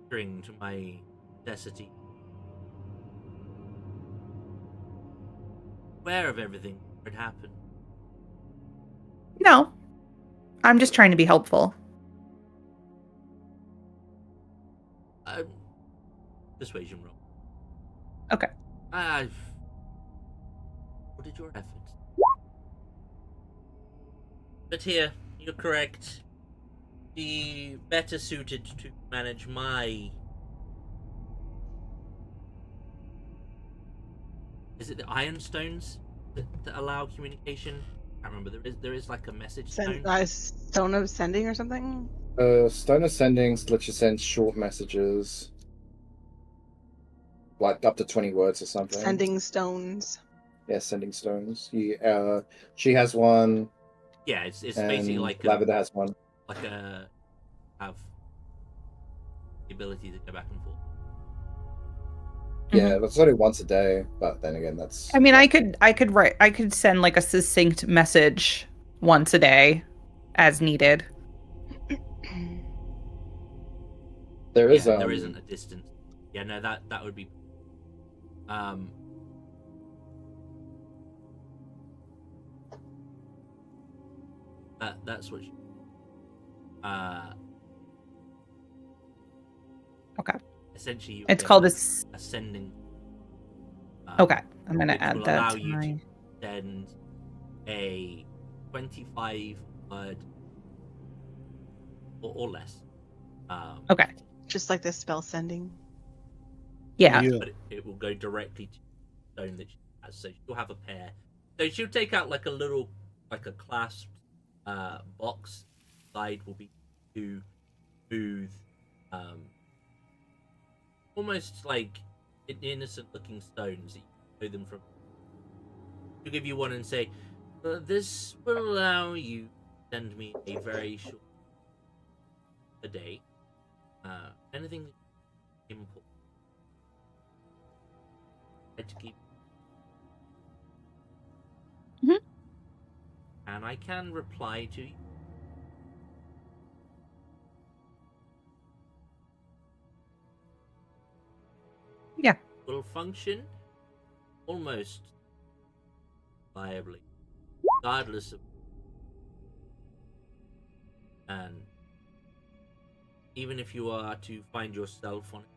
Bring to my necessity. Aware of everything that happened. No. I'm just trying to be helpful. Persuasion roll. Okay. I've put your efforts. But here, you're correct. The better suited to manage my... Is it the iron stones that allow communication? I can't remember. There is like a message stone. Stone of sending or something? Stone of Sendings lets you send short messages. Like up to 20 words or something. Sending stones. Yeah, sending stones. She has one. Yeah, it's and basically like Lavender has one. Have the ability to go back and forth. Yeah, that's only once a day, but then again, that's. I mean, I could send like a succinct message once a day as needed. There is there isn't a distance. Yeah, no, that would be that's what Okay. Essentially you It's get called like this. ascending. Okay, I'm gonna which add will that allow to you my. to send a 25 word or less. Okay. Just like this spell sending. Yeah. But it will go directly to the stone that she has. So she'll have a pair. So she'll take out like a clasped box. Side will be two smooth, almost like innocent looking stones that you know them from. She'll give you one and say, this will allow you to send me a very short a day. Anything important. To keep. Mhm. And I can reply to you. Yeah. Will function almost viably, regardless of. And even if you are to find yourself on it.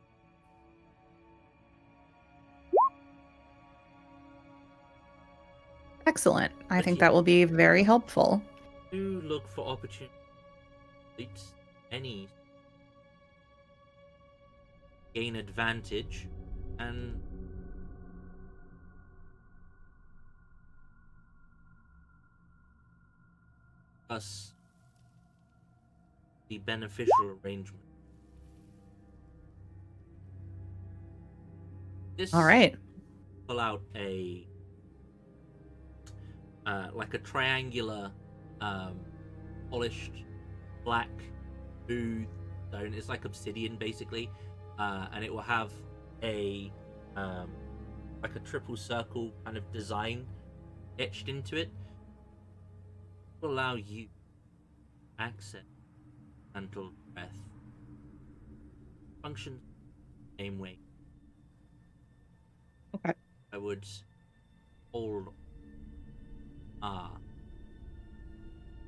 Excellent. I think that will be very helpful. Do look for opportunities. Any gain advantage and discuss the beneficial arrangement. This All right. pull out a like a triangular polished black smooth stone. It's like obsidian basically, and it will have a like a triple circle kind of design etched into it. It will allow you access mental breath. Functions the same way. Okay. I would all are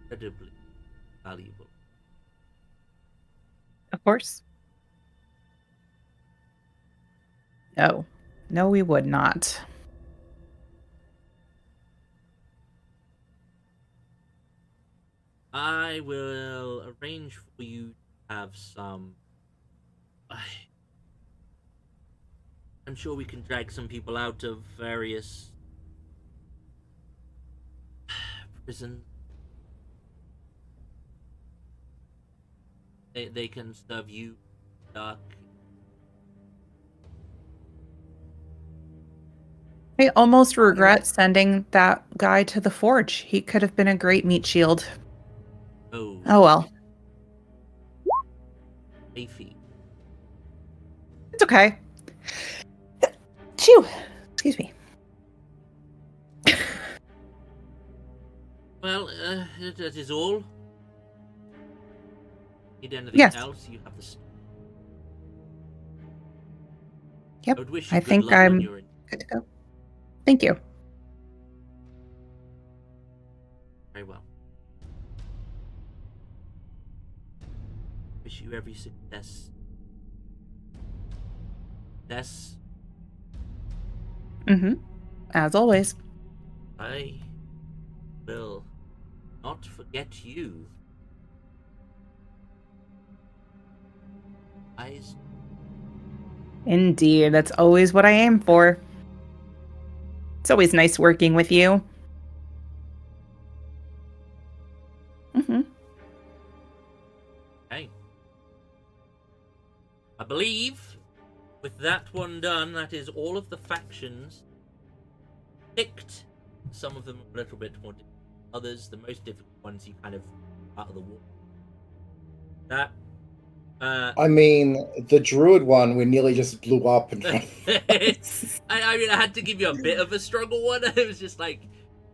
incredibly valuable. Of course. No. No, we would not. I will arrange for you to have some. I'm sure we can drag some people out of various prisons. They can serve you dark. I almost regret sending that guy to the forge. He could have been a great meat shield. Oh, Oh well. Afy. It's okay. Phew. Excuse me. Well, that is all. Need anything Yes. else? You have the. Yep, I would wish you I good think luck on I'm your. good to go. Thank you. Very well. Wish you every success. Yes, Mm-hmm. As always. I will not forget you. Eyes. Indeed. That's always what I aim for. It's always nice working with you. Mm-hmm. Okay. I believe with that one done, that is all of the factions picked. Some of them a little bit more difficult. Others, the most difficult ones, you kind of out of the war. That. I mean, the druid one, we nearly just blew up. And I mean, I had to give you a bit of a struggle one. It was just like,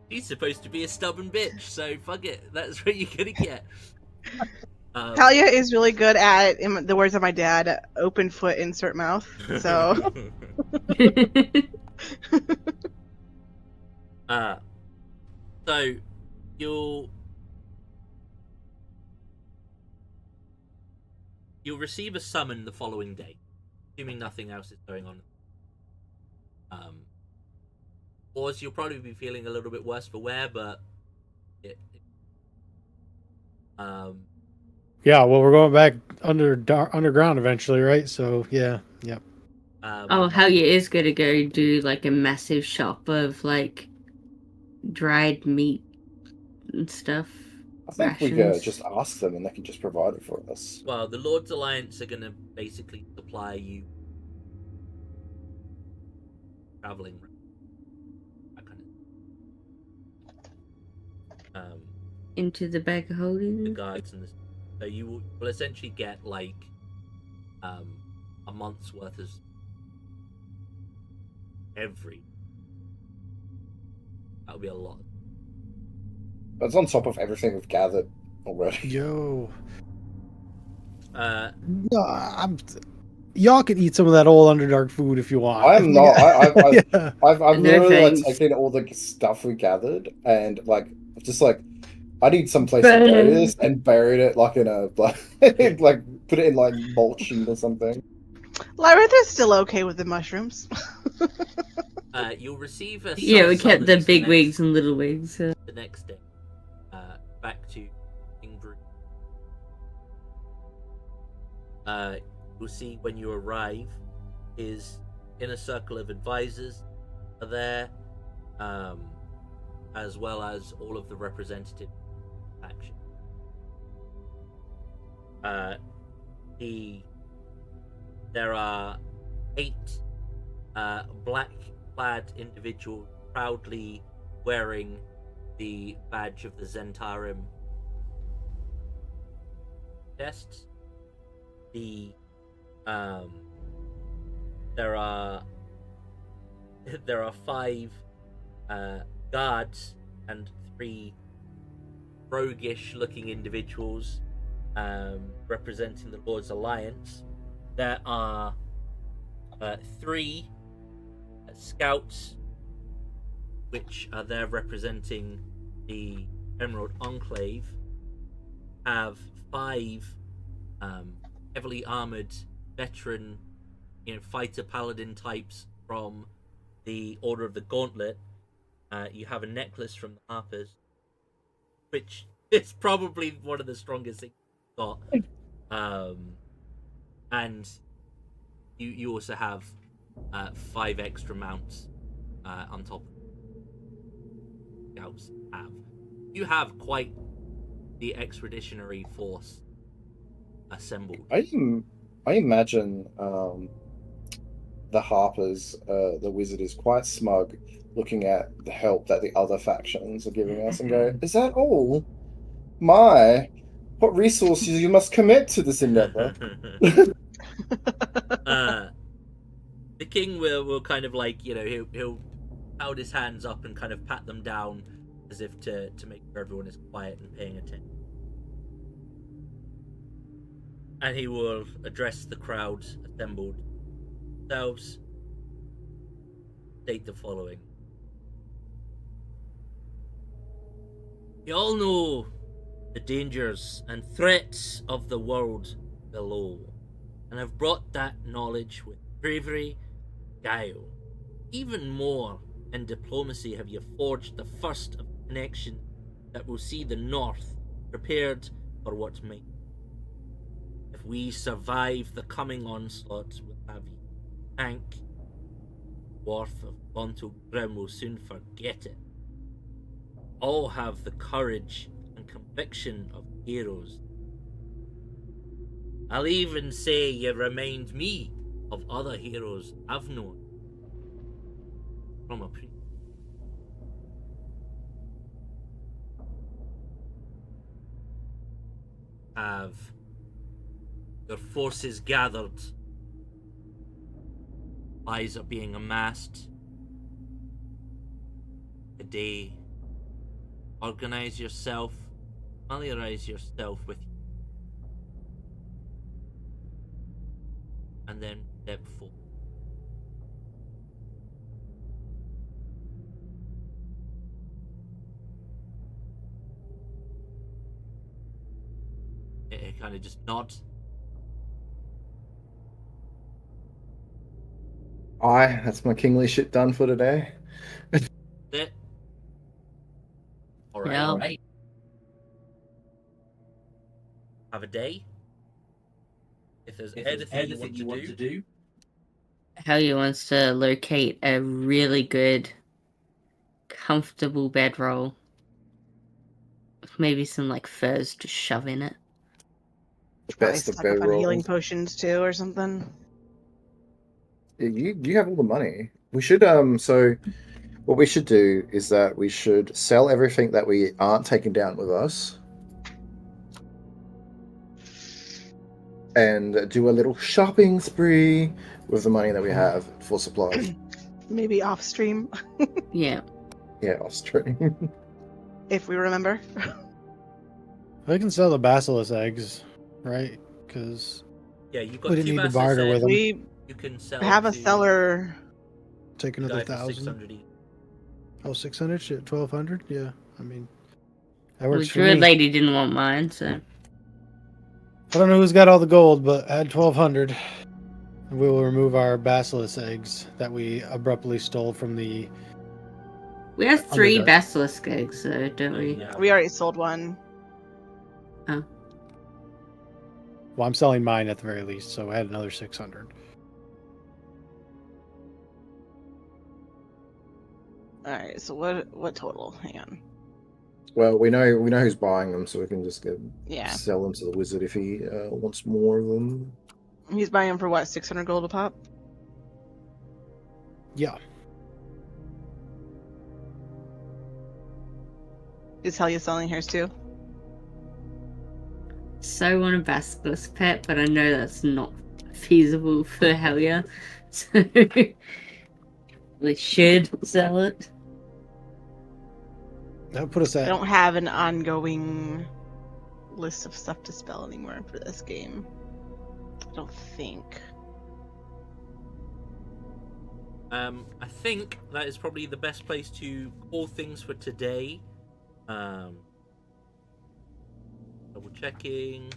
he's supposed to be a stubborn bitch, so fuck it. That's what you're gonna get. Talia is really good at, in the words of my dad, open foot, insert mouth. So so you'll receive a summon the following day, assuming nothing else is going on. Or you'll probably be feeling a little bit worse for wear, but Yeah, well, we're going back underground eventually, right? So yeah, yep. Oh, hell yeah, is gonna go do like a massive shop of like dried meat and stuff. I think we could Rations. just ask them and they can just provide it for us. Well, the Lord's Alliance are gonna basically supply you traveling. That kind of. Into the bag of The holding. guides and so you will essentially get like a month's worth of every. That would be a lot. That's on top of everything we've gathered already. Yo, Uh, no, y'all can eat some of that old Underdark food if you want. I'm not. Yeah. I've No literally like thanks. taken all the stuff we gathered and like just like I need some place to bury this and buried it like in a like put it in like mulching or something. Lyritha's still okay with the mushrooms. you'll receive a Yeah, we kept the summons big next- wigs and little wigs. the next day. Back to King Drew. You'll see when you arrive, his inner circle of advisors are there, as well as all of the representative factions. There are 8 black-clad individuals proudly wearing the badge of the Zentarim chests. There are 5 guards and 3 roguish-looking individuals representing the Lord's Alliance. There are 3 scouts, which are there representing the Emerald Enclave. Have 5 heavily armored veteran, fighter paladin types from the Order of the Gauntlet. You have a necklace from the Harpers, which is probably one of the strongest things you've got. And you also have 5 extra mounts on top of the scouts have. You have quite the expeditionary force assembled. I imagine the Harpers, the wizard is quite smug, looking at the help that the other factions are giving us, and go, "Is that all? My, what resources you must commit to this endeavor." The king will kind of like, he'll hold his hands up and kind of pat them down as if to make sure everyone is quiet and paying attention. And he will address the crowd assembled themselves, state the following. You all know the dangers and threats of the world below, and have brought that knowledge with bravery, guile. Even more in diplomacy have you forged the first of connection that will see the North prepared for what may. If we survive the coming onslaught, we'll have you thank. Worth of Bonto Grim will soon forget it. All have the courage and conviction of heroes. I'll even say you remind me of other heroes I've known from a pre. Have your forces gathered. Supplies are being amassed. Today, organize yourself, familiarize yourself with you, and then step forward. It kind of just nods. Aye, that's my kingly shit done for today. It. All right. Yeah. All right. Have a day. If there's anything you want to do. Helly wants to locate a really good, comfortable bedroll. Maybe some furs to shove in it. Probably Best of stock up on bedrolls. healing potions too, or something. You have all the money. We should so what we should do is that we should sell everything that we aren't taking down with us, and do a little shopping spree with the money that we have for supplies. Maybe off stream, Yeah. Yeah, off stream. if we remember. I can sell the basilisk eggs, right? Because Yeah, you've got we didn't two need to barter basilisk with them. We You can sell. have a to seller. Take the another guy for 1,000. 600 each. Oh, 600? Shit, 1,200? Yeah, I mean, that Well, the works for druid me. lady didn't want mine, so. I don't know who's got all the gold, but add 1,200. And we will remove our basilisk eggs that we abruptly stole from the... We have 3 Underdark. basilisk eggs, so don't we? Yeah. We already sold one. Well, I'm selling mine at the very least, so add another 600. All right. So what total? Hang on. Well, we know who's buying them, so we can just Yeah. sell them to the wizard if he wants more of them. He's buying them for what, 600 gold a pop? Yeah. Is Helia selling hers too? So want a Basilisk pet, but I know that's not feasible for Helia. So we should sell it. That'll put us I at. don't have an ongoing list of stuff to spell anymore for this game. I don't think. I think that is probably the best place to call things for today. Double checking.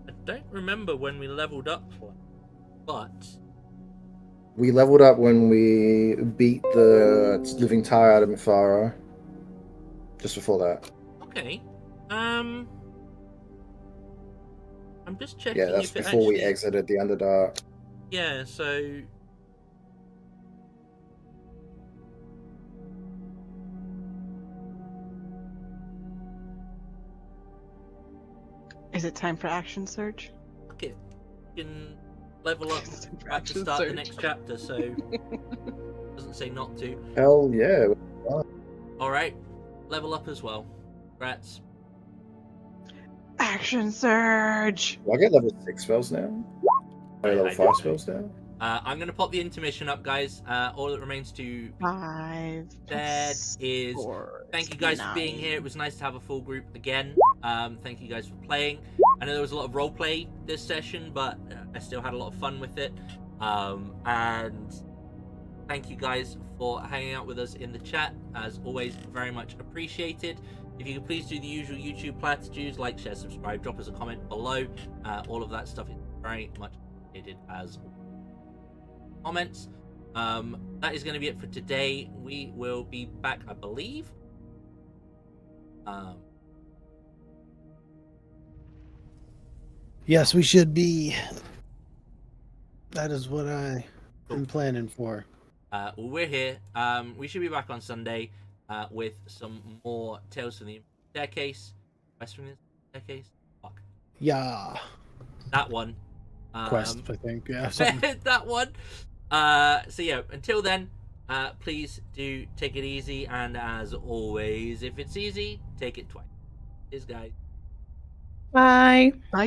I don't remember when we leveled up, but We leveled up when we beat the living Tar out of Mifara. Just before that. okay. I'm just checking. Yeah, that's if it before we actually- exited the Underdark. Yeah, so Is it time for action surge? fuck it. You can level up It's time for at the action start of the surge. next chapter, so doesn't say not to. Hell yeah. All right, level up as well. Congrats. Action surge! Do I get level 6 spells now? I Level don't 5 know. spells now? I'm gonna pop the intermission up, guys. All that remains to 5. said is 4, thank you guys for being 9. here. It was nice to have a full group again. Thank you guys for playing. I know there was a lot of roleplay this session, but I still had a lot of fun with it. And thank you guys for hanging out with us in the chat. As always, very much appreciated. If you could please do the usual YouTube platitudes, like, share, subscribe, drop us a comment below. All of that stuff is very much appreciated as comments. That is going to be it for today. We will be back, I believe. Yes, we should be. That is what I am planning for. Well, we're here. We should be back on Sunday with some more Tales from the Staircase. Quest from the Staircase? Fuck. Yeah. That one. Quest, I think. Yeah. Something. that one. So yeah, until then, please do take it easy, and as always, if it's easy, take it twice. Cheers, guys. Bye. Bye!